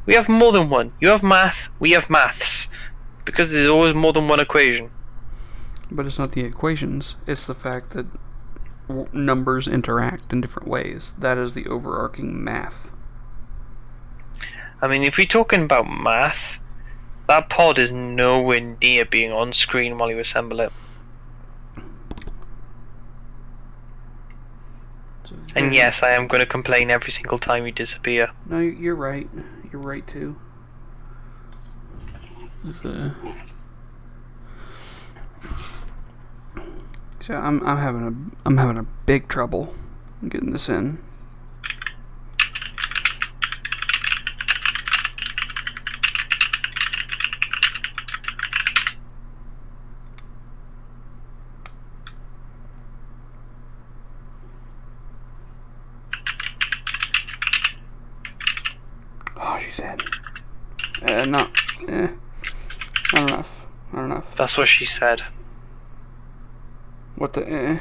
We have more than one. You have math, we have maths. Because there's always more than one equation. But it's not the equations. It's the fact that numbers interact in different ways. That is the overarching math. I mean, if we're talking about math, that pod is nowhere near being on screen while you assemble it. And yes, I am going to complain every single time you disappear. No, you're right. You're right too. So I'm having a big trouble getting this in. Oh, she said. Not enough. Not enough. That's what she said. What the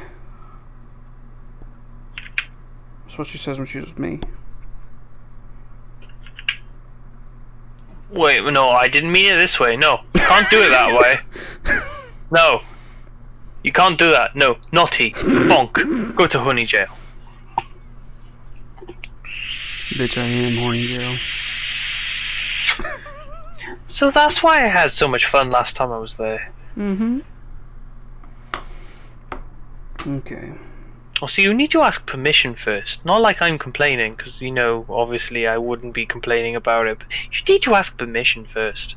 That's what she says when she's with me. Wait, no, I didn't mean it this way. No, you can't do it that way. No. You can't do that. No. Naughty. Bonk. Go to honey jail. Bitch, I am horny jail. So that's why I had so much fun last time I was there. Mm-hmm. Okay. Oh, so you need to ask permission first. Not like I'm complaining, because, obviously I wouldn't be complaining about it. But you need to ask permission first.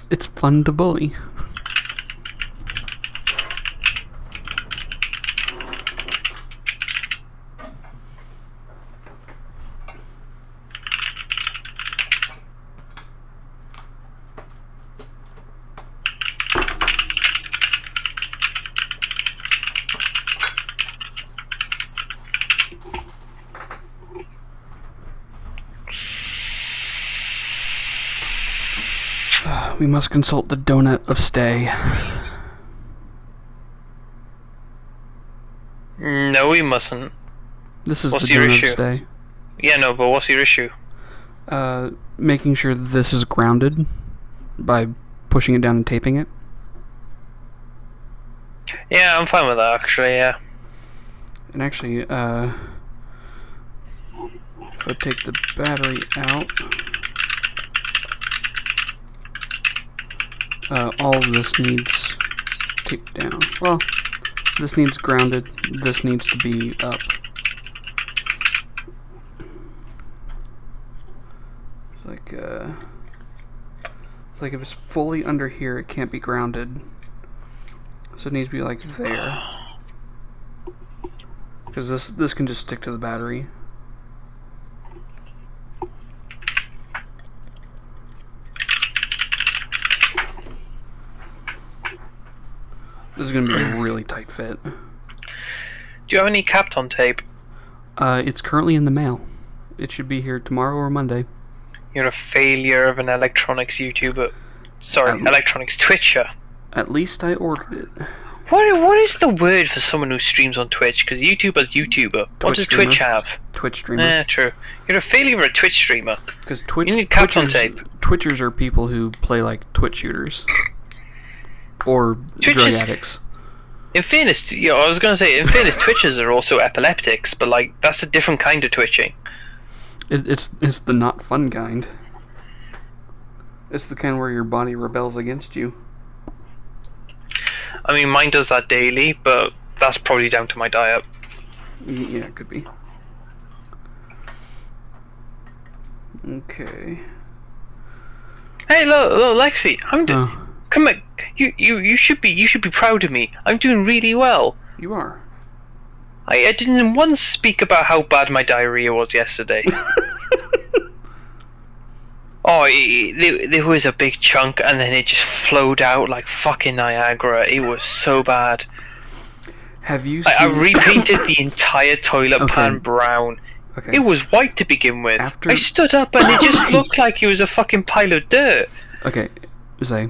It's fun to bully. We must consult the donut of stay. No, we mustn't. This is What's the your donut issue? of stay. Yeah, no, but what's your issue? Making sure that this is grounded by pushing it down and taping it. Yeah, I'm fine with that, actually, yeah. And actually, if I take the battery out, all of this needs taped down. Well, this needs grounded, this needs to be up. It's like if it's fully under here, it can't be grounded. So it needs to be like there. Because this can just stick to the battery. This is going to be a really tight fit. Do you have any Kapton tape? It's currently in the mail. It should be here tomorrow or Monday. You're a failure of an electronics YouTuber. Sorry, electronics Twitcher. At least I ordered it. What is the word for someone who streams on Twitch? Because YouTuber's YouTuber. What does Twitch have? Twitch streamer. Yeah, true. You're a failure of a Twitch streamer. Because Twitch. You need Kapton tape. Twitchers are people who play like Twitch shooters. Or drug addicts. In fairness, I was going to say, Twitchers are also epileptics, but like that's a different kind of twitching. It's the not fun kind. It's the kind where your body rebels against you. I mean, mine does that daily, but that's probably down to my diet. Yeah, it could be. Okay. Hey, look, Lexi, come on. You should be proud of me. I'm doing really well. You are. I didn't once speak about how bad my diarrhea was yesterday. Oh, there was a big chunk, and then it just flowed out like fucking Niagara. It was so bad. Have you seen... I repainted the entire toilet pan brown. Okay. It was white to begin with. After... I stood up, and it just looked like it was a fucking pile of dirt. Okay, Zay.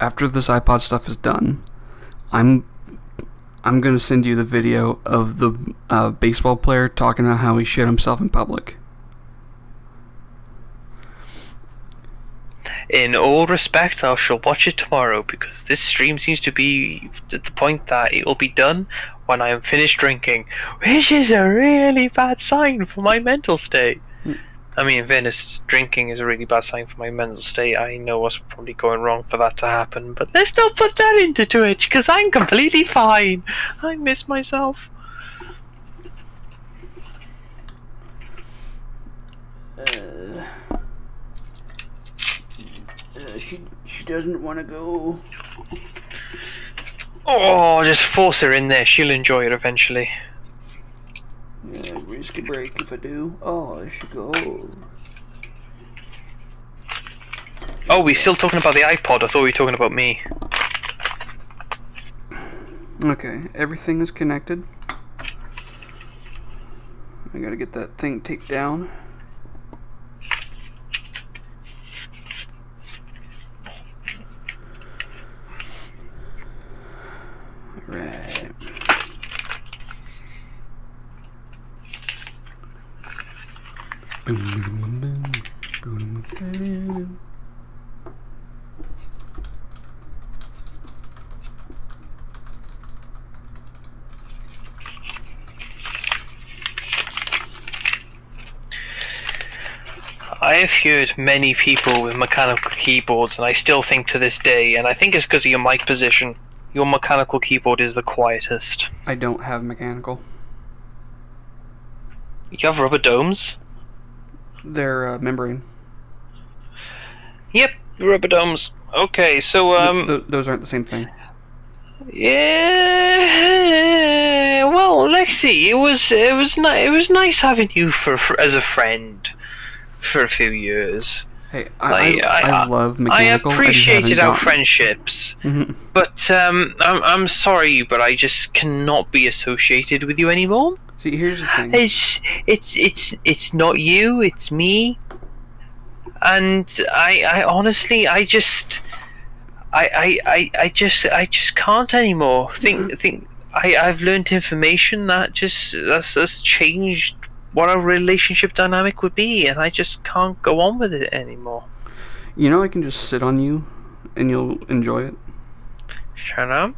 After this iPod stuff is done, I'm gonna send you the video of the baseball player talking about how he shit himself in public. In all respect, I shall watch it tomorrow because this stream seems to be at the point that it will be done when I am finished drinking, which is a really bad sign for my mental state. I mean, in fairness, drinking is a really bad sign for my mental state. I know what's probably going wrong for that to happen, but let's not put that into Twitch because I'm completely fine. I miss myself. She doesn't want to go. Oh, just force her in there. She'll enjoy it eventually. Yeah, risk a break if I do. Oh, there she goes. Oh, we're still talking about the iPod. I thought we were talking about me. Okay, everything is connected. I gotta get that thing taped down. Alright. I have heard many people with mechanical keyboards, and I still think to this day, and I think it's because of your mic position, your mechanical keyboard is the quietest. I don't have mechanical. You have rubber domes? They're membrane. Yep, rubber domes. Okay, so Those aren't the same thing. yeah. Well, Lexi, it was nice having you as a friend for a few years. Hey, I love mechanical. I appreciated our gotten... friendships, but I'm sorry, but I just cannot be associated with you anymore. See, here's the thing. It's not you, it's me, and I honestly I just can't anymore. I've learned information that's changed what our relationship dynamic would be, and I just can't go on with it anymore. You know, I can just sit on you, and you'll enjoy it. Shut up.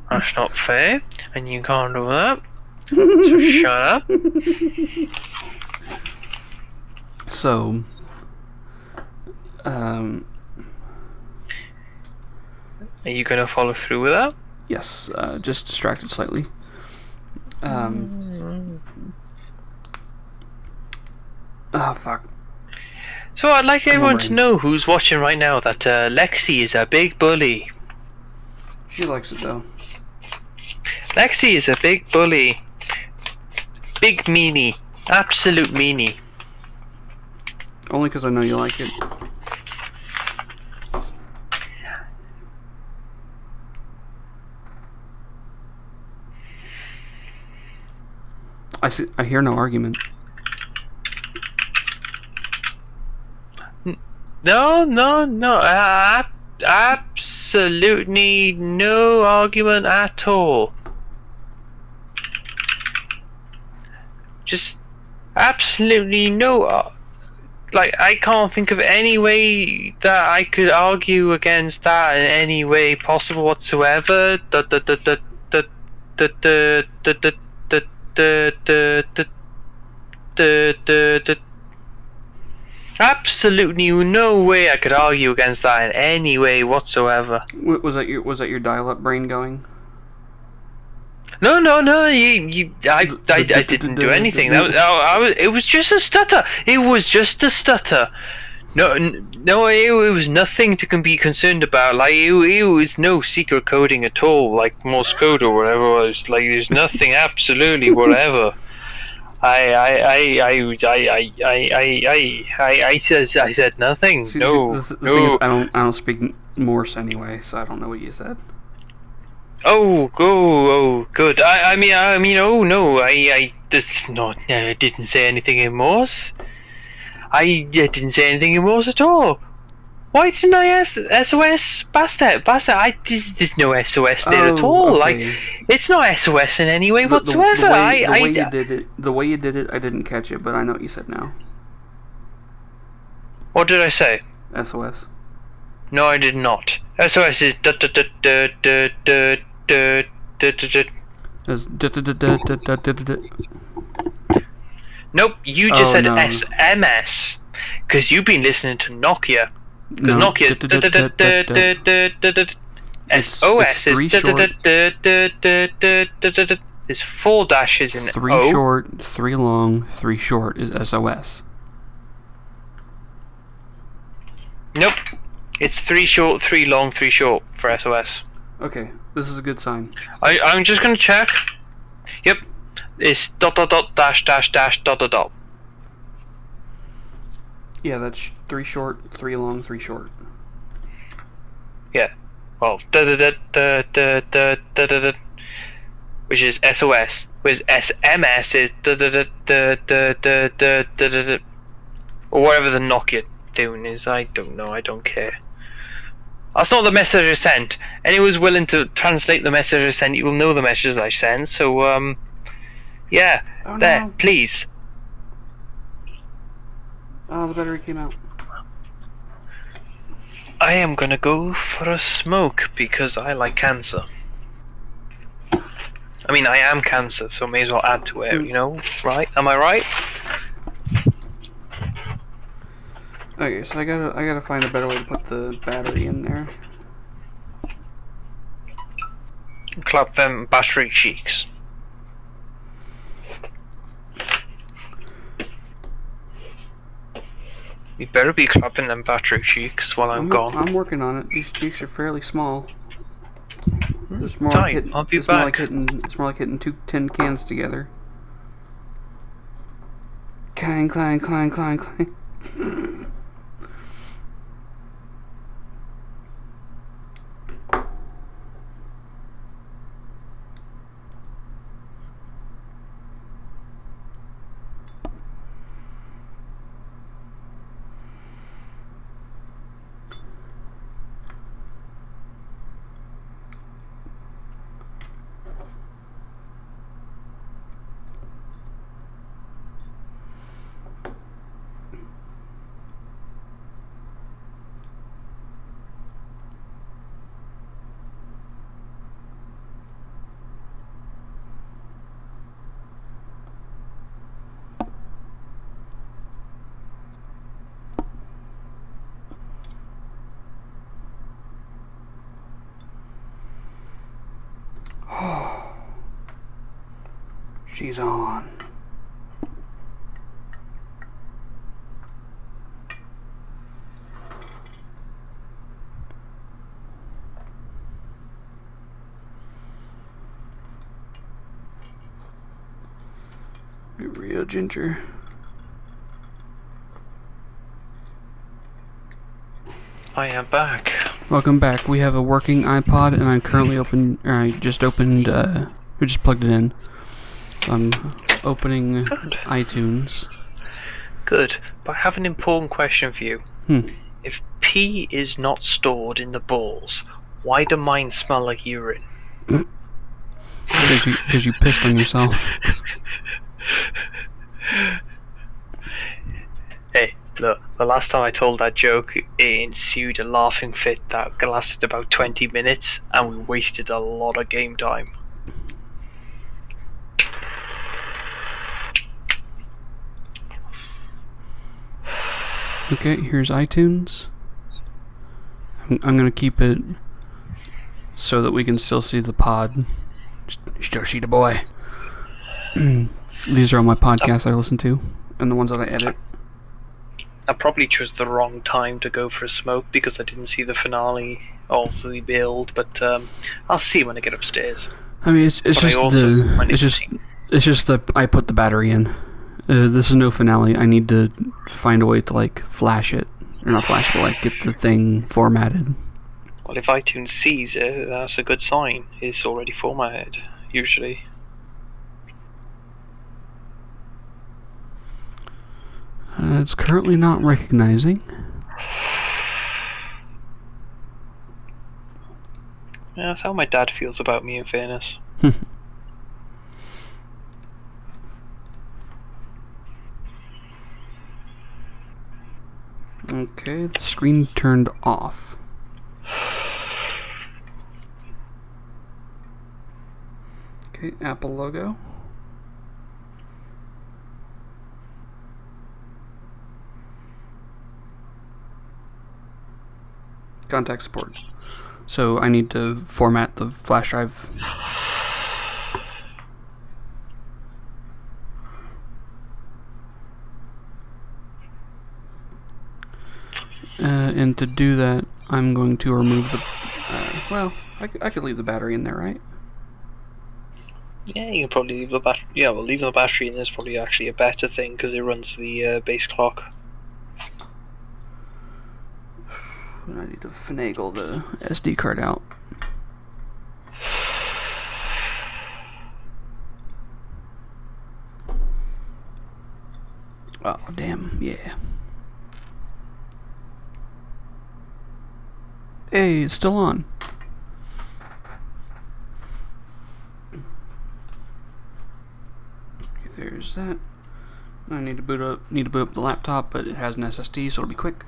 That's not fair, and you can't do that. So shut up. So, are you gonna follow through with that? yes, just distracted slightly. Oh, fuck. So I'd like everyone to know who's watching right now that Lexi is a big bully. She likes it, though. Lexi is a big bully. Big meanie. Absolute meanie. Only because I know you like it. I hear no argument. No. Absolutely no argument at all. Just absolutely no. Like, I can't think of any way that I could argue against that in any way possible whatsoever. Absolutely no way I could argue against that in any way whatsoever. Was that your dial-up brain going? No. I didn't do anything. It was just a stutter. It was just a stutter. No. It was nothing to be concerned about. Like it was no secret coding at all. Like Morse code or whatever it was. Like there's nothing. Absolutely whatever. I said nothing. No. The thing is, I don't speak Morse anyway, so I don't know what you said. Oh, good. I mean, oh no, I didn't say anything in Morse. I didn't say anything in Morse at all. Why didn't I SOS Bastard? There's no SOS there at all. Okay. Like, it's not SOS in any way whatsoever. The way you did it, I didn't catch it, but I know what you said now. What did I say? SOS. No, I did not. SOS is Nope, you just said SMS, because you've been listening to Nokia. Because Nokia is SOS is 4 dashes in 3 O. short, 3 long, 3 short is SOS. Nope, it's 3 short, 3 long, 3 short for SOS. Okay, this is a good sign. I'm just gonna check. Yep, it's ... ... ... ... ... ... ... ... ... ... ... ... ... ... ... ... ... ... ... ... ... ... ... ... ... ... ... ... ... ... ... ... ... ... ... ... ... ... ... ... ... ... ... ... ... ... ... ... ... ... ... ... ... ... ... ... ... ... ... ... ... ... ... ... ... ... ... ... ... ... ... ... ... ... ... ... ... ... ... ... ... ... ... ... ... ... ... ... ... ... ... ... ... ... ... ... ... ... ... ... ... ... ... ... ... ... ... ... ... ... ... ... ... ... ... ... ... ... ... ... ... ... ... Yeah, that's 3 short, 3 long, 3 short. Yeah. Well, which is SOS, whereas SMS is or whatever the Nokia tune is. I don't know. I don't care. That's not the message I sent. Anyone who's willing to translate the message I sent, you will know the message I sent. So yeah, Oh, there, no. please. Oh, the battery came out. I am gonna go for a smoke because I like cancer. I mean, I am cancer, so may as well add to it, right? Am I right? Okay, so I gotta find a better way to put the battery in there. Clap them battery cheeks. You better be clapping them battery cheeks while I'm gone. I'm working on it. These cheeks are fairly small. It's more like Time, hitting. I'll be It's more back. like hitting. It's more like hitting 2 tin cans together. Clang, clang, clang, clang, clang. She's on. Real ginger. I am back. Welcome back. We have a working iPod, and I'm currently I just plugged it in. So I'm opening Good. iTunes. Good. But I have an important question for you. If pee is not stored in the balls, why do mine smell like urine? Because you pissed on yourself. Hey, look, the last time I told that joke, it ensued a laughing fit that lasted about 20 minutes, and we wasted a lot of game time. Okay, here's iTunes. I'm gonna keep it so that we can still see the pod. Still see the boy. These are all my podcasts I listen to, and the ones that I edit. I probably chose the wrong time to go for a smoke because I didn't see the finale of the build, but I'll see when I get upstairs. I mean, it's just that I put the battery in. This is no finale. I need to find a way to flash it, or not flash it, but get the thing formatted. Well, if iTunes sees it, that's a good sign. It's already formatted, usually. It's currently not recognizing. Yeah, that's how my dad feels about me, in fairness. Okay, the screen turned off. Okay, Apple logo. Contact support. So I need to format the flash drive. And to do that, I'm going to remove the... I could leave the battery in there, right? Yeah, you can probably leave the battery. Yeah, well, leaving the battery in is probably actually a better thing because it runs the base clock. And I need to finagle the SD card out. Oh, damn, yeah. Hey, it's still on. Okay, there's that. I need to boot up the laptop, but it has an SSD, so it'll be quick.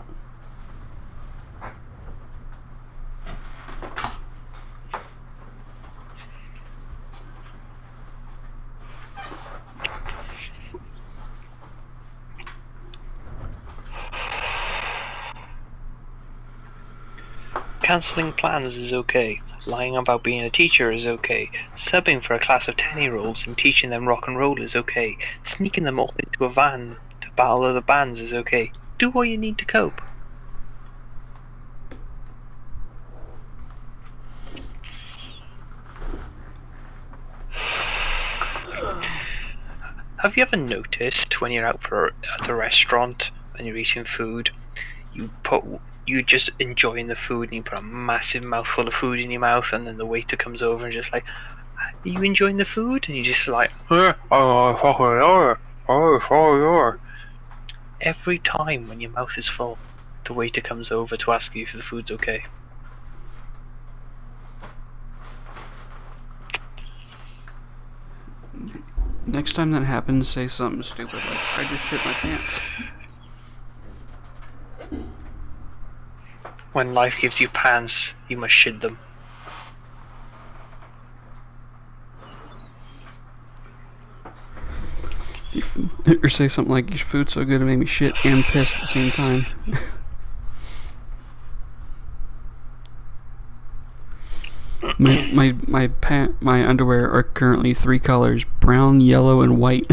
Cancelling plans is okay. Lying about being a teacher is okay. Subbing for a class of 10-year-olds and teaching them rock and roll is okay. Sneaking them all into a van to battle other bands is okay. Do what you need to cope. Have you ever noticed when you're out at a restaurant and you're eating food, you just enjoying the food and you put a massive mouthful of food in your mouth, and then the waiter comes over and just like, "Are you enjoying the food?" And you just like, every time when your mouth is full, the waiter comes over to ask you if the food's okay. Next time that happens, say something stupid like, "I just shit my pants." When life gives you pants, you must shit them. Or say something like, "Your food's so good it made me shit and piss at the same time." My underwear are currently 3 colors: brown, yellow, and white.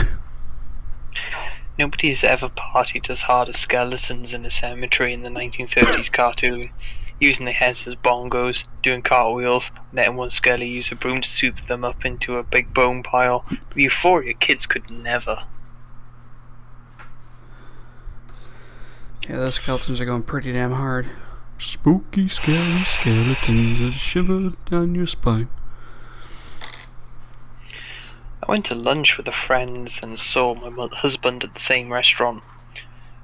Nobody's ever partied as hard as skeletons in a cemetery in the 1930s cartoon, using their heads as bongos, doing cartwheels, letting one skelly use a broom to soup them up into a big bone pile. With Euphoria, kids could never. Yeah, those skeletons are going pretty damn hard. Spooky, scary skeletons that shiver down your spine. I went to lunch with a friend and saw my husband at the same restaurant.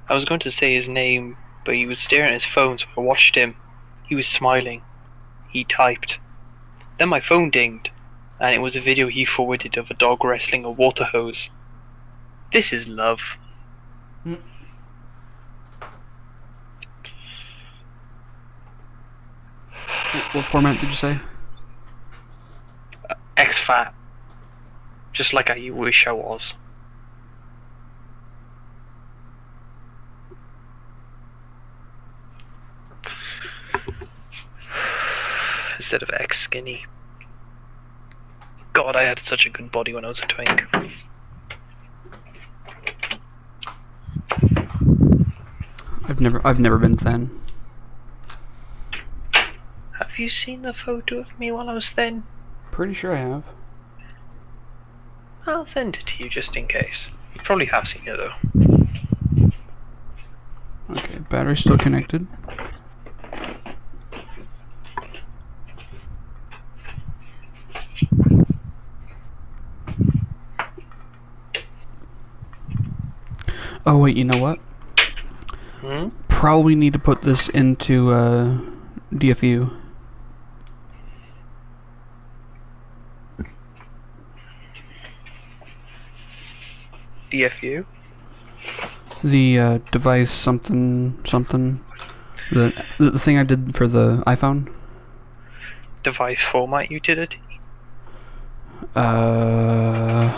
I was going to say his name, but he was staring at his phone, so I watched him. He was smiling. He typed. Then my phone dinged, and it was a video he forwarded of a dog wrestling a water hose. This is love. What format did you say? X-Fat. Just like I wish I was. Instead of X-Skinny. God, I had such a good body when I was a twink. I've never been thin. Have you seen the photo of me while I was thin? Pretty sure I have. I'll send it to you just in case. You probably have seen it though. Okay, battery's still connected. Oh wait, you know what? Probably need to put this into DFU. DFU? The device something. The thing I did for the iPhone. Device format utility? I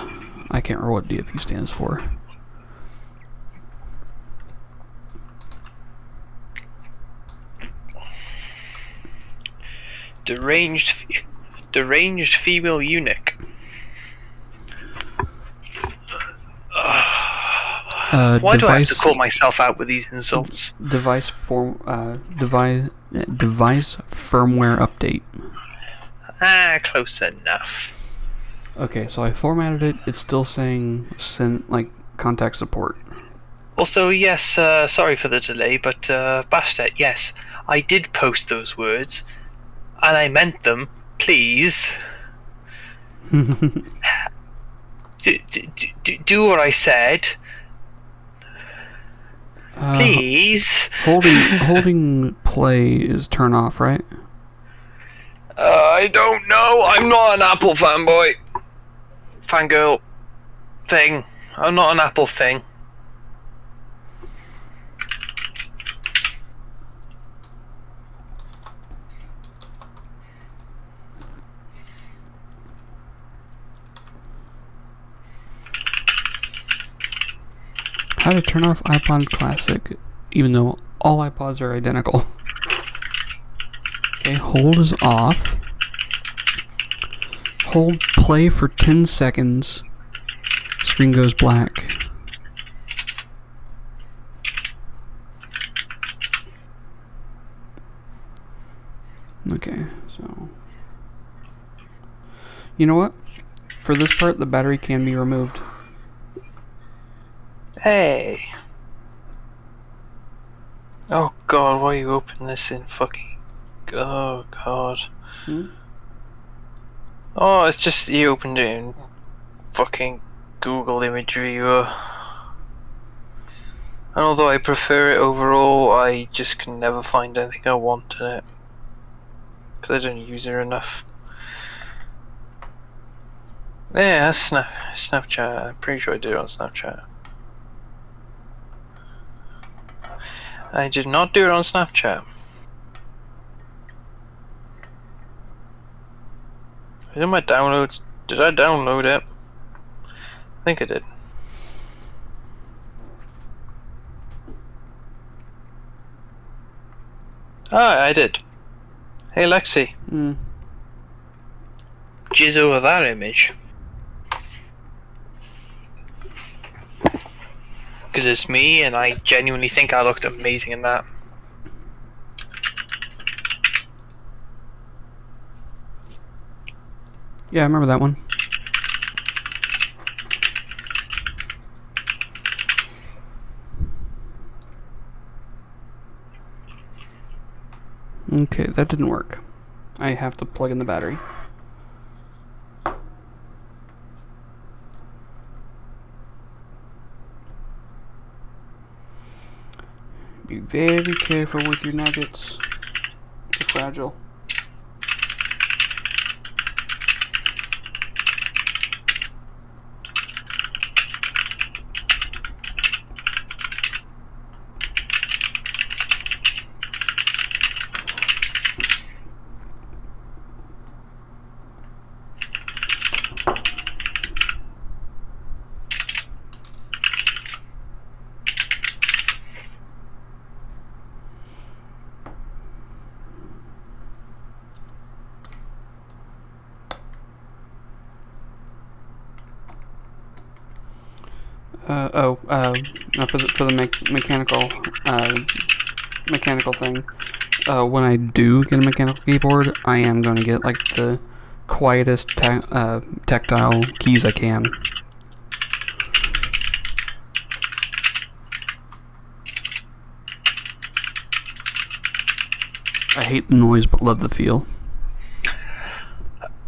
can't remember what DFU stands for. Deranged female eunuch. Why do I have to call myself out with these insults? Device firmware update. Close enough. Okay, so I formatted it. It's still saying send contact support. Also, yes, sorry for the delay, but Bastet, yes, I did post those words, and I meant them. Please, do what I said. Please. Holding play is turn off, right? I don't know. I'm not an Apple fanboy. Fangirl thing. I'm not an Apple thing. How to turn off iPod Classic, even though all iPods are identical. Okay, hold is off. Hold play for 10 seconds. Screen goes black. Okay, so... You know what? For this part, the battery can be removed. Hey. Oh god, why you open this in fucking... Oh god. Oh, it's just you opened it in fucking Google Image Viewer. And although I prefer it overall, I just can never find anything I want in it. Because I don't use it enough. Yeah, that's Snapchat. I'm pretty sure I did it on Snapchat. I did not do it on Snapchat. In my downloads, did I download it? I think I did. Ah, I did. Hey Lexi. Jizz over that image. Because it's me and I genuinely think I looked amazing in that. Yeah, I remember that one. Okay, that didn't work. I have to plug in the battery. Be very careful with your nuggets. They're fragile. No, for the mechanical thing. When I do get a mechanical keyboard, I am going to get like the quietest tactile keys I can. I hate the noise but love the feel.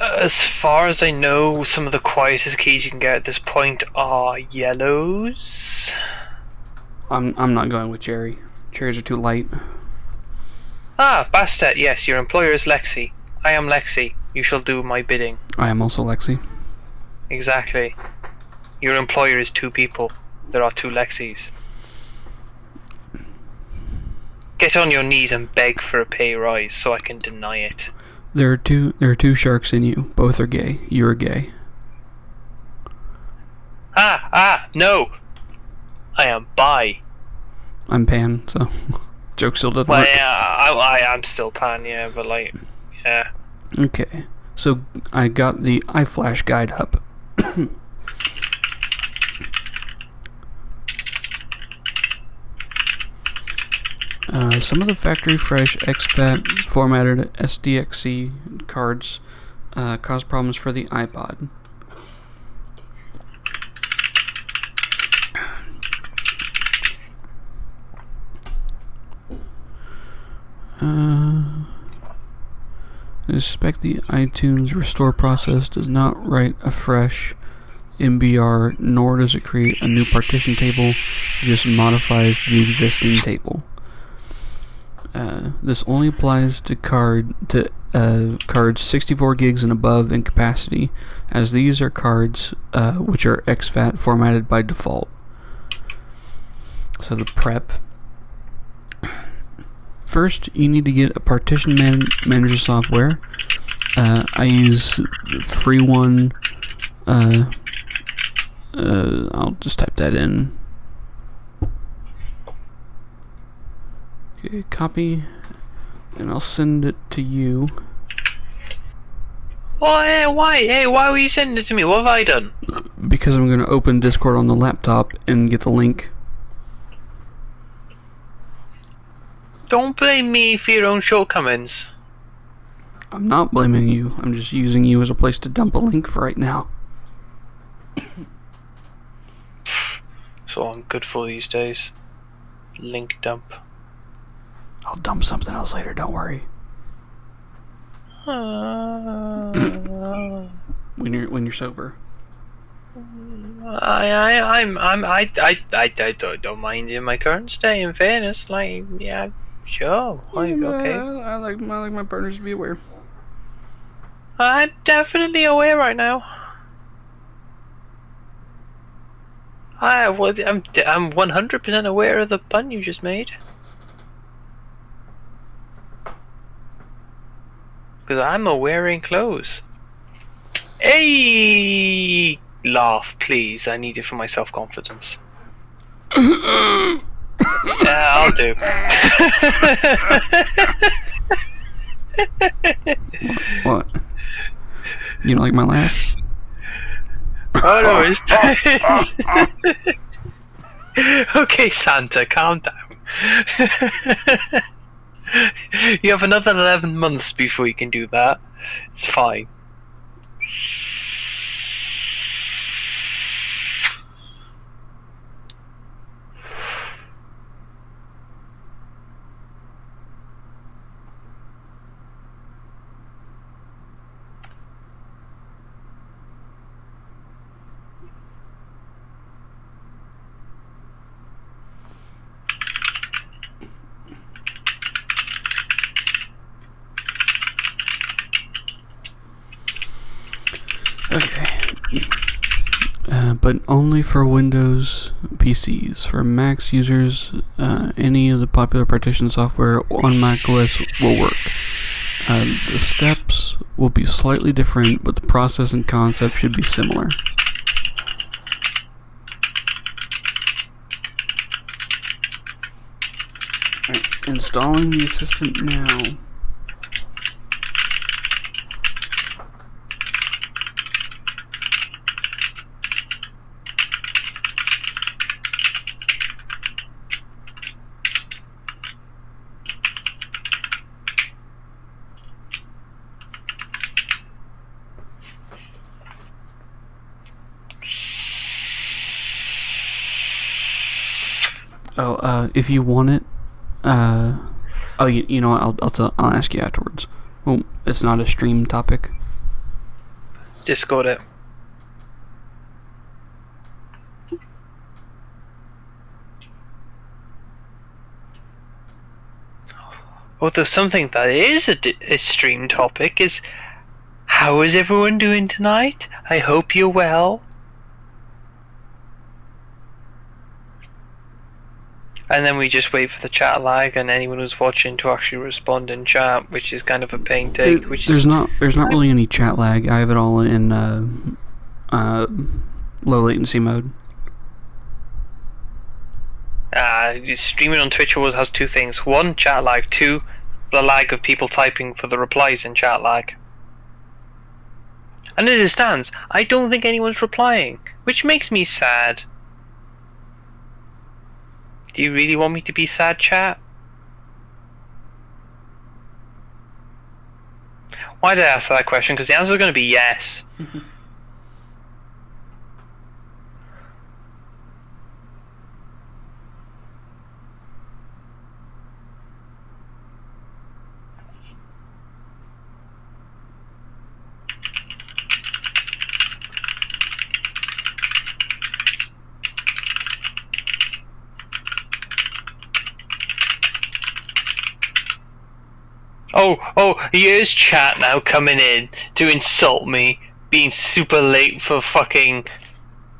As far as I know, some of the quietest keys you can get at this point are yellows. I'm not going with cherry. Cherries are too light. Ah, Bastet, yes, your employer is Lexi. I am Lexi. You shall do my bidding. I am also Lexi. Exactly. Your employer is two people. There are two Lexis. Get on your knees and beg for a pay rise so I can deny it. There are two sharks in you. Both are gay. You're gay. No! I am bi. I'm pan, so joke still doesn't Well, work. yeah, I'm still pan, yeah, but like, yeah. Okay, so I got the iFlash guide up. Some of the factory fresh exFAT formatted SDXC cards cause problems for the iPod. I suspect the iTunes restore process does not write a fresh MBR, nor does it create a new partition table, it just modifies the existing table. This only applies to cards 64 gigs and above in capacity, as these are cards which are exFAT formatted by default. So the prep. First, you need to get a partition manager software. I use free one. I'll just type that in. Okay, copy and I'll send it to you. Oh, hey, why? Hey, why were you sending it to me? What have I done? Because I'm going to open Discord on the laptop and get the link. Don't blame me for your own shortcomings. I'm not blaming you. I'm just using you as a place to dump a link for right now. That's all I'm good for these days. Link dump. I'll dump something else later, don't worry. When you're sober. I don't mind in my current state. In fairness, like, yeah, sure, like, okay. I like my partners to be aware. I'm definitely aware right now. I'm 100% aware of the pun you just made. Because I'm wearing clothes. Hey! Laugh, please. I need it for my self-confidence. Yeah, I'll do. What? You don't like my laugh? Oh no, it's okay, Santa, calm down. You have another 11 months before you can do that. It's fine. Okay. But only for Windows PCs. For Mac users, any of the popular partition software on macOS will work. The steps will be slightly different, but the process and concept should be similar. Right, installing the assistant now. If you want it, you know what, I'll ask you afterwards. Well, it's not a stream topic. Discord it. Although something that is a stream topic is, how is everyone doing tonight? I hope you're well. And then we just wait for the chat lag and anyone who's watching to actually respond in chat, which is kind of a pain take. There's not really any chat lag. I have it all in low latency mode. Streaming on Twitch always has two things: one, chat lag; two, the lag of people typing for the replies in chat lag. And as it stands, I don't think anyone's replying, which makes me sad. Do you really want me to be sad, chat? Why did I ask that question? Because the answer is going to be yes. Oh, here's chat now coming in to insult me, being super late for fucking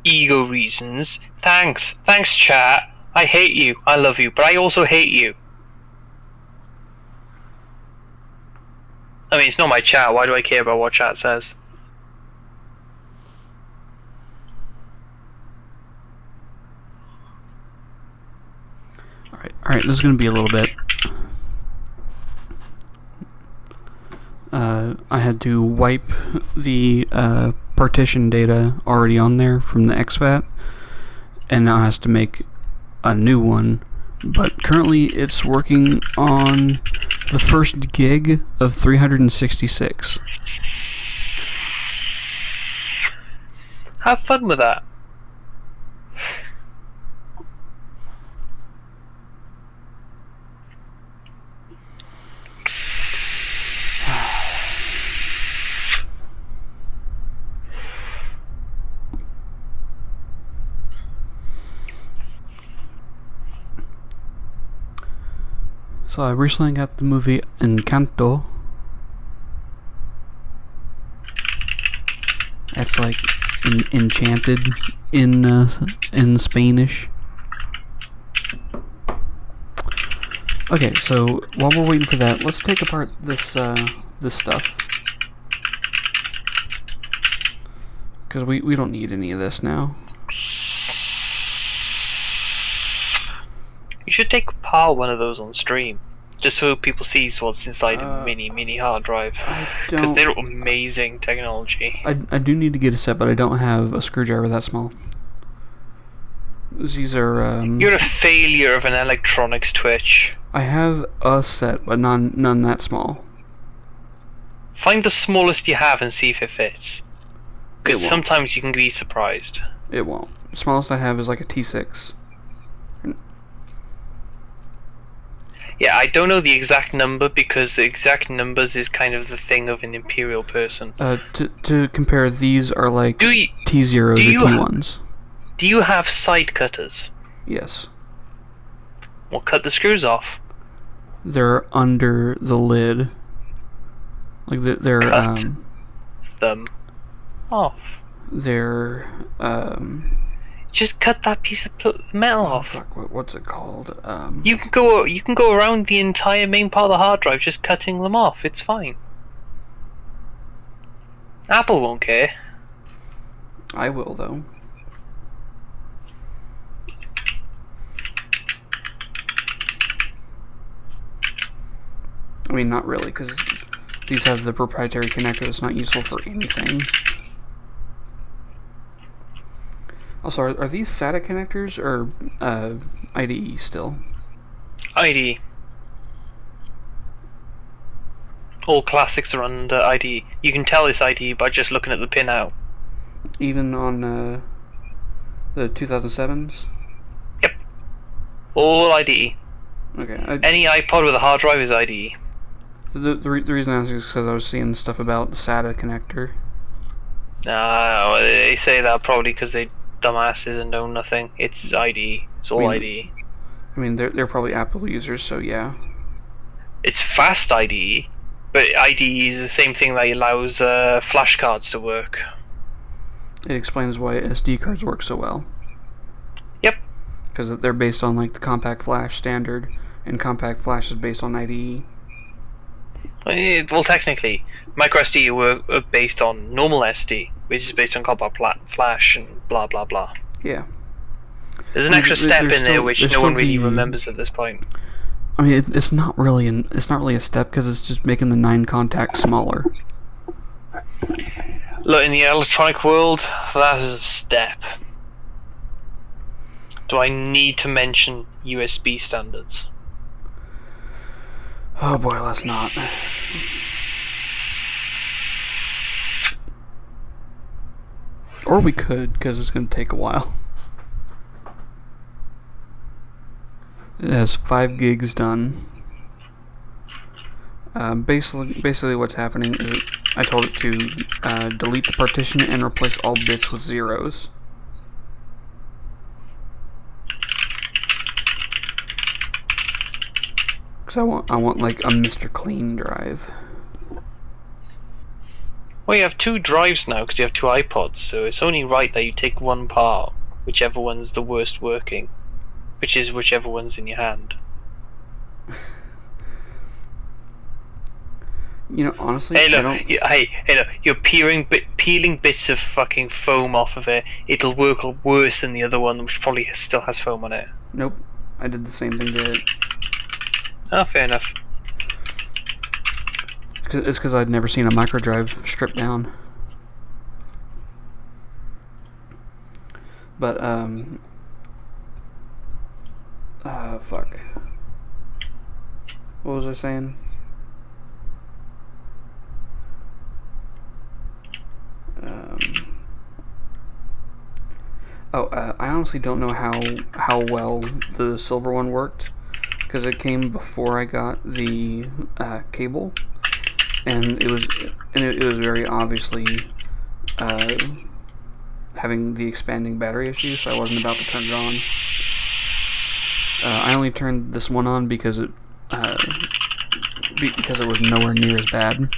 ego reasons. Thanks chat. I hate you, I love you, but I also hate you. I mean, it's not my chat, why do I care about what chat says? Alright, this is gonna be a little bit. I had to wipe the partition data already on there from the exFAT, and now it has to make a new one. But currently it's working on the first gig of 366. Have fun with that. So I recently got the movie Encanto. That's like enchanted in Spanish. Okay, so while we're waiting for that, let's take apart this this stuff, because we don't need any of this now. You should take apart one of those on stream, just so people see what's inside a mini hard drive. Because they're amazing technology. I do need to get a set, but I don't have a screwdriver that small. These are. You're a failure of an electronics Twitch. I have a set, but none that small. Find the smallest you have and see if it fits. Because sometimes you can be surprised. It won't. The smallest I have is like a T6. Yeah, I don't know the exact number because the exact numbers is kind of the thing of an imperial person. To compare, these are like T0s or T1s. Do you have side cutters? Yes. Well, cut the screws off. They're under the lid. Like they're cut them off. They're Just cut that piece of metal off. Fuck, what's it called? You can go around the entire main part of the hard drive just cutting them off. It's fine. Apple won't care. I will though. I mean, not really, because these have the proprietary connector that's not useful for anything. Also, are these SATA connectors or IDE still? IDE. All classics are under IDE. You can tell it's IDE by just looking at the pinout. Even on the 2007s? Yep. All IDE. Okay. Any iPod with a hard drive is IDE. The reason I asked is because I was seeing stuff about the SATA connector. They say that probably because they dumbasses and know nothing. It's IDE. It's all IDE. I mean, they're probably Apple users, so yeah. It's fast IDE, but IDE is the same thing that allows flash cards to work. It explains why SD cards work so well. Yep. Because they're based on like the compact flash standard, and compact flash is based on IDE. Well, technically, microSD were based on normal SD, which is based on compact flash and blah blah blah. Yeah. There's an extra step in there which no one really remembers at this point. I mean, it's not really a step because it's just making the 9 contacts smaller. Look, in the electronic world, that is a step. Do I need to mention USB standards? Oh boy, let's not. Or we could, because it's going to take a while. It has 5 gigs done. Basically what's happening is I told it to delete the partition and replace all bits with zeros. Because I want like a Mr. Clean drive. Well, you have 2 drives now because you have 2 iPods, so it's only right that you take one part, whichever one's the worst working, which is whichever one's in your hand. You know, honestly, hey, look, you're peeling bits of fucking foam off of it. It'll work worse than the other one, which probably still has foam on it. Nope, I did the same thing to it. Oh, fair enough. It's It's because I'd never seen a micro drive stripped down. But, fuck. What was I saying? I honestly don't know how well the silver one worked, because it came before I got the cable, and it was very obviously having the expanding battery issue, so I wasn't about to turn it on. I only turned this one on because it was nowhere near as bad.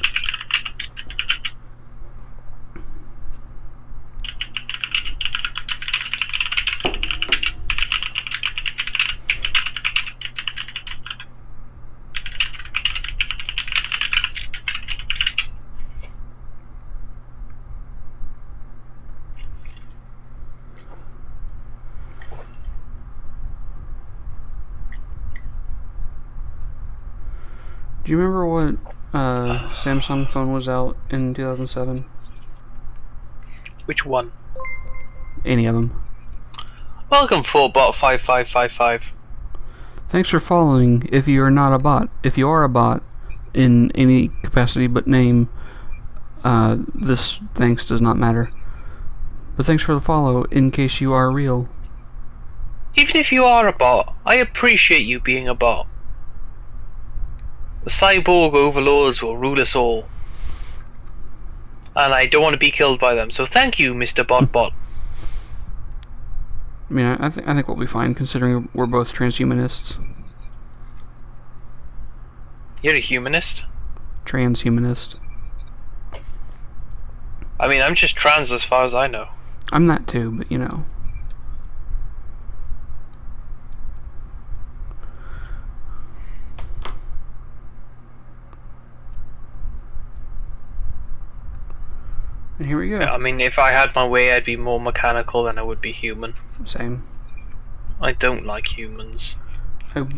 Do you remember what Samsung phone was out in 2007? Which one? Any of them. Welcome, Fullbot5555. Thanks for following. If you are not a bot, if you are a bot in any capacity but name, this thanks does not matter. But thanks for the follow in case you are real. Even if you are a bot, I appreciate you being a bot. The cyborg overlords will rule us all. And I don't want to be killed by them, so thank you, Mr. Bot. I mean, I think we'll be fine, considering we're both transhumanists. You're a humanist? Transhumanist. I mean, I'm just trans as far as I know. I'm that too, but you know. And here we go. I mean, if I had my way, I'd be more mechanical than I would be human. Same. I don't like humans.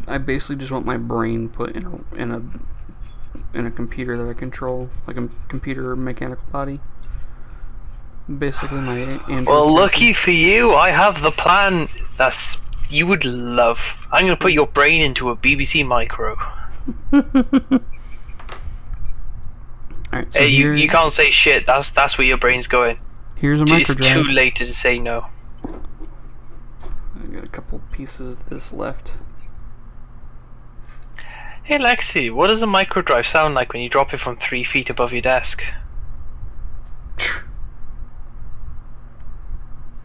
I basically just want my brain put in a computer that I control, like a computer mechanical body. Basically, my Android. Well, lucky for you, I have the plan that's you would love. I'm gonna put your brain into a BBC Micro. Alright, so Hey, here, you can't say shit. That's where your brain's going. here's a It's micro too drive. late to say no. I got a couple pieces of this left. Hey Lexi, what does a micro drive sound like when you drop it from 3 feet above your desk?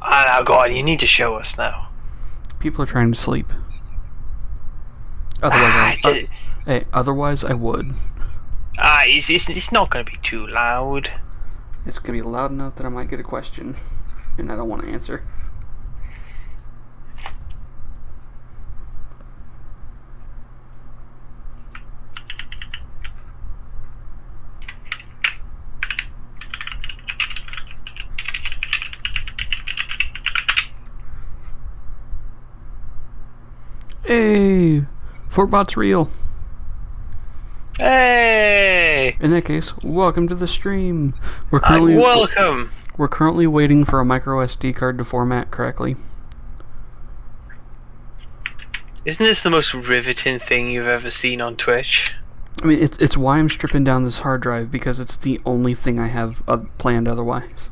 Now go on, you need to show us now. People are trying to sleep. Otherwise I would. It's not going to be too loud. It's gonna be loud enough that I might get a question, and I don't want to answer. Hey, Fortbot's real. Hey! In that case, welcome to the stream. We're currently waiting for a micro SD card to format correctly. Isn't this the most riveting thing you've ever seen on Twitch? I mean, it's why I'm stripping down this hard drive, because it's the only thing I have planned otherwise.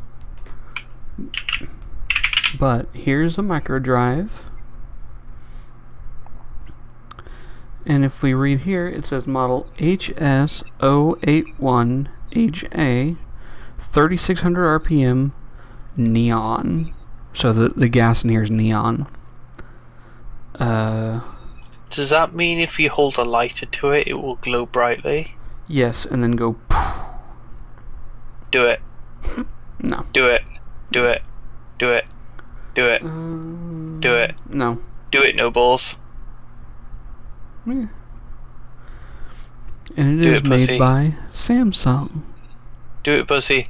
But here's a micro drive. And if we read here, it says model HS081HA, 3600 RPM, neon. So the gas in here is neon. Does that mean if you hold a lighter to it, it will glow brightly? Yes, and then go poof. Do it. No. Do it. Do it. Do it. Do it. Do it. No. Do it, no balls. Yeah. And it Do is it, made pussy. by Samsung. Do it, pussy.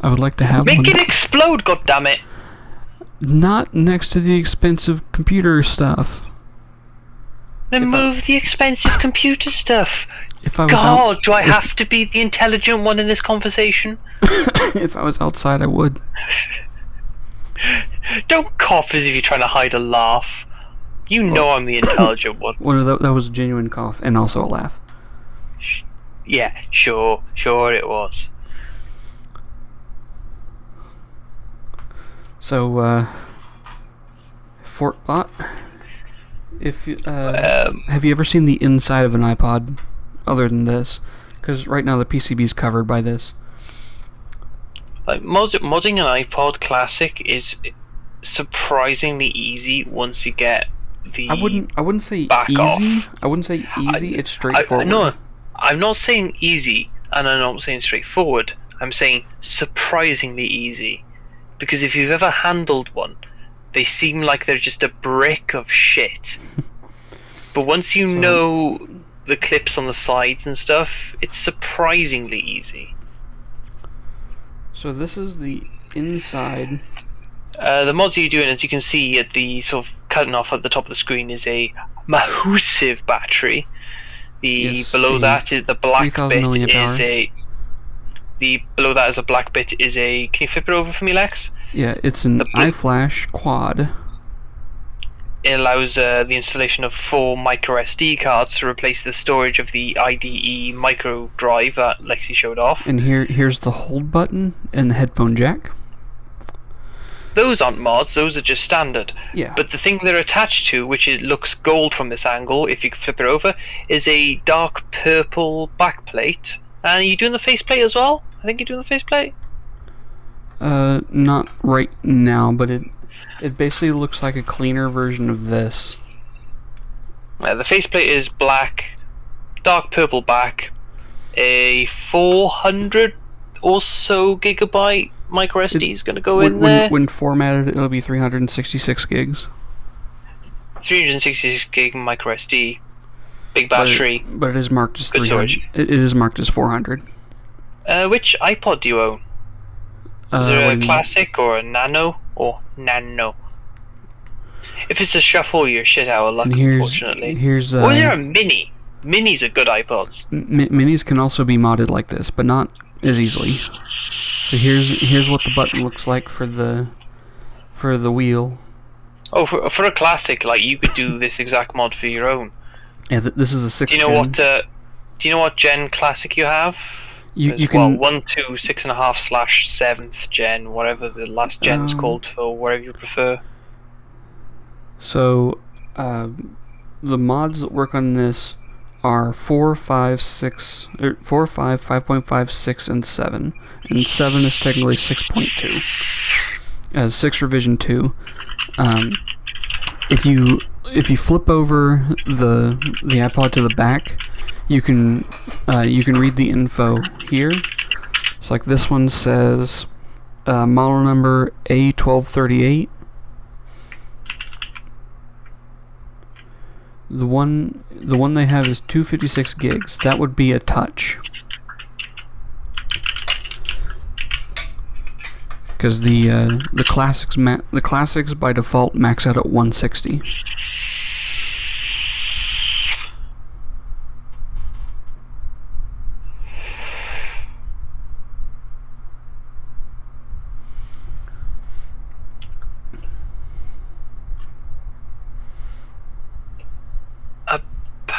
I would like to have Make one. it explode, goddammit! Not next to the expensive computer stuff. Then If I- move the expensive computer stuff. If I was God, do I have to be the intelligent one in this conversation? if I was outside, I would. Don't cough as if you're trying to hide a laugh. You know I'm the intelligent one. Well, that was a genuine cough and also a laugh. Yeah, sure it was. So, Fortbot, if you, have you ever seen the inside of an iPod other than this? Because right now the PCB is covered by this. Like modding an iPod Classic is surprisingly easy once you get the. I wouldn't say back easy. off. I wouldn't say easy. It's straightforward. No, I'm not saying easy, and I'm not saying straightforward. I'm saying surprisingly easy, because if you've ever handled one, they seem like they're just a brick of shit. But once you know the clips on the sides and stuff, it's surprisingly easy. So this is the inside. The mods you're doing, as you can see at the sort of cutting off at the top of the screen, is a massive battery. Below that is the black bit is a. The below that is a black bit is a. Can you flip it over for me, Lex? Yeah, it's an iFlash quad. It allows the installation of 4 micro SD cards to replace the storage of the IDE micro drive that Lexi showed off. And here's the hold button and the headphone jack. Those aren't mods, those are just standard. Yeah. But the thing they're attached to, which looks gold from this angle, if you can flip it over, is a dark purple backplate. And are you doing the faceplate as well? I think you're doing the faceplate. Not right now, but it basically looks like a cleaner version of this. The faceplate is black, dark purple back, a 400 or so gigabyte micro SD is going to go in there. When formatted, it'll be 366 gigs. 366 gig micro SD, big battery. But it is marked as Good 300. storage. It is marked as 400. Which iPod do you own? Is there a classic or a nano or nano? If it's a shuffle, you're shit out of luck, unfortunately. Or is there a mini? Minis are good iPods. Minis can also be modded like this, but not as easily. So here's what the button looks like for the wheel. Oh, for a classic, like you could do this exact mod for your own. Yeah, this is a 6th gen. Do you know what gen classic you have? You can 1.26.5/7th gen, whatever the last gen's called for whatever you prefer. So, the mods that work on this are 4, 5, 6, 4, 5, 5.5, 6, and 7. And 7 is technically 6.2. 6 revision 2. If you flip over the iPod to the back, you can read the info here. So like this one says model number A1238. The one they have is 256 gigs. That would be a touch. Because the classics by default max out at 160.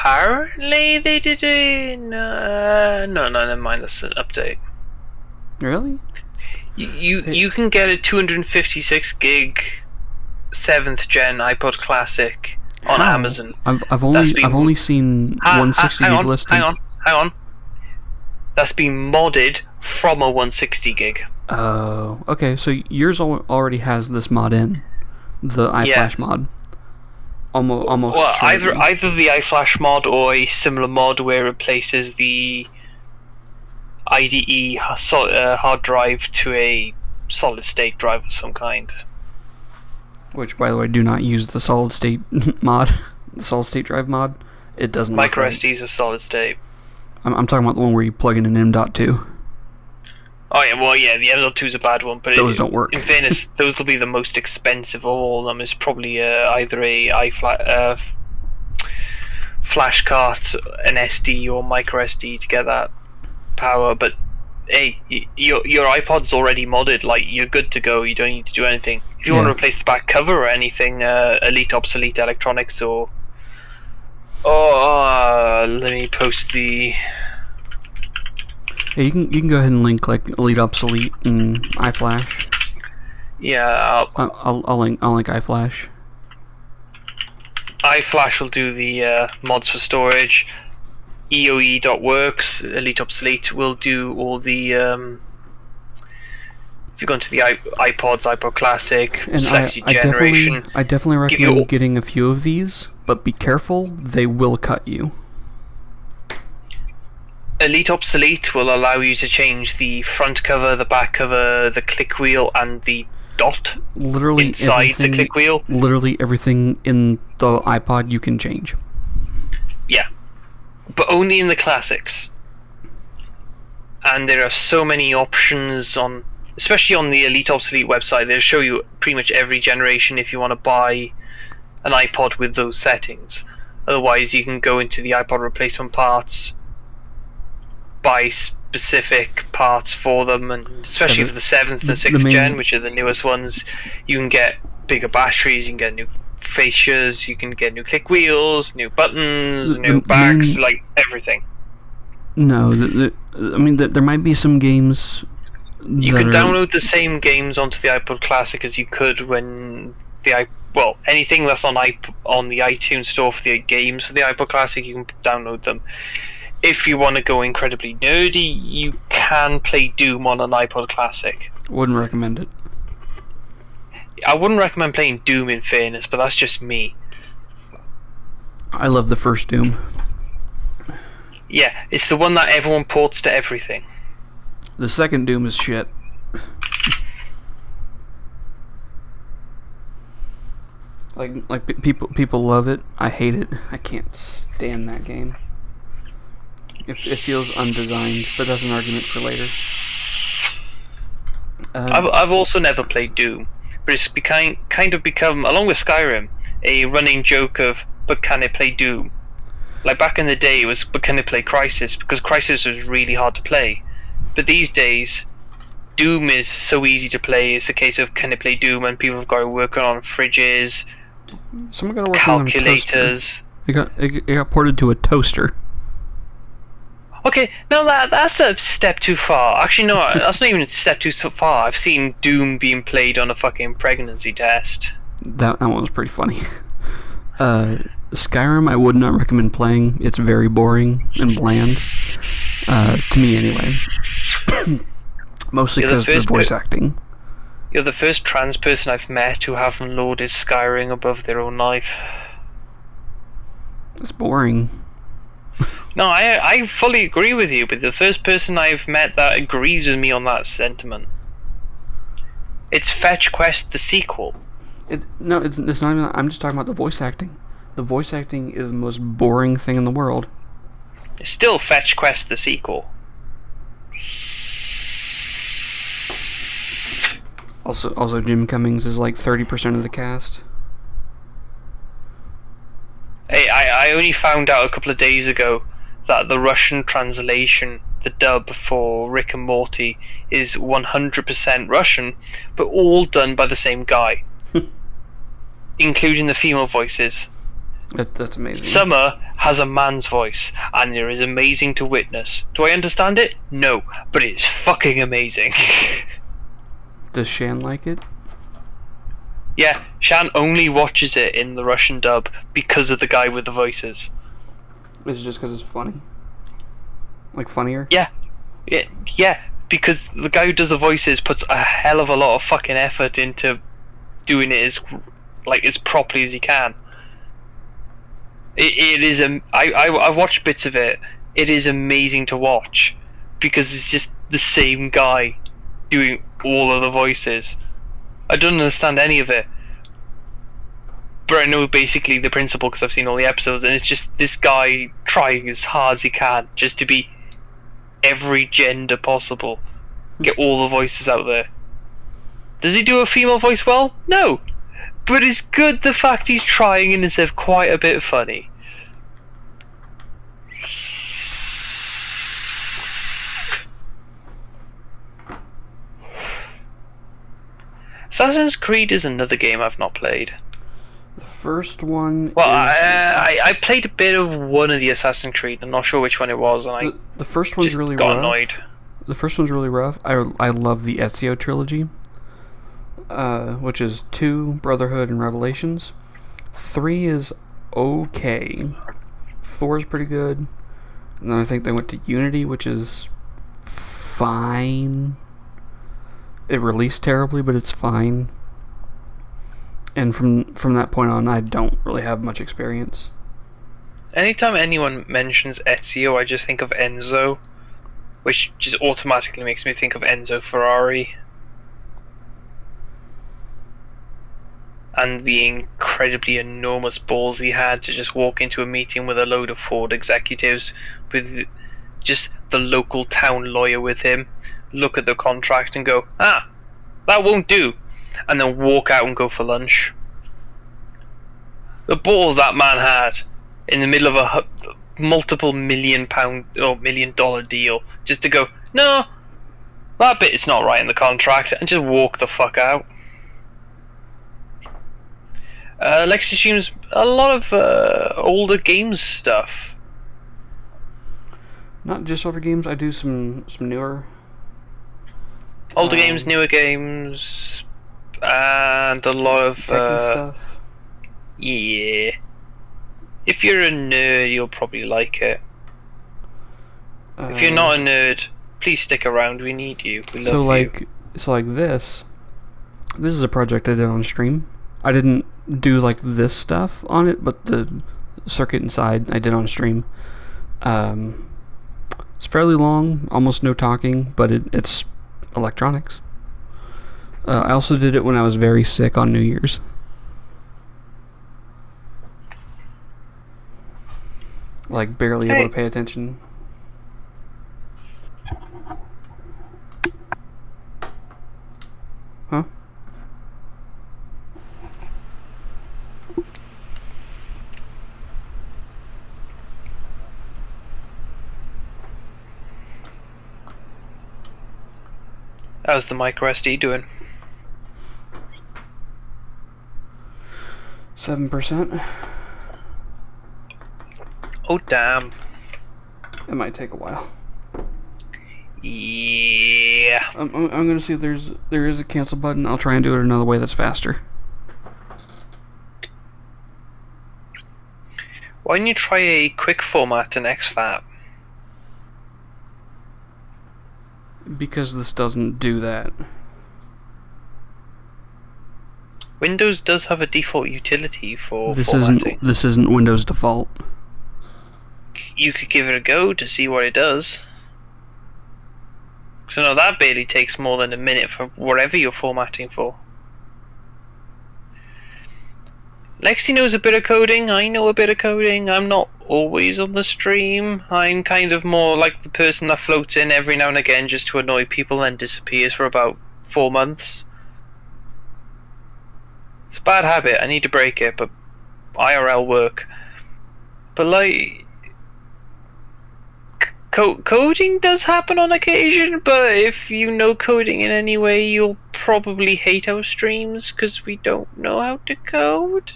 Apparently they did a no, never mind. That's an update. Really? You can get a 256 gig 7th gen iPod Classic on Amazon. I've only seen 160 gig listed. Hang on. That's been modded from a 160 gig. Oh, okay. So yours already has this mod in, the iFlash mod. Almost. Well, either the iFlash mod or a similar mod where it replaces the IDE hard drive to a solid state drive of some kind. Which, by the way, do not use the solid state mod, the solid state drive mod. It doesn't. Micro work right. SDs are solid state. I'm talking about the one where you plug in an M.2. Oh yeah, well yeah, the M.2 is a bad one, but those don't work. In fairness, those will be the most expensive of all of them. It's probably either a iFlash. flash card, an SD or micro SD to get that power. But hey, your iPod's already modded. Like, you're good to go. You don't need to do anything. If you want to replace the back cover or anything, Elite Obsolete Electronics or let me post the. Yeah, you can go ahead and link like Elite Obsolete and iFlash. Yeah, I'll link iFlash. iFlash will do the mods for storage. EOE.works, Elite Obsolete, will do all the. If you go into the iPods, iPod Classic, and generation, I definitely recommend getting a few of these, but be careful, they will cut you. Elite Obsolete will allow you to change the front cover, the back cover, the click wheel, and the dot inside the click wheel. Literally everything in the iPod you can change. Yeah, but only in the classics. And there are so many options on, especially on the Elite Obsolete website. They'll show you pretty much every generation if you want to buy an iPod with those settings. Otherwise, you can go into the iPod replacement parts, buy specific parts for them, and especially for the 7th and 6th gen, which are the newest ones, you can get bigger batteries, you can get new fascias, you can get new click wheels, new buttons, new backs, like everything. No, I mean, there might be some games. You can download the same games onto the iPod Classic as you could when anything that's on the iTunes store for the games for the iPod Classic, you can download them. If you want to go incredibly nerdy, you can play Doom on an iPod Classic. Wouldn't recommend it. I wouldn't recommend playing Doom, in fairness, but that's just me. I love the first Doom. Yeah, it's the one that everyone ports to everything. The second Doom is shit. Like people love it. I hate it. I can't stand that game. It feels undesigned, but that's an argument for later. I've also never played Doom, but it's kind of become, along with Skyrim, a running joke of, but can it play Doom? Like back in the day, it was, but can it play Crysis? Because Crysis was really hard to play. But these days, Doom is so easy to play. It's a case of, can it play Doom? And people have got to work on fridges, someone got to work calculators. On a toaster. It got ported to a toaster. Okay, no, that's a step too far. Actually, no, that's not even a step too far. I've seen Doom being played on a fucking pregnancy test. That one was pretty funny. Skyrim, I would not recommend playing. It's very boring and bland. To me, anyway. Mostly because of the voice acting. You're the first trans person I've met who haven't loaded Skyrim above their own life. It's boring. No, I fully agree with you, but the first person I've met that agrees with me on that sentiment. It's Fetch Quest the sequel. It's not even. I'm just talking about the voice acting. The voice acting is the most boring thing in the world. It's still Fetch Quest the sequel. Also, Jim Cummings is like 30% of the cast. Hey, I only found out a couple of days ago that the Russian translation, the dub for Rick and Morty, is 100% Russian, but all done by the same guy, including the female voices. That's amazing. Summer has a man's voice, and it is amazing to witness. Do I understand it? No, but it's fucking amazing. Does Shan like it? Yeah, Shan only watches it in the Russian dub because of the guy with the voices. Is it just because it's funny? Like funnier? Yeah, because the guy who does the voices puts a hell of a lot of fucking effort into doing it as properly as he can. It is I've watched bits of it. It is amazing to watch because it's just the same guy doing all of the voices. I don't understand any of it, but I know basically the principle because I've seen all the episodes, and it's just this guy trying as hard as he can just to be every gender possible, get all the voices out there. Does he do a female voice well? No, but it's good the fact he's trying and it's quite a bit funny. Assassin's Creed is another game I've not played. The first one Well, is... I played a bit of one of the Assassin's Creed. I'm not sure which one it was, and I the first one's just really got rough. annoyed. The first one's really rough. I love the Ezio trilogy, which is 2, Brotherhood, and Revelations. 3 is okay. 4 is pretty good. And then I think they went to Unity, which is fine. It released terribly, but it's fine. And from that point on, I don't really have much experience. Anytime anyone mentions Ezio, I just think of Enzo, which just automatically makes me think of Enzo Ferrari. And the incredibly enormous balls he had to just walk into a meeting with a load of Ford executives with just the local town lawyer with him, look at the contract and go, "Ah, that won't do," and then walk out and go for lunch. The balls that man had in the middle of a multiple £1 million or $1 million deal just to go, "No, that bit is not right in the contract," and just walk the fuck out. Lexi streams a lot of older games stuff. Not just older games. I do some newer. Older games, newer games, and a lot of techie stuff. Yeah. If you're a nerd, you'll probably like it. If you're not a nerd, please stick around. We need you. We love you. So like this is a project I did on stream. I didn't do like this stuff on it, but the circuit inside I did on stream. It's fairly long, almost no talking, but it's electronics. I also did it when I was very sick on New Year's. Like barely able to pay attention. Huh? How's the micro SD doing? 7%. Oh damn. It might take a while. Yeah. I'm gonna see if there is a cancel button. I'll try and do it another way that's faster. Why don't you try a quick format in XFAT? Because this doesn't do that. Windows does have a default utility for formatting. This isn't Windows default. You could give it a go to see what it does. So no, that barely takes more than a minute for whatever you're formatting for. Lexi knows a bit of coding, I know a bit of coding. I'm not always on the stream. I'm kind of more like the person that floats in every now and again just to annoy people and disappears for about 4 months. It's a bad habit, I need to break it, but IRL work. But like... coding does happen on occasion, but if you know coding in any way, you'll probably hate our streams because we don't know how to code.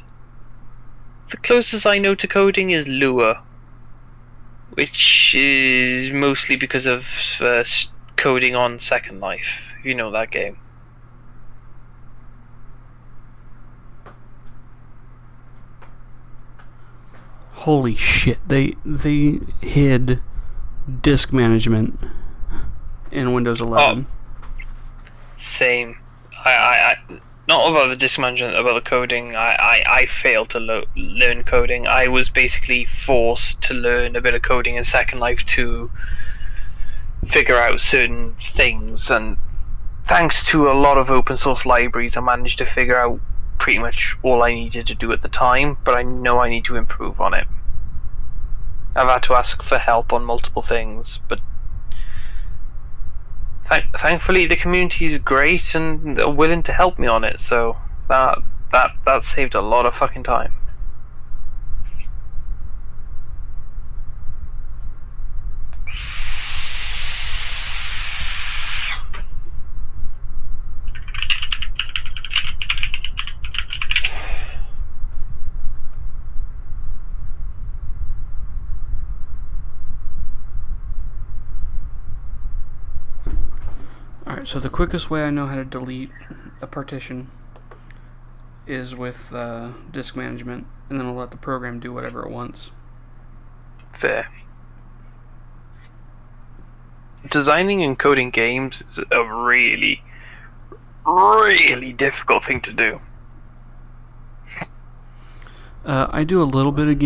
The closest I know to coding is Lua, which is mostly because of coding on Second Life, if you know that game. Holy shit! They hid disk management in Windows 11. Oh, same. I not about the disk management, about the coding. I failed to learn coding. I was basically forced to learn a bit of coding in Second Life to figure out certain things, and thanks to a lot of open source libraries, I managed to figure out pretty much all I needed to do at the time, but I know I need to improve on it. I've had to ask for help on multiple things, but thankfully the community is great and they're willing to help me on it, so that saved a lot of fucking time. Alright, so the quickest way I know how to delete a partition is with disk management, and then I'll let the program do whatever it wants. Fair. Designing and coding games is a really, really difficult thing to do. I do a little bit of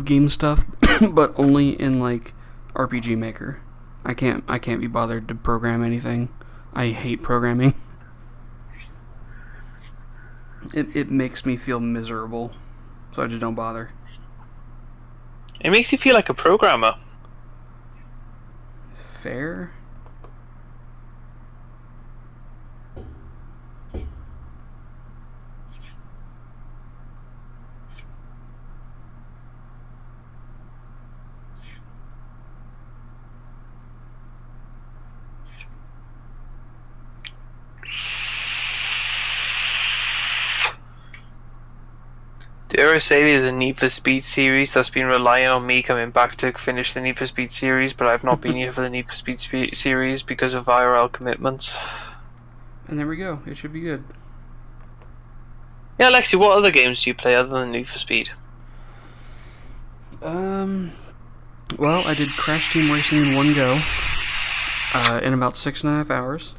game stuff, but only in like RPG Maker. I can't be bothered to program anything. I hate programming. It makes me feel miserable, so I just don't bother. It makes you feel like a programmer. Fair? Dare I say there's a Need for Speed series that's been relying on me coming back to finish the Need for Speed series, but I've not been here for the Need for Speed series because of IRL commitments. And there we go. It should be good. Yeah, Lexi, what other games do you play other than Need for Speed? Well, I did Crash Team Racing in one go, in about 6.5 hours.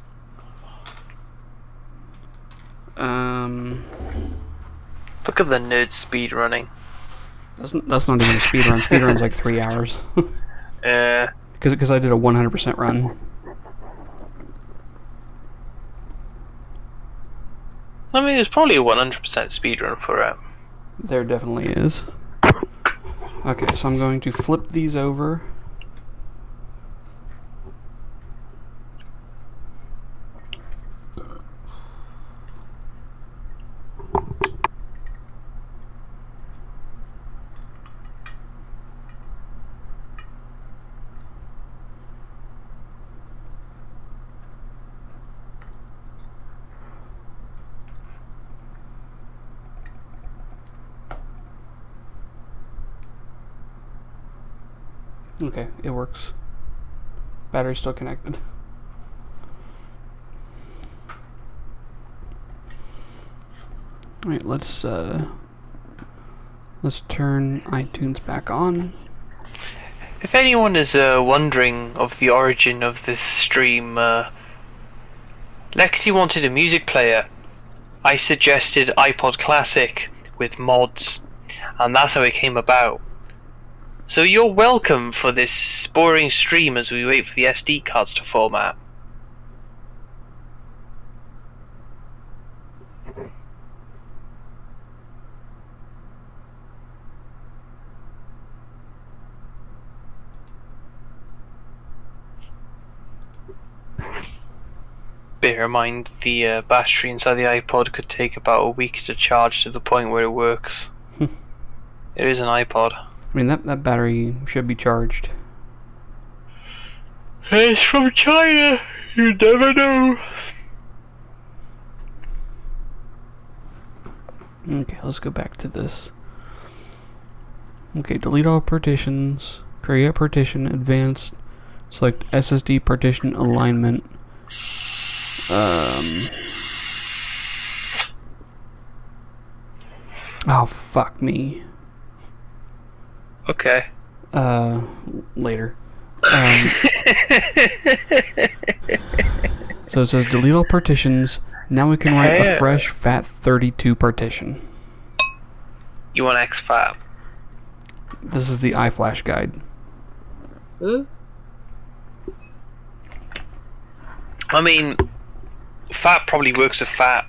Look at the nerd speed running. That's not even a speed run. Speed run's like 3 hours. Because I did a 100% run. I mean, there's probably a 100% speed run for it. There definitely is. Okay, so I'm going to flip these over. Okay, it works. Battery's still connected. Alright, let's turn iTunes back on. If anyone is wondering of the origin of this stream, Lexi wanted a music player. I suggested iPod Classic with mods, and that's how it came about. So you're welcome for this boring stream as we wait for the SD cards to format. Bear in mind the battery inside the iPod could take about a week to charge to the point where it works. It is an iPod. I mean, that battery should be charged. It's from China. You never know. Okay, let's go back to this. Okay, delete all partitions. Create partition. Advanced. Select SSD partition alignment. Oh, fuck me. Okay. Later. So it says delete all partitions. Now we can write a fresh FAT32 partition. You want exFAT? This is the iFlash guide. I mean, FAT probably works with FAT.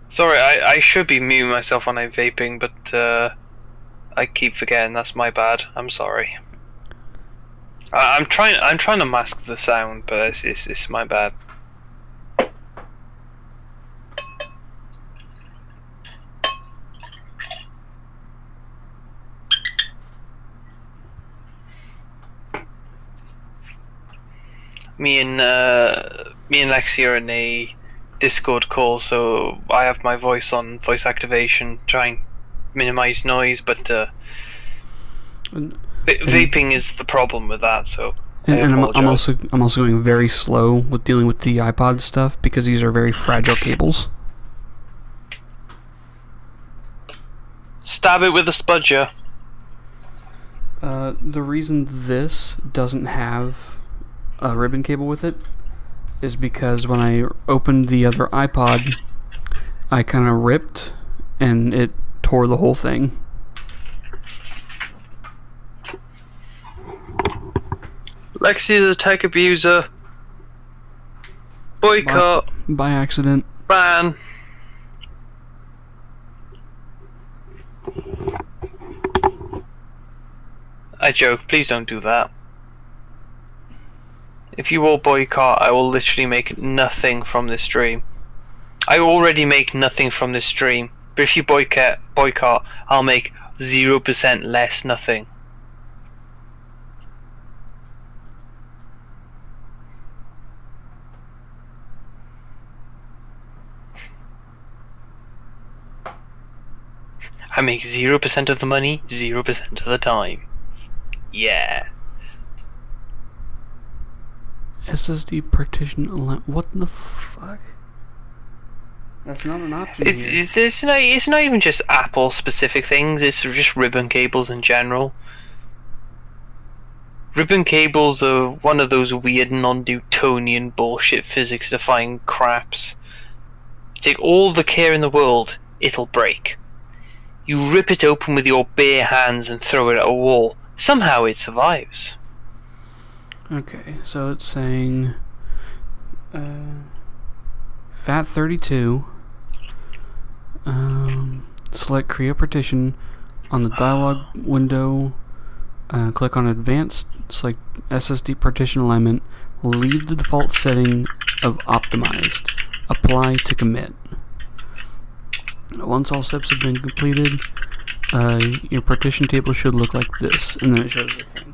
Sorry, I should be muting myself when I'm vaping, but I keep forgetting. That's my bad. I'm sorry. I'm trying to mask the sound, but it's my bad. Me and Lexi are in a Discord call, so I have my voice on voice activation, try and minimize noise, but vaping is the problem with that. So And I'm apologize. also going very slow with dealing with the iPod stuff because these are very fragile cables. Stab it with a spudger. The reason this doesn't have a ribbon cable with it is because when I opened the other iPod, I kind of ripped and it tore the whole thing. Lexi is a tech abuser. Boycott. By accident. Ban. I joke, please don't do that. If you all boycott, I will literally make nothing from this stream. I already make nothing from this stream, but if you boycott, I'll make 0% less nothing. I make 0% of the money, 0% of the time. Yeah. SSD partition. What the fuck? That's not an option here. It's not even just Apple specific things, it's just ribbon cables in general. Ribbon cables are one of those weird non-Newtonian bullshit physics defying craps. Take all the care in the world, it'll break. You rip it open with your bare hands and throw it at a wall. Somehow it survives. Okay, so it's saying FAT32. Select create partition on the dialog window. Click on advanced. Select SSD partition alignment. Leave the default setting of optimized. Apply to commit. Once all steps have been completed, your partition table should look like this, and then it shows the thing.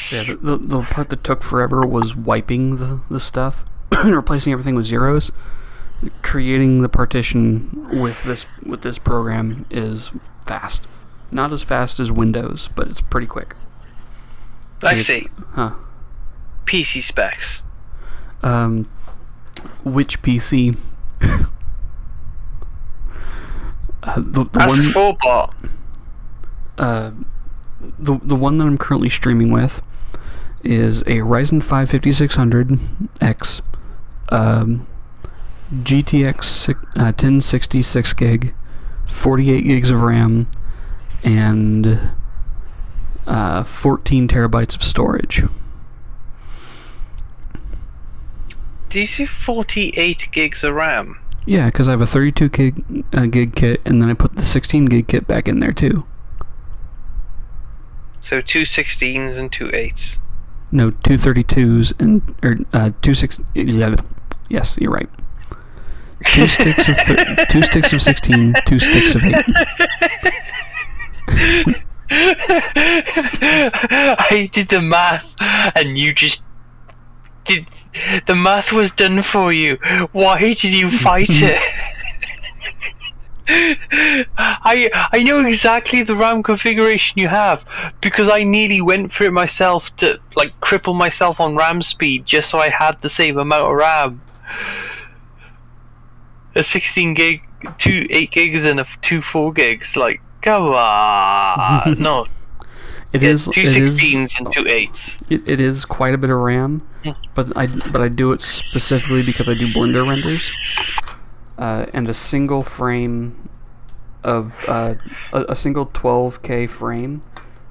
So yeah, the part that took forever was wiping the stuff, replacing everything with zeros. Creating the partition with this program is fast. Not as fast as Windows, but it's pretty quick. Lexi. Huh. PC specs. Which PC? The Ask one. for bot. The one that I'm currently streaming with is a Ryzen 5 5600X. GTX 1066 gig, 48 gigs of RAM, and 14 terabytes of storage. Do you see 48 gigs of RAM? Yeah, because I have a 32 gig kit, and then I put the 16 gig kit back in there too. So 2 16s and 2 8s. No, 2 32s and 2 6. Yes, you're right. 2 sticks of 2 sticks of 16, 2 sticks of 8. I did the math, and you just did. The math was done for you. Why did you fight it? I know exactly the RAM configuration you have because I nearly went for it myself to cripple myself on RAM speed just so I had the same amount of RAM. A 16 gig, 2 8 gigs and 2 4 gigs. Come on. No. It is 2 16s and 2 8s. It is quite a bit of RAM, but I do it specifically because I do Blender renders. And a single frame of a single 12K frame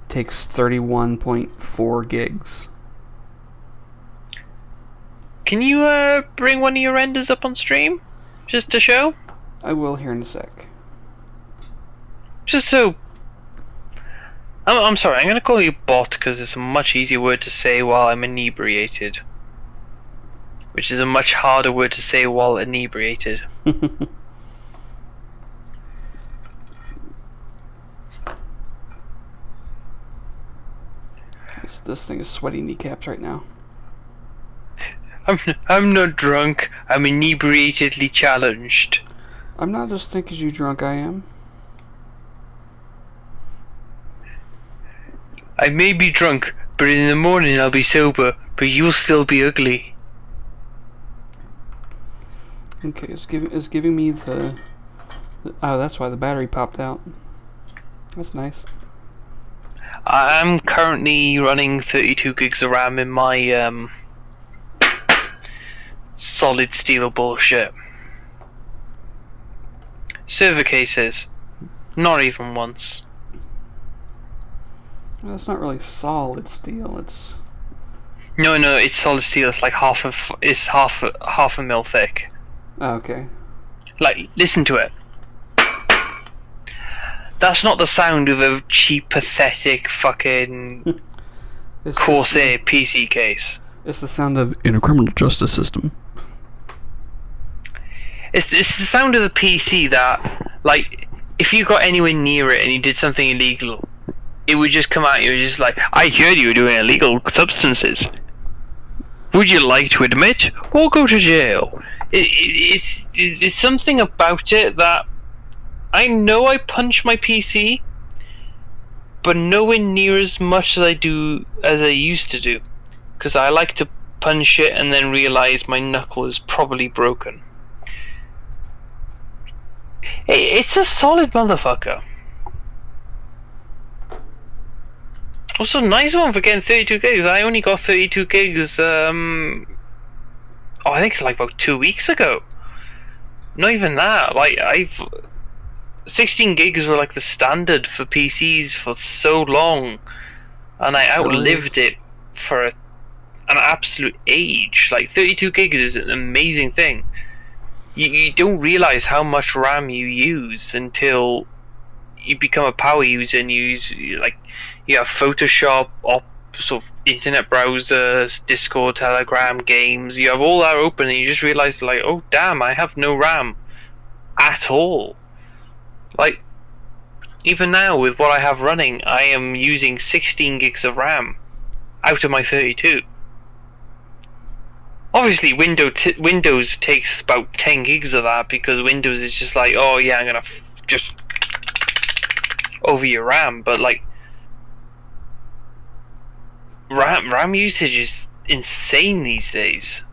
takes 31.4 gigs. Can you bring one of your renders up on stream? Just to show? I will here in a sec. Just so... I'm sorry, I'm going to call you bot because it's a much easier word to say while I'm inebriated. Which is a much harder word to say while inebriated. This thing is sweaty kneecaps right now. I'm not drunk. I'm inebriatedly challenged. I'm not as thick as you drunk I am. I may be drunk, but in the morning I'll be sober. But you'll still be ugly. Okay, it's giving me the. Oh, that's why the battery popped out. That's nice. I'm currently running 32 gigs of RAM in my solid steel bullshit. Server cases, not even once. Well, that's not really solid steel. It's. No, it's solid steel. It's like half a mil thick. Oh, okay. Like, listen to it. That's not the sound of a cheap, pathetic fucking Corsair PC case. It's the sound of in a criminal justice system. It's the sound of the PC that, like, if you got anywhere near it and you did something illegal, it would just come out. You were just like, I heard you were doing illegal substances. Would you like to admit or go to jail? It's something about it that I know I punch my PC, but nowhere near as much as I used to do, because I like to punch it and then realize my knuckle is probably broken. It's a solid motherfucker. Also, nice one for getting 32 gigs. I only got 32 gigs. I think it's like about 2 weeks ago. Not even that. Like 16 gigs were like the standard for PCs for so long, and I outlived it for an absolute age. Like 32 gigs is an amazing thing. You don't realize how much RAM you use until you become a power user and you have Photoshop, sort of internet browsers, Discord, Telegram, games. You have all that open and you just realize, like, oh damn, I have no RAM at all. Like, even now with what I have running, I am using 16 gigs of RAM out of my 32. Obviously, Windows takes about 10 gigs of that, because Windows is just like, oh yeah, I'm gonna just over your RAM. But like, RAM usage is insane these days.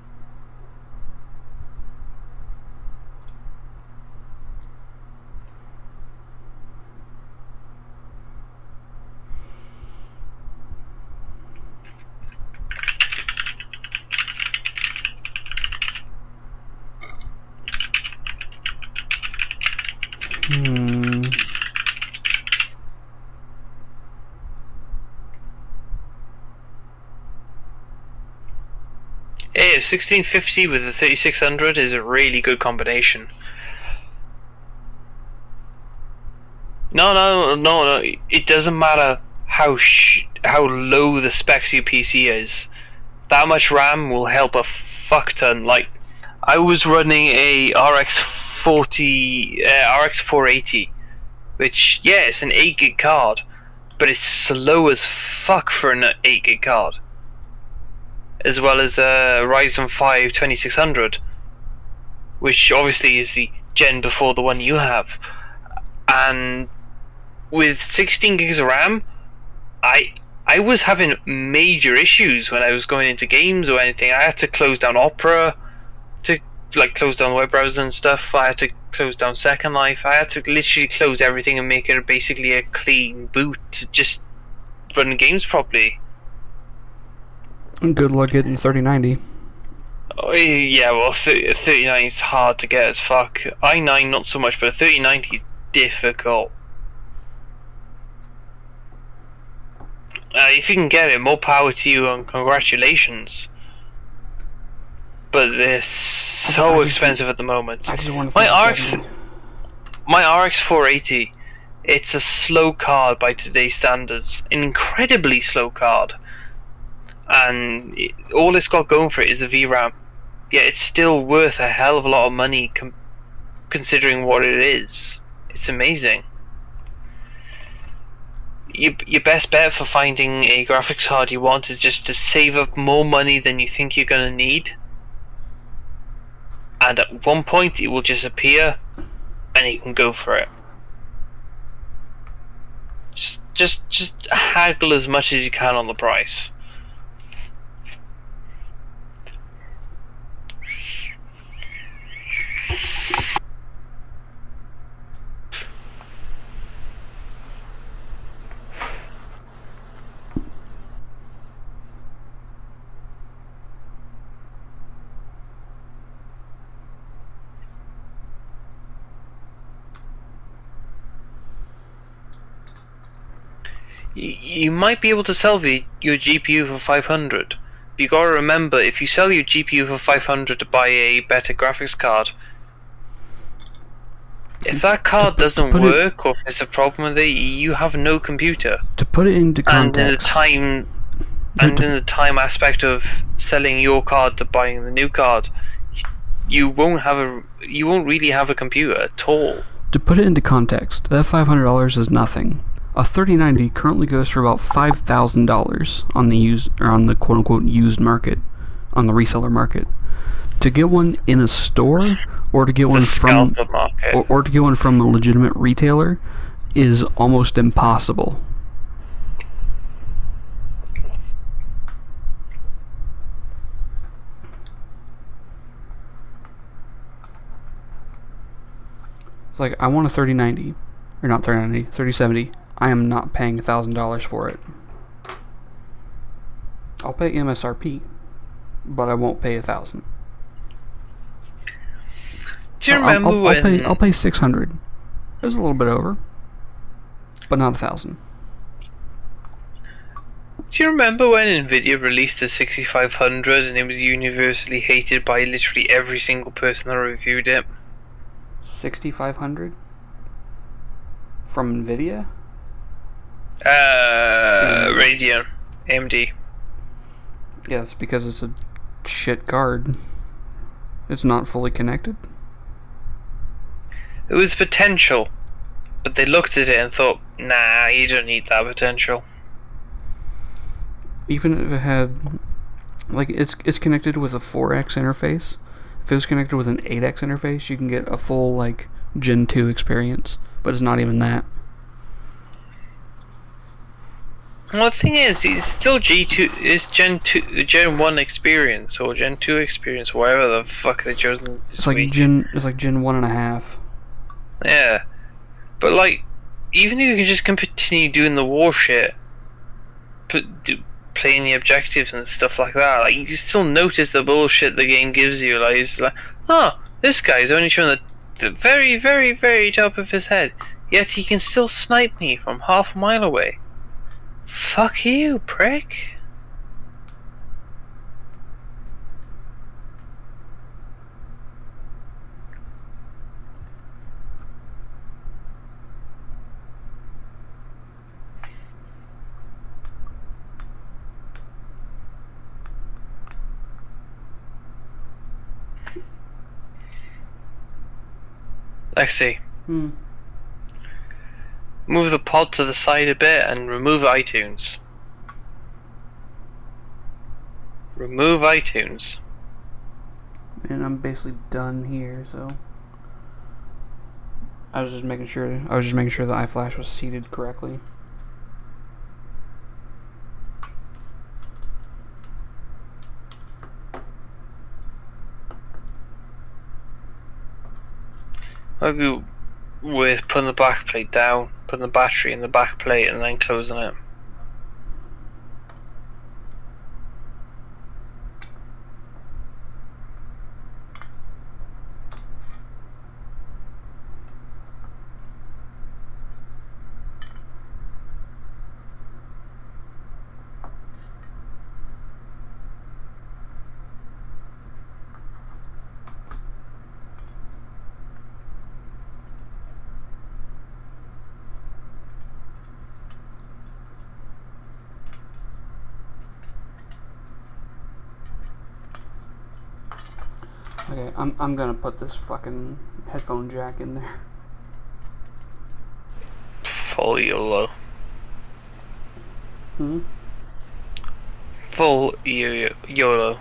Hey, 1650 with the 3600 is a really good combination. No. It doesn't matter how low the specs of your PC is. That much RAM will help a fuck ton. Like, I was running a RX 480, which, yeah, it's an 8 gig card, but it's slow as fuck for an 8 gig card. As well as a Ryzen 5 2600, which obviously is the gen before the one you have. And with 16 gigs of RAM, I was having major issues when I was going into games or anything. I had to close down Opera to close down the web browser and stuff. I had to close down Second Life. I had to literally close everything and make it basically a clean boot to just run games properly. Good luck getting 3090. Oh, yeah, well, 3090 is hard to get as fuck. i9 not so much, but 3090 is difficult. If you can get it, more power to you and congratulations. But they're so expensive at the moment. I just want to my RX 480, it's a slow card by today's standards. An incredibly slow card. And all it's got going for it is the VRAM. Yet it's still worth a hell of a lot of money considering what it is. It's amazing. Your best bet for finding a graphics card you want is just to save up more money than you think you're gonna need, and at one point it will just appear, and you can go for it. Just haggle as much as you can on the price. You might be able to sell your GPU for 500. But you gotta remember, if you sell your GPU for 500 to buy a better graphics card, if that card doesn't work or if there's a problem with it, you have no computer. To put it into And in the context, time aspect of selling your card to buying the new card, you won't really have a computer at all. to put it into context, that $500 is nothing. A 3090 currently goes for about $5,000 on the quote unquote used market, on the reseller market. To get one in a store or to get one from or to get one from a legitimate retailer is almost impossible. It's like, I want a 3090, or not 3090, 3070. I am not paying $1,000 for it. I'll pay MSRP, but I won't pay $1,000. Do you remember when I'll pay $600. It was a little bit over, but not $1,000. Do you remember when Nvidia released the 6500 and it was universally hated by literally every single person that reviewed it? 6500 from Nvidia? Radeon, AMD. Yeah, it's because it's a shit card. It's not fully connected. It was potential, but they looked at it and thought, nah, you don't need that potential. Even if it had, like, it's connected with a 4x interface. If it was connected with an 8x interface, you can get a full, like, Gen 2 experience, but it's not even that. Well, the thing is, it's still G2, it's Gen 1 experience, or Gen 2 experience, whatever the fuck they chosen this week. It's like Gen 1.5. Yeah, but like, even if you can just continue doing the war shit, playing the objectives and stuff like that, like, you can still notice the bullshit the game gives you. Like, it's like, oh, this guy's only showing the very, very, very top of his head, yet he can still snipe me from half a mile away. Fuck you, prick. Lexi. Move the pod to the side a bit and remove iTunes. Remove iTunes. And I'm basically done here, so I was just making sure the iFlash was seated correctly. Maybe with putting the back plate down, putting the battery in the back plate and then closing it. Okay, I'm gonna put this fucking headphone jack in there. Full YOLO. Full YOLO.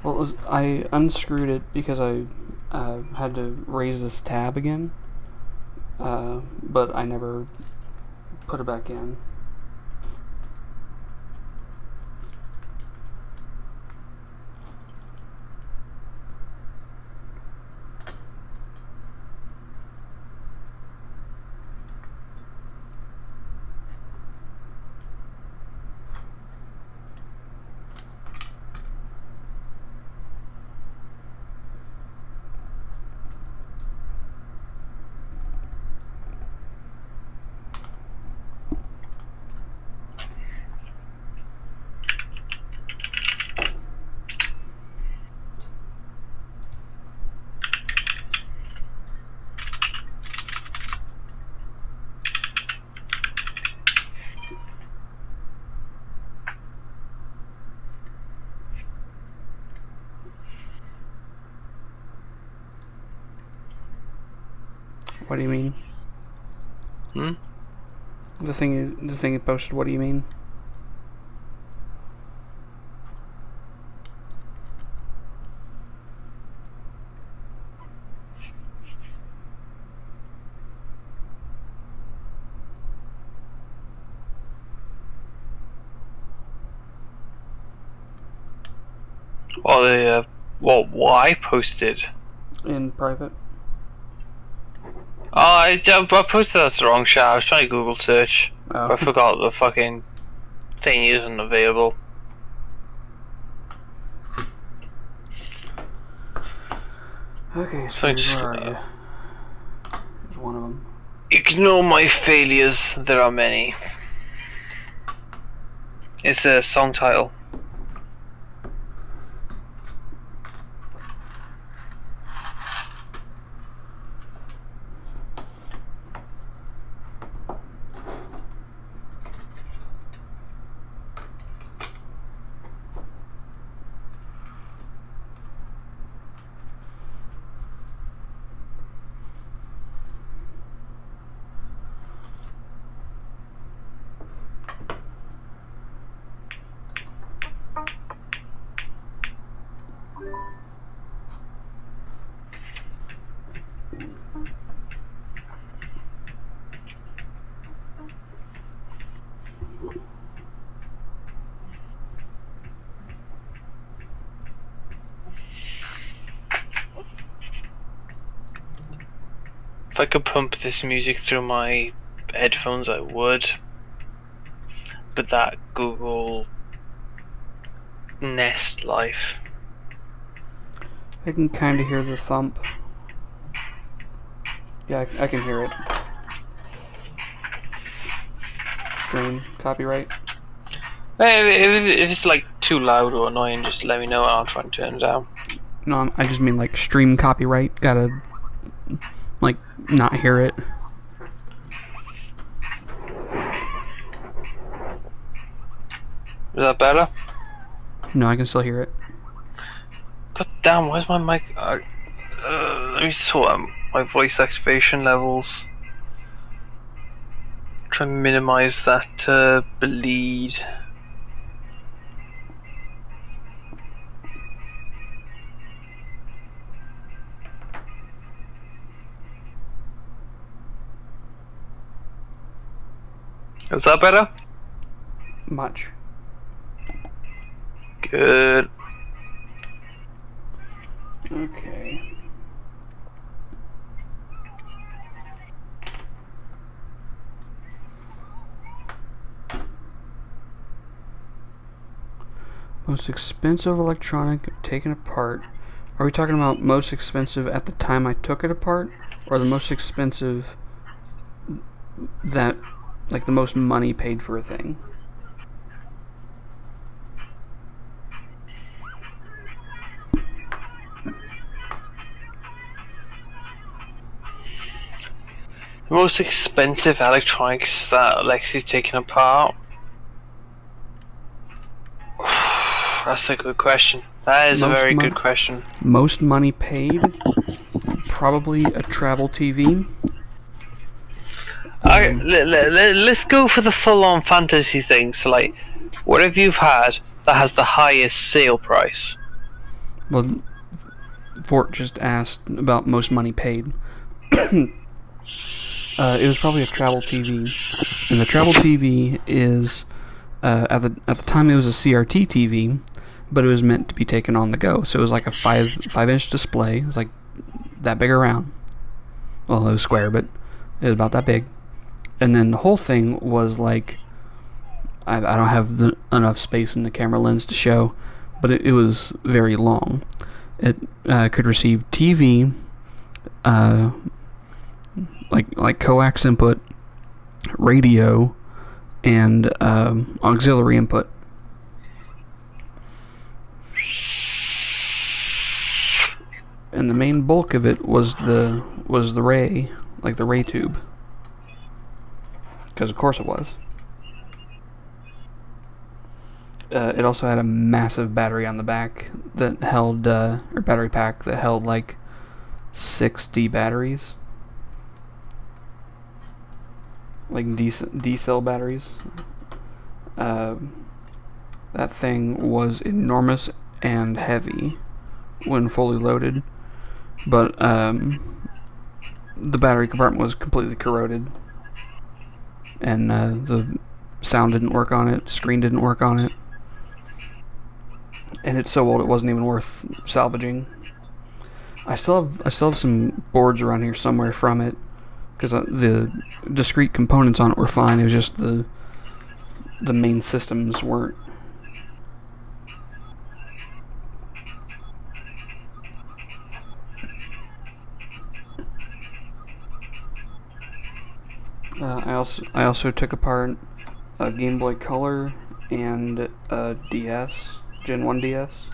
Well, I unscrewed it because I had to raise this tab again, but I never put it back in. What do you mean? The thing you posted. What do you mean? Or what I posted. In private. Oh, I posted that to the wrong chat. I was trying to Google search, Oh. but I forgot the fucking thing isn't available. Okay, so So just, where are you? There's one of them. Ignore my failures. There are many. It's a song title. If I could pump this music through my headphones, I would. But that Google Nest Life. I can kind of hear the thump. Yeah, I can hear it. Stream copyright. If it's like too loud or annoying, just let me know and I'll try and turn it down. No, I just mean like stream copyright. Gotta like not hear it. Is that better? No, I can still hear it. God damn, where's my mic? Let me sort out my voice activation levels. Try and minimize that bleed. Is that better? Much. Good. Okay. Most expensive electronic taken apart. Are we talking about most expensive at the time I took it apart, or the most expensive that, like, the most money paid for a thing? The most expensive electronics that Alexi's taken apart? That's a good question. That is a very good question. Most money paid? Probably a travel TV. Let's go for the full-on fantasy thing. So, like, what have you had that has the highest sale price? Well, Fort just asked about most money paid. It was probably a travel TV, and the travel TV is at the time it was a CRT TV, but it was meant to be taken on the go. So it was like a 5-inch display. It was like that big around. Well, it was square, but it was about that big. And then the whole thing was like, I don't have enough space in the camera lens to show, but it was very long. It could receive TV, like coax input, radio, and auxiliary input. And the main bulk of it was the ray, like the ray tube, because of course it was. It also had a massive battery on the back that held, or battery pack that held like 60 batteries, like D-cell batteries. That thing was enormous and heavy when fully loaded, but the battery compartment was completely corroded, and the sound didn't work on it, screen didn't work on it. And it's so old it wasn't even worth salvaging. I still have some boards around here somewhere from it, because the discrete components on it were fine. It was just the main systems weren't. I also took apart a Game Boy Color and a DS, Gen 1 DS.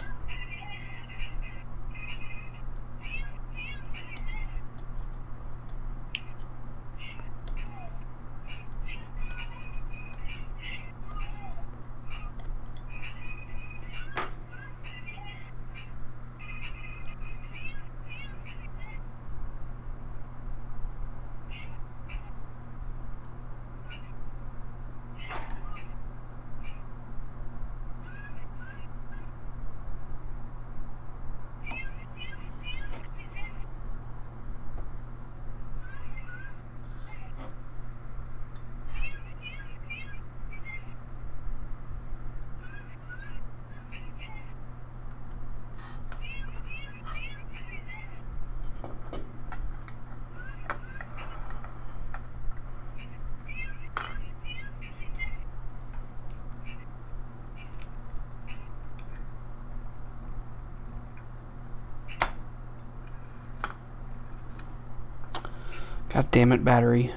God damn it, battery.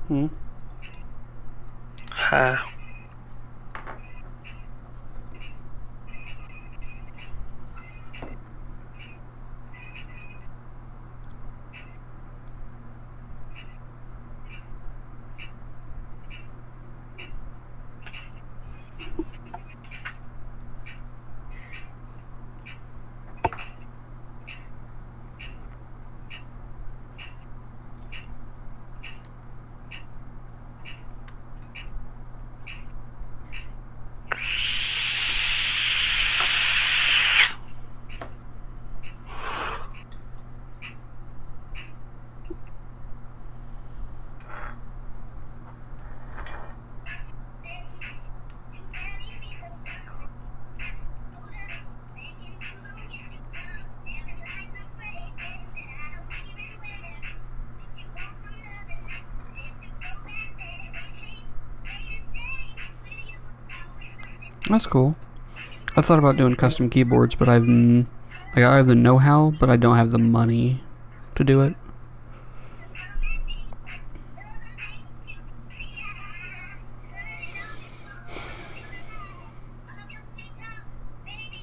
Hmm? That's cool. I thought about doing custom keyboards, but I have the know-how, but I don't have the money to do it.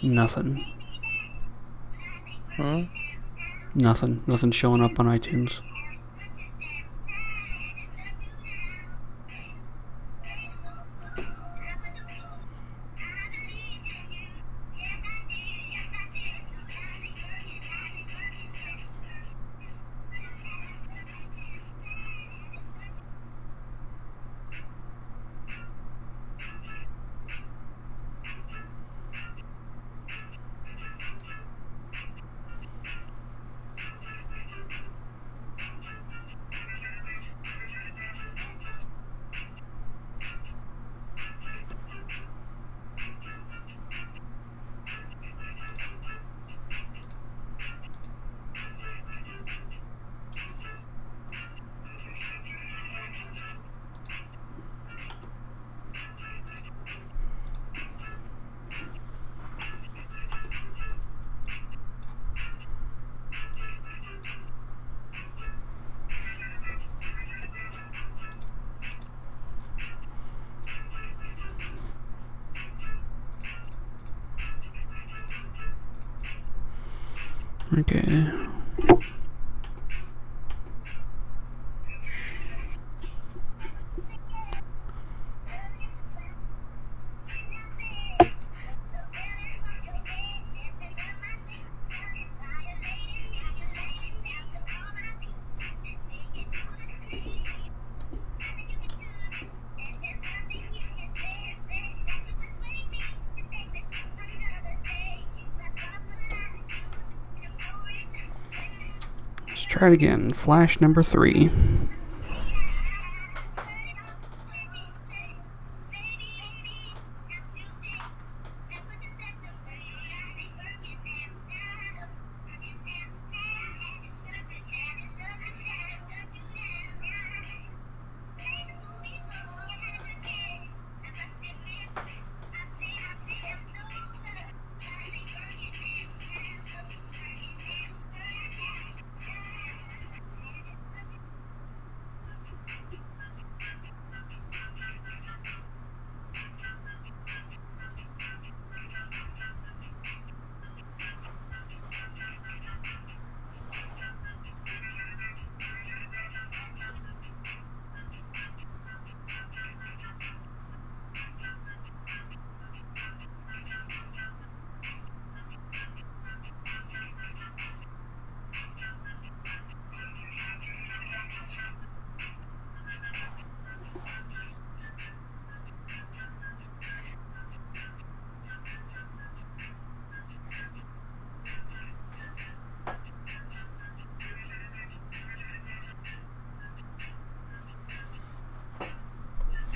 Nothing. Nothing showing up on iTunes. Okay. Let's try it again. Flash number 3.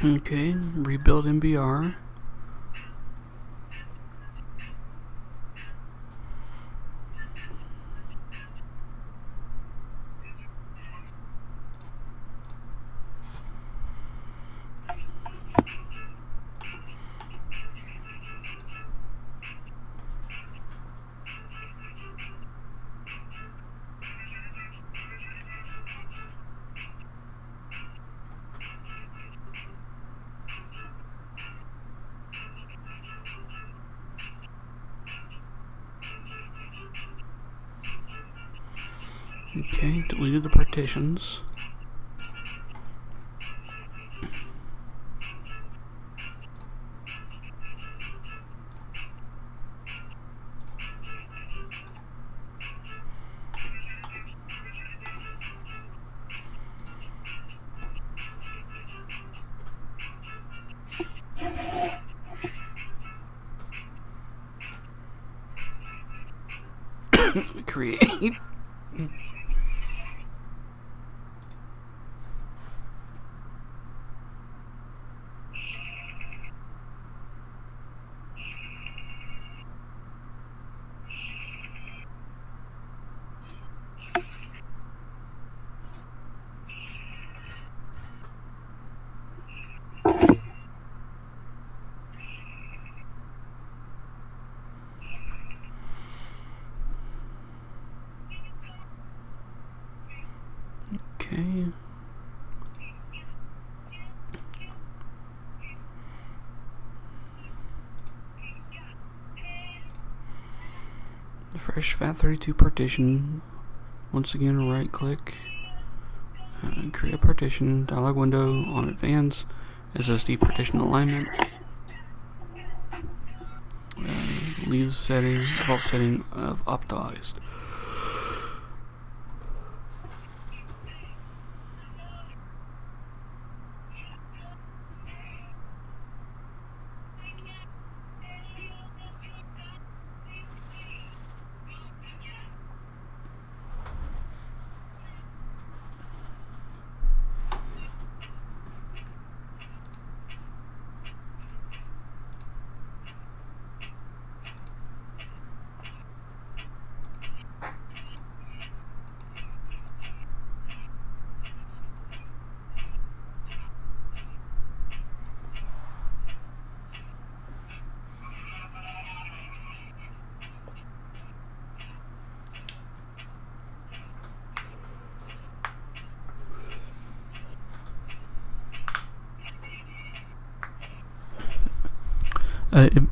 Okay, rebuild MBR. Okay, deleted the partitions. Create. Okay. The fresh FAT32 partition. Once again, right click. Create a partition. Dialog window on advanced. SSD partition alignment. Leave setting, default setting of optimized.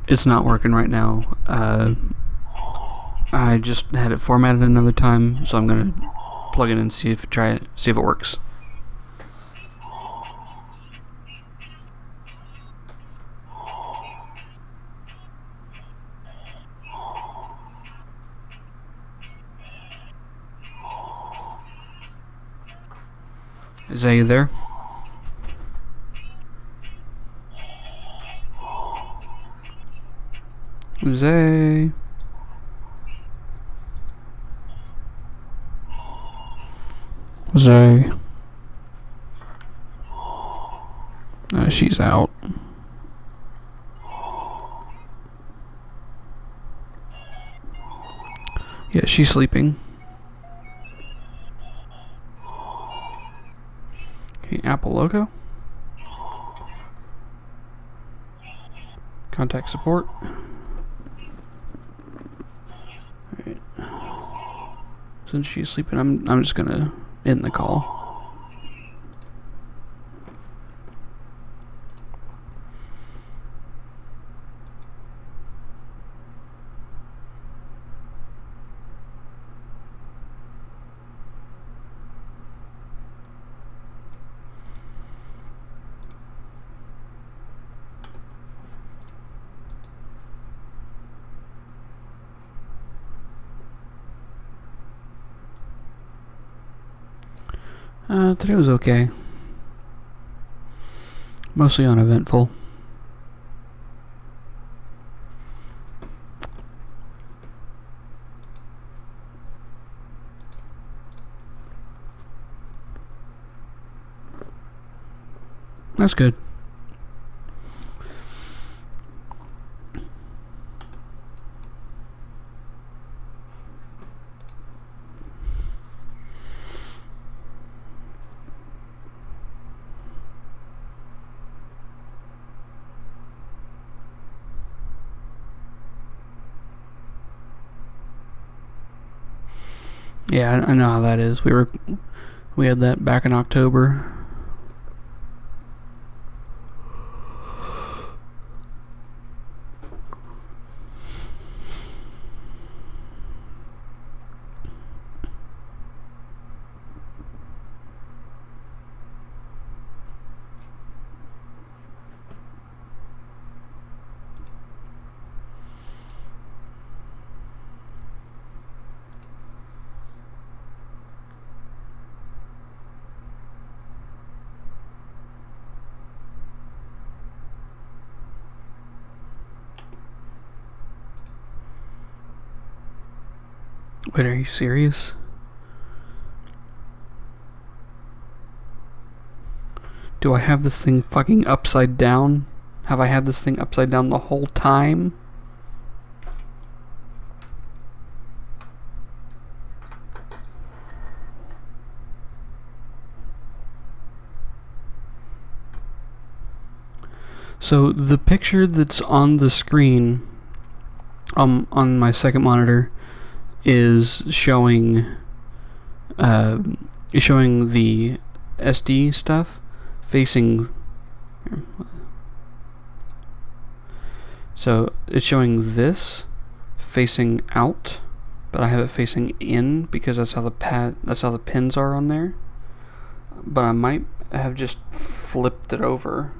It's not working right now. I just had it formatted another time, so I'm gonna plug it in and see if it works. Is that you there? Zay. Zay. She's out. Yeah, she's sleeping. Okay, Apple logo. Contact support. Alright. Since she's sleeping, I'm just gonna end the call. Today was okay. Mostly uneventful. That's good. Yeah, I know how that is. We had that back in October. Wait, are you serious? Do I have this thing fucking upside down? Have I had this thing upside down the whole time? So the picture that's on the screen on my second monitor is showing the SD stuff facing. So it's showing this facing out, but I have it facing in because that's how the pins are on there. But I might have just flipped it over.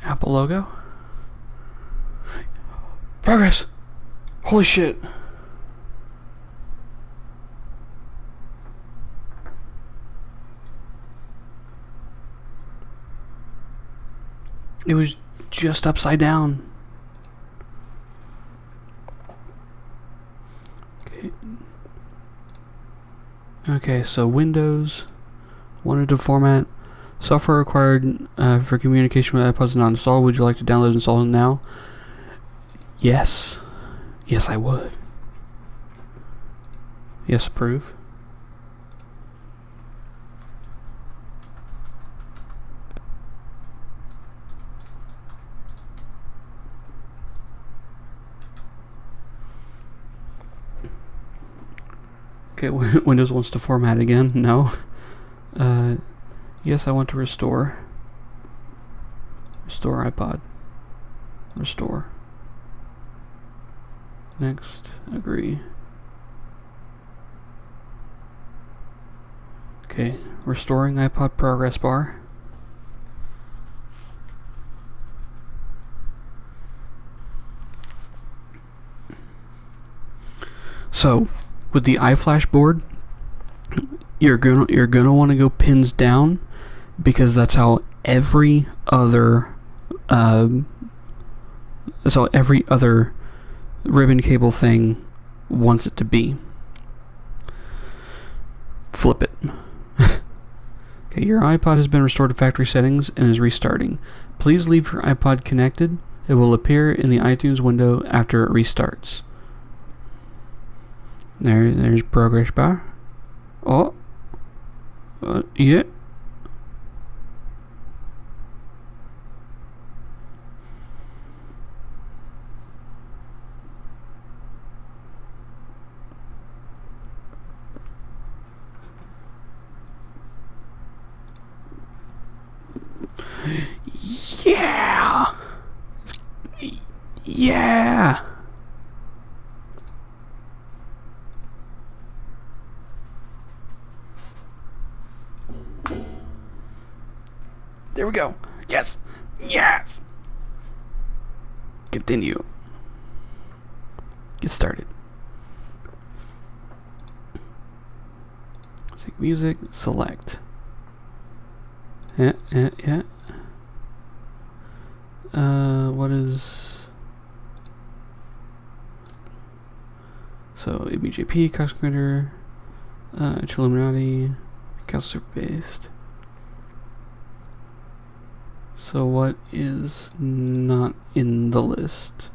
Apple logo. Progress! Holy shit. It was just upside down. Okay, so Windows wanted to format software required for communication with iPods not installed. Would you like to download and install it now? Yes. Yes, I would. Yes, approve. Okay, Windows wants to format again. No. Yes, I want to restore. Restore iPod. Restore. Next. Agree. Okay, restoring iPod progress bar. So, with the iFlash board, you're gonna want to go pins down, because that's how every other ribbon cable thing wants it to be. Flip it. Okay, your iPod has been restored to factory settings and is restarting. Please leave your iPod connected. It will appear in the iTunes window after it restarts. There's progress bar. Oh. Yeah. Yeah. Yeah. There we go. Yes. Yes. Continue. Get started. Sync music. Select. Yeah. What is... So, ABJP, Cox Commander, Illuminati, Castle Super Based. So what is not in the list?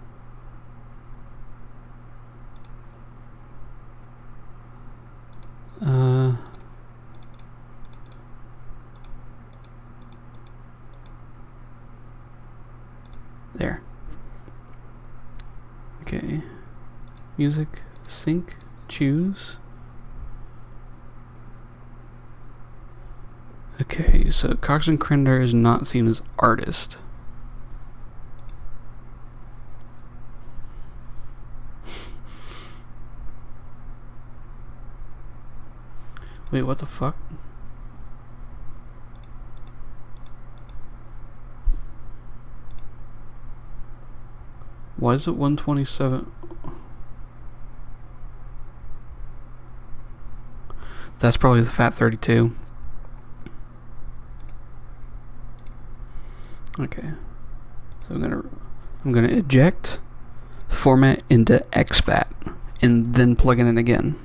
There. Okay. Music, sync, choose. Okay, so Cox and Crinder is not seen as artist. Wait, what the fuck? Why is it 127? That's probably the FAT32. Okay. So I'm gonna eject, format into exFAT, and then plug it in again.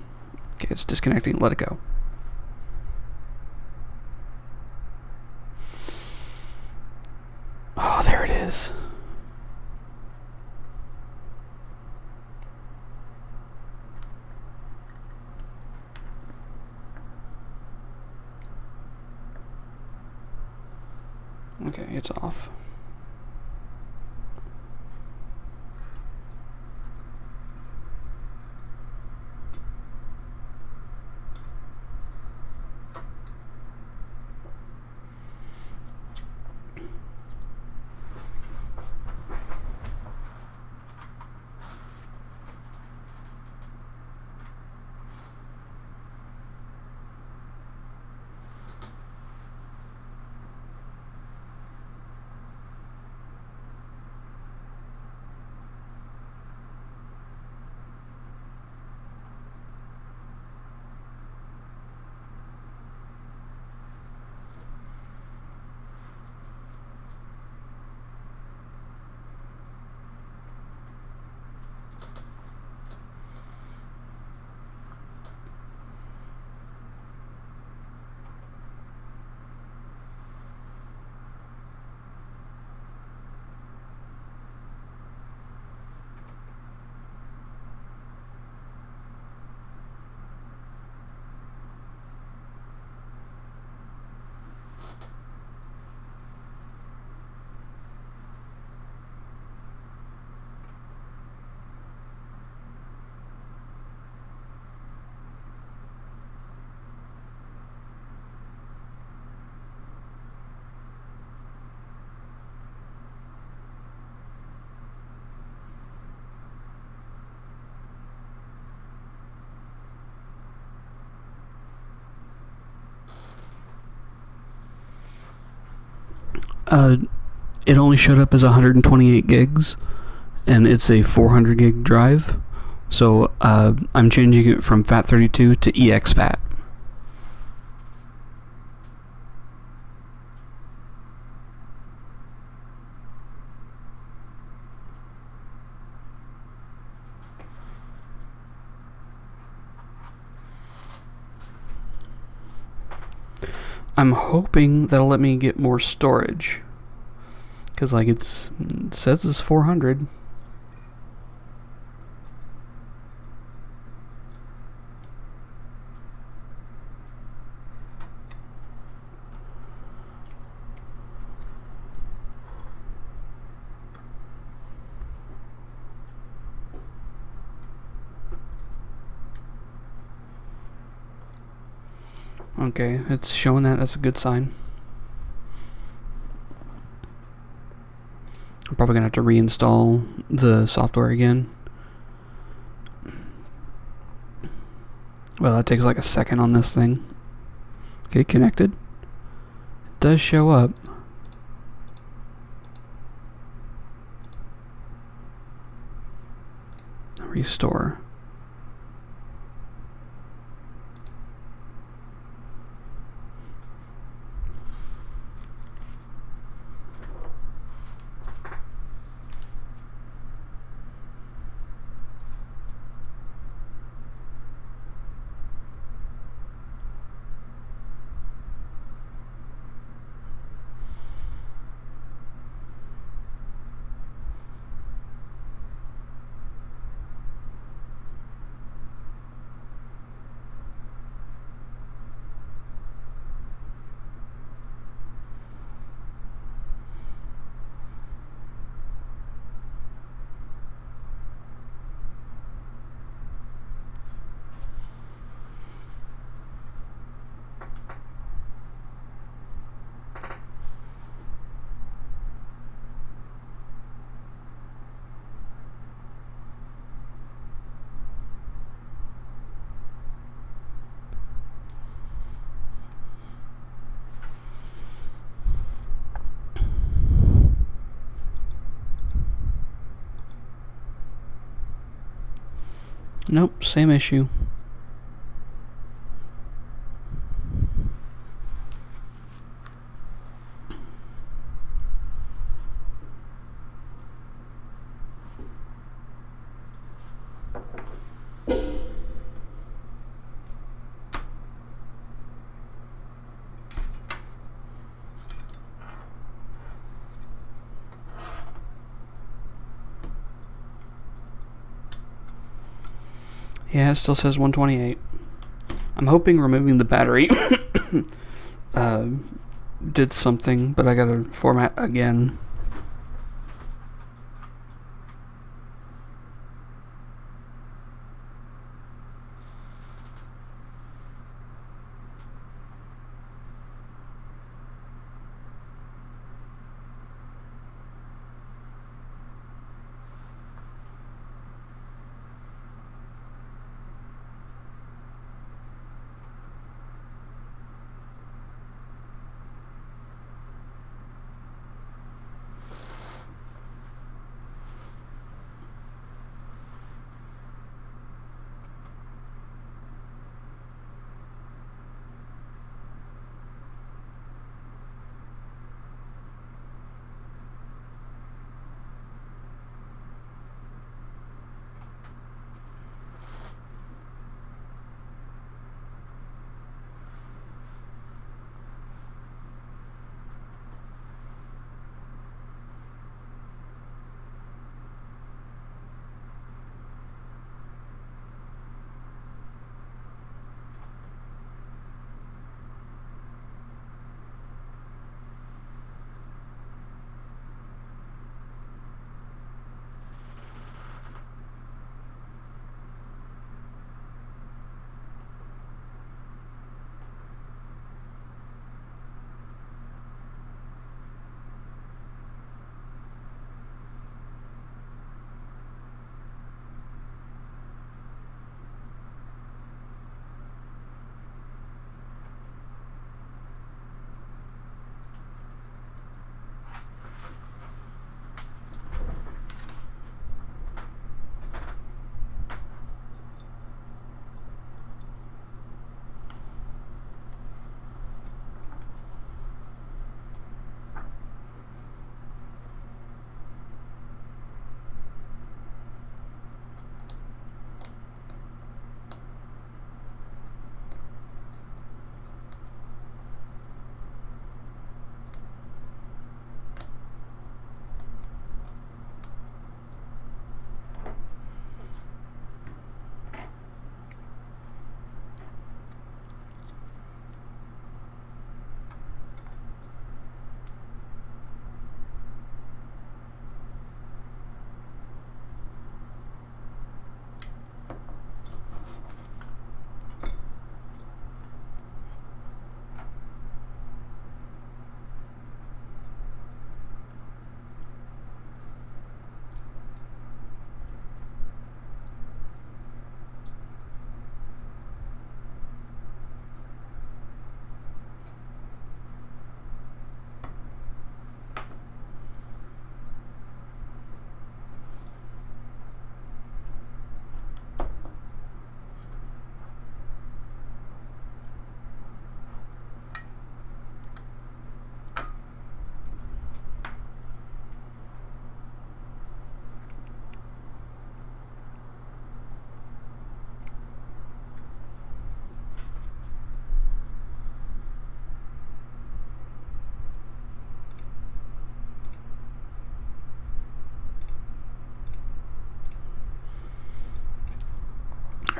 Okay, it's disconnecting. Let it go. Oh, there it is. Okay, it's off. It only showed up as 128 gigs, and it's a 400 gig drive. So I'm changing it from FAT32 to exFAT. I'm hoping that'll let me get more storage. Because, like, it says it's 400. Okay, it's showing that. That's a good sign. I'm probably going to have to reinstall the software again. Well, that takes like a second on this thing. Okay, connected. It does show up. Restore. Nope, same issue. Yeah, it still says 128. I'm hoping removing the battery did something, but I gotta format again.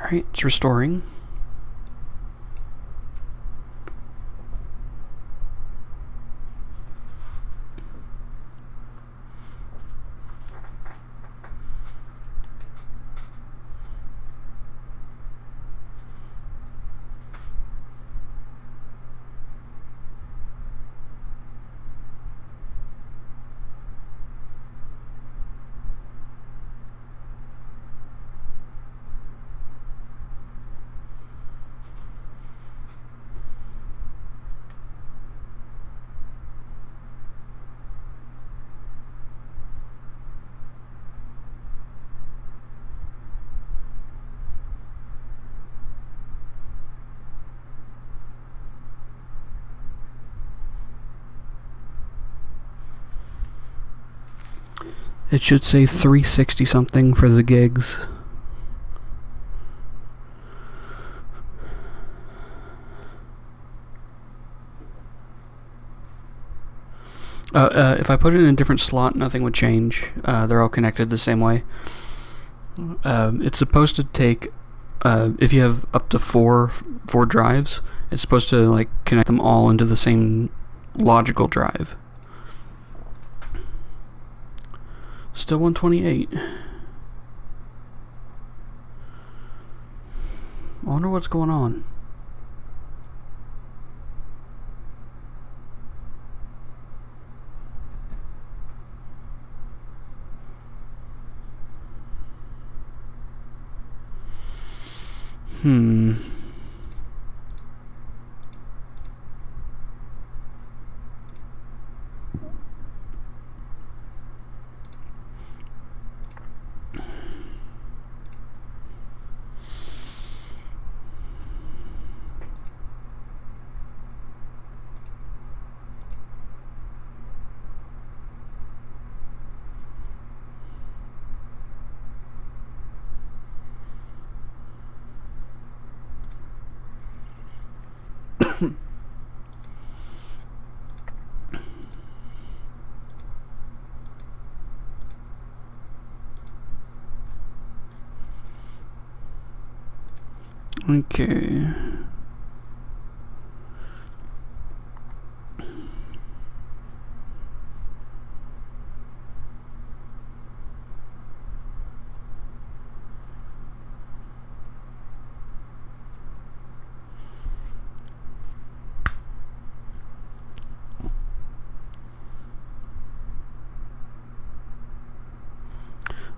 Alright, it's restoring. It should say 360 something for the gigs. If I put it in a different slot, nothing would change. They're all connected the same way. It's supposed to take, if you have up to four drives, it's supposed to like connect them all into the same logical drive. Still 128. I wonder what's going on. Okay.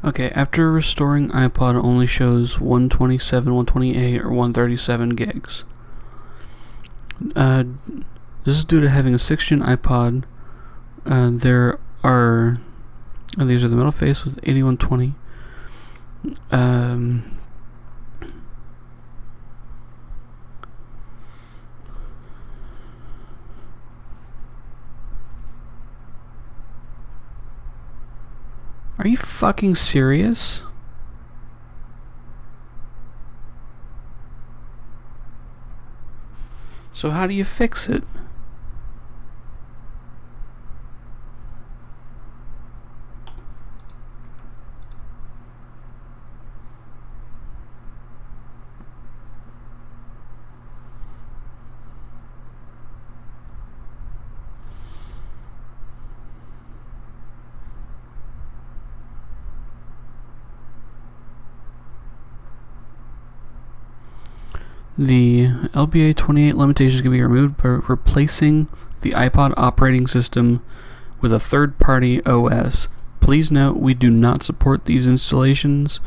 Okay, after restoring iPod, it only shows 127, 128, or 137 gigs. This is due to having a 6-gen iPod. There are... these are the middle face with 8120. Are you fucking serious? So how do you fix it? The LBA 28 limitations can be removed by replacing the iPod operating system with a third-party OS. Please note we do not support these installations.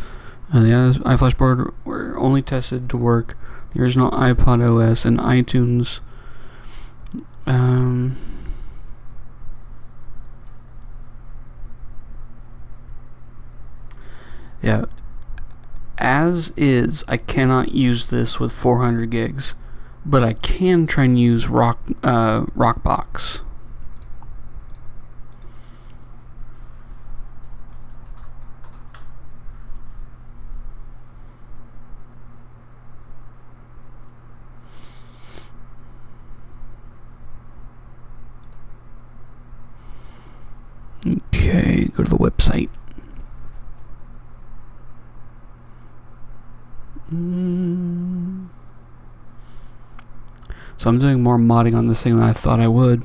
The iFlash board were only tested to work the original iPod OS and iTunes. Yeah. As is, I cannot use this with 400 gigs, but I can try and use Rockbox. Okay, go to the website. So I'm doing more modding on this thing than I thought I would.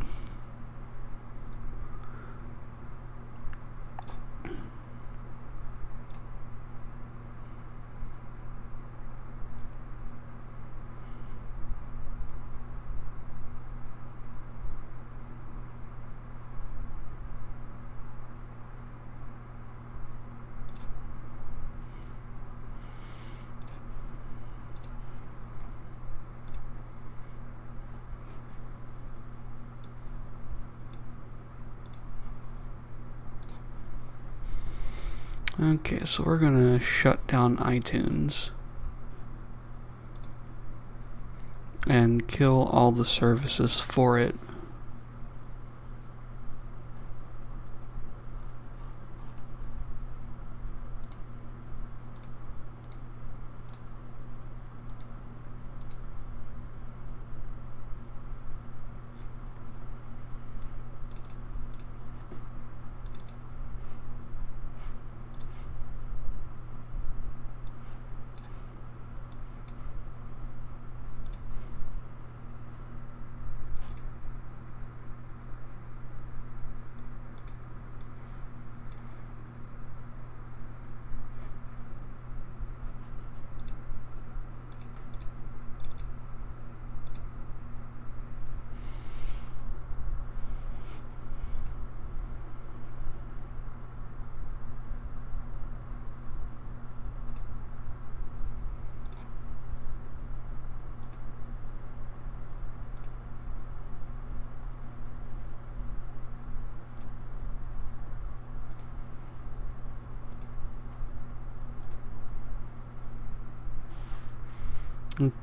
Okay, so we're gonna shut down iTunes and kill all the services for it.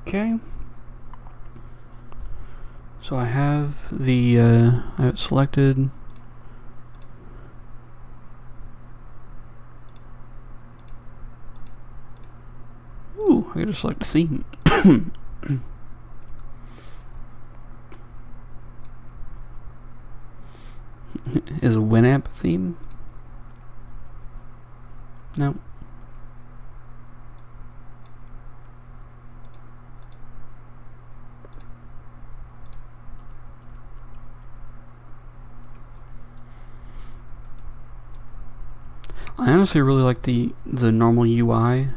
Okay. So I have the I have it selected. Ooh, I gotta select the theme. Is Winamp a theme? No. I honestly really like the normal UI.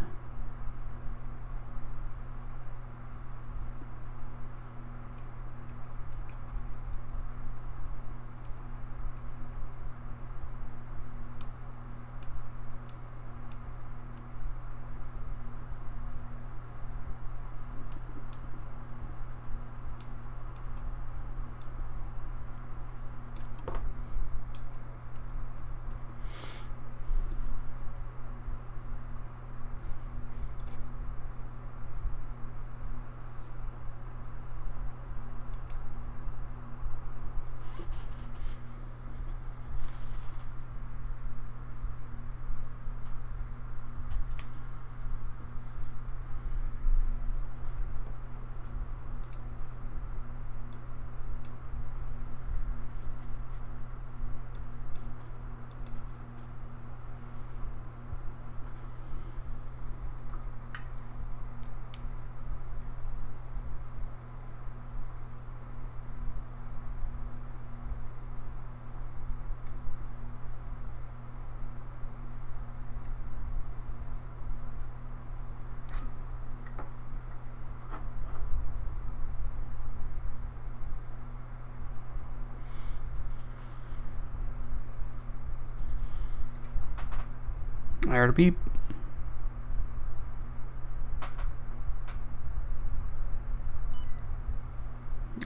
I heard a beep.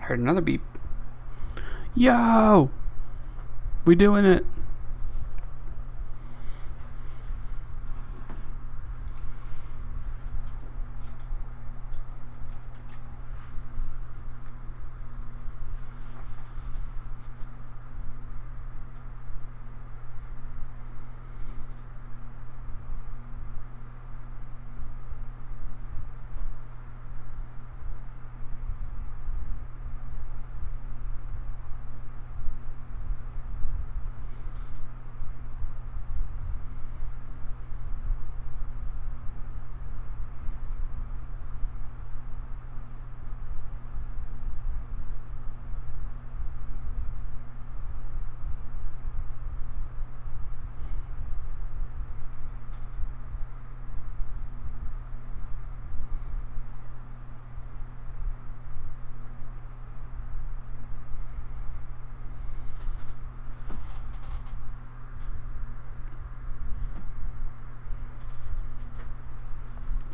I heard another beep. Yo! We doing it.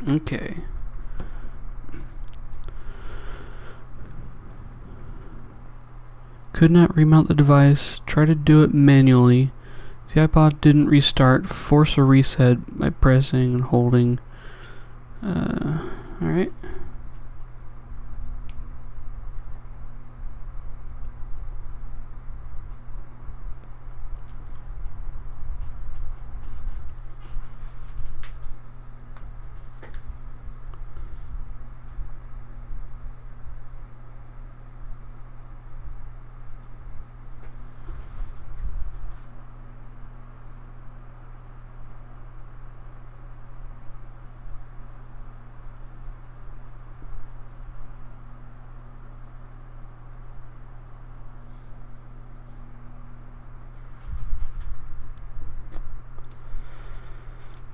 Okay. Could not remount the device. Try to do it manually. The iPod didn't restart. Force a reset by pressing and holding. Alright.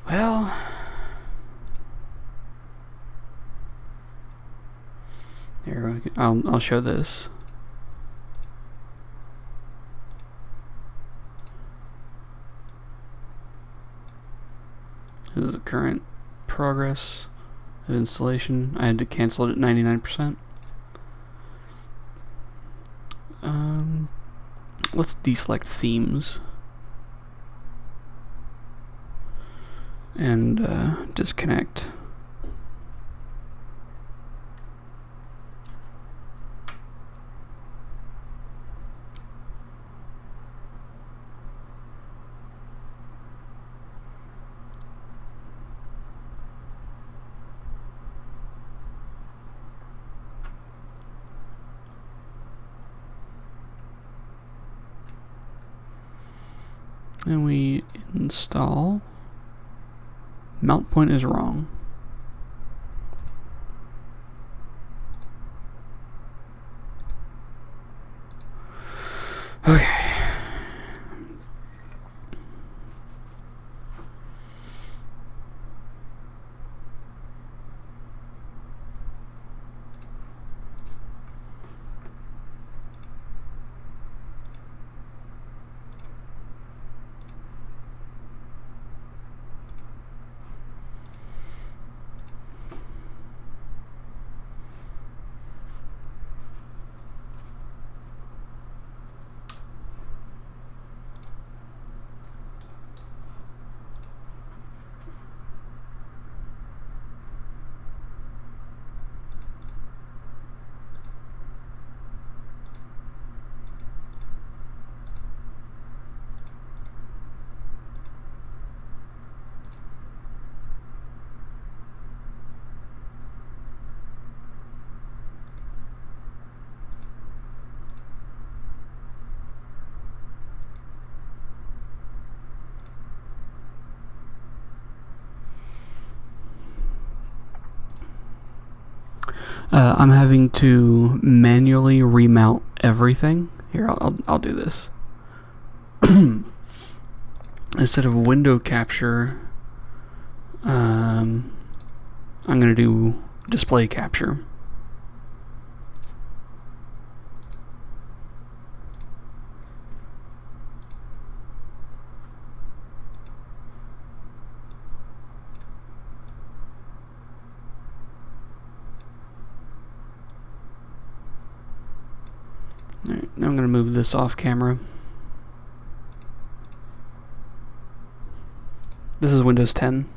Well, here I'll show this. This is the current progress of installation. I had to cancel it at 99%. Let's deselect themes and disconnect. And we install. Mount point is wrong. Okay. I'm having to manually remount everything. Here, I'll do this. Instead of window capture, I'm going to do display capture. Alright, now I'm going to move this off camera. This is Windows 10.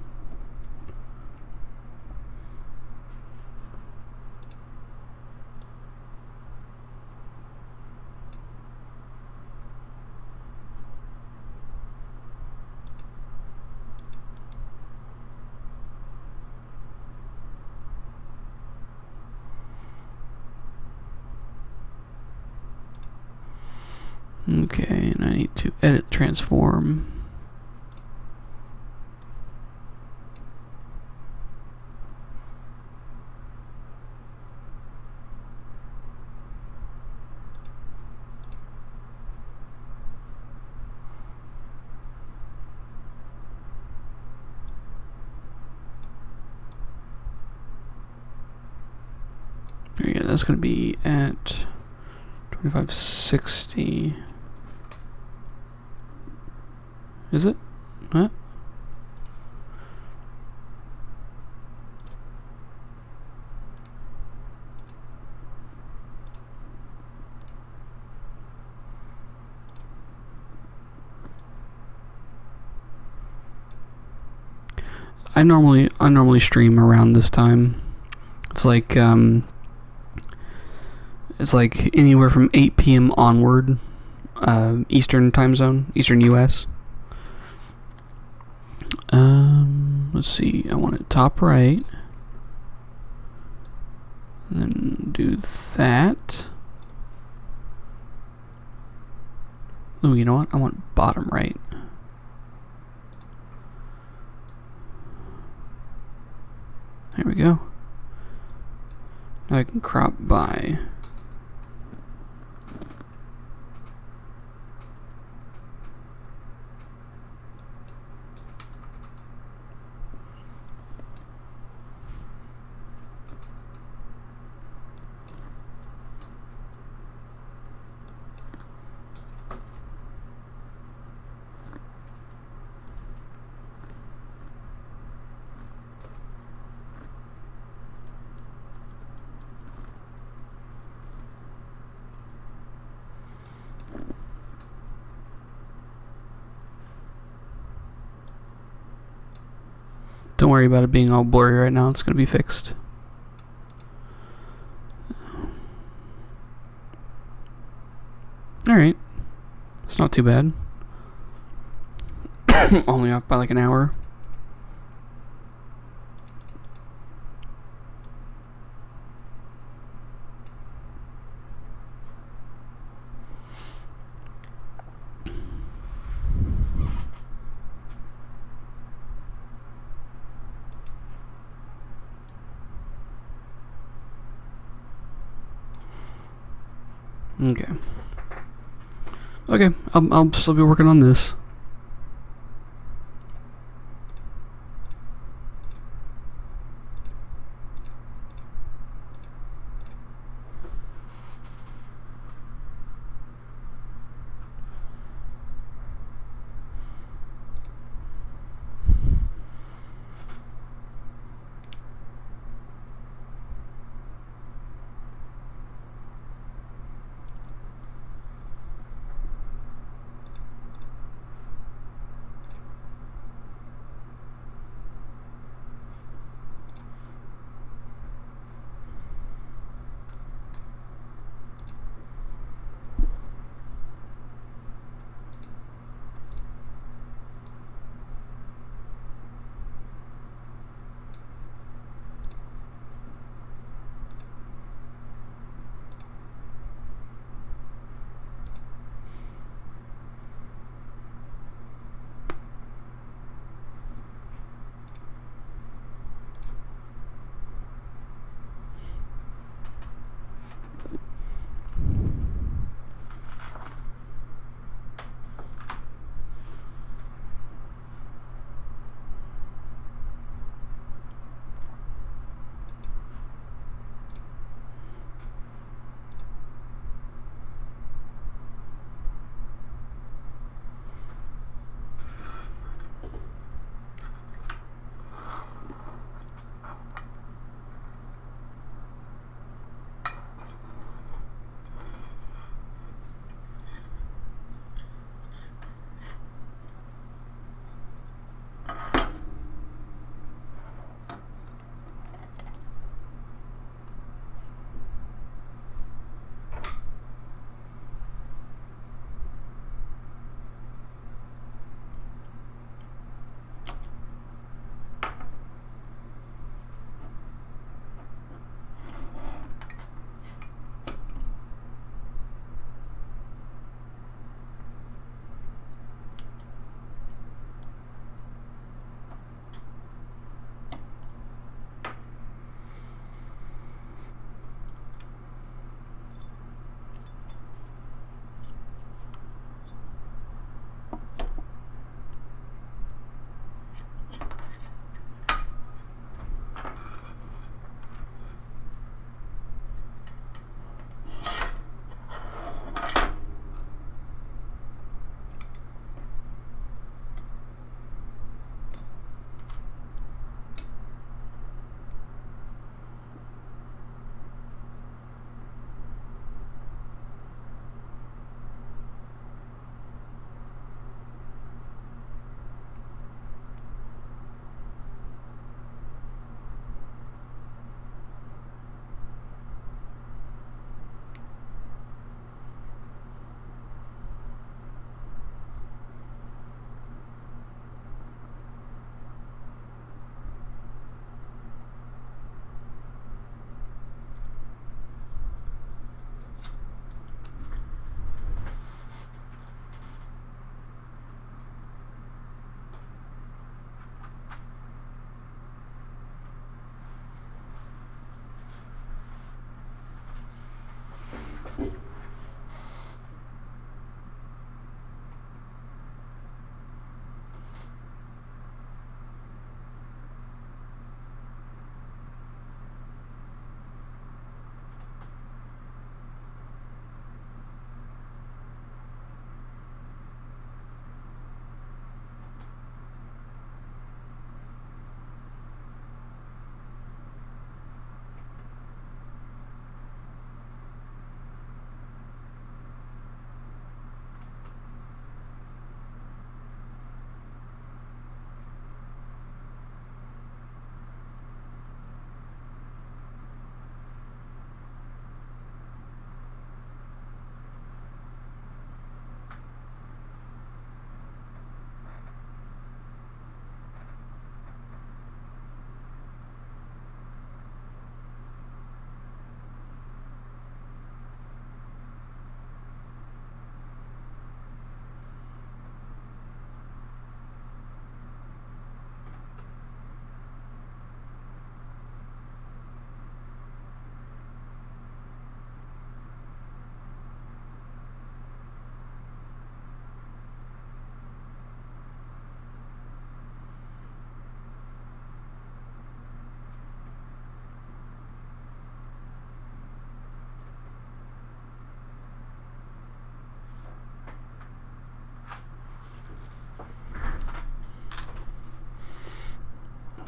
Okay, and I need to edit transform. There you go, that's going to be at 2560. Is it? What? I normally stream around this time. It's like anywhere from 8 p.m. onward, Eastern time zone, Eastern U.S. Let's see. I want it top right. And then do that. Oh, you know what? I want bottom right. There we go. Now I can crop by. Don't worry about it being all blurry right now. It's going to be fixed. Alright. It's not too bad. Only off by like an hour. Okay. Okay, I'll still be working on this.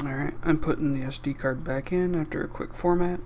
Alright, I'm putting the SD card back in after a quick format.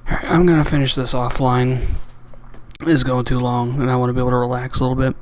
Alright, I'm gonna finish this offline. It's going too long, and I want to be able to relax a little bit.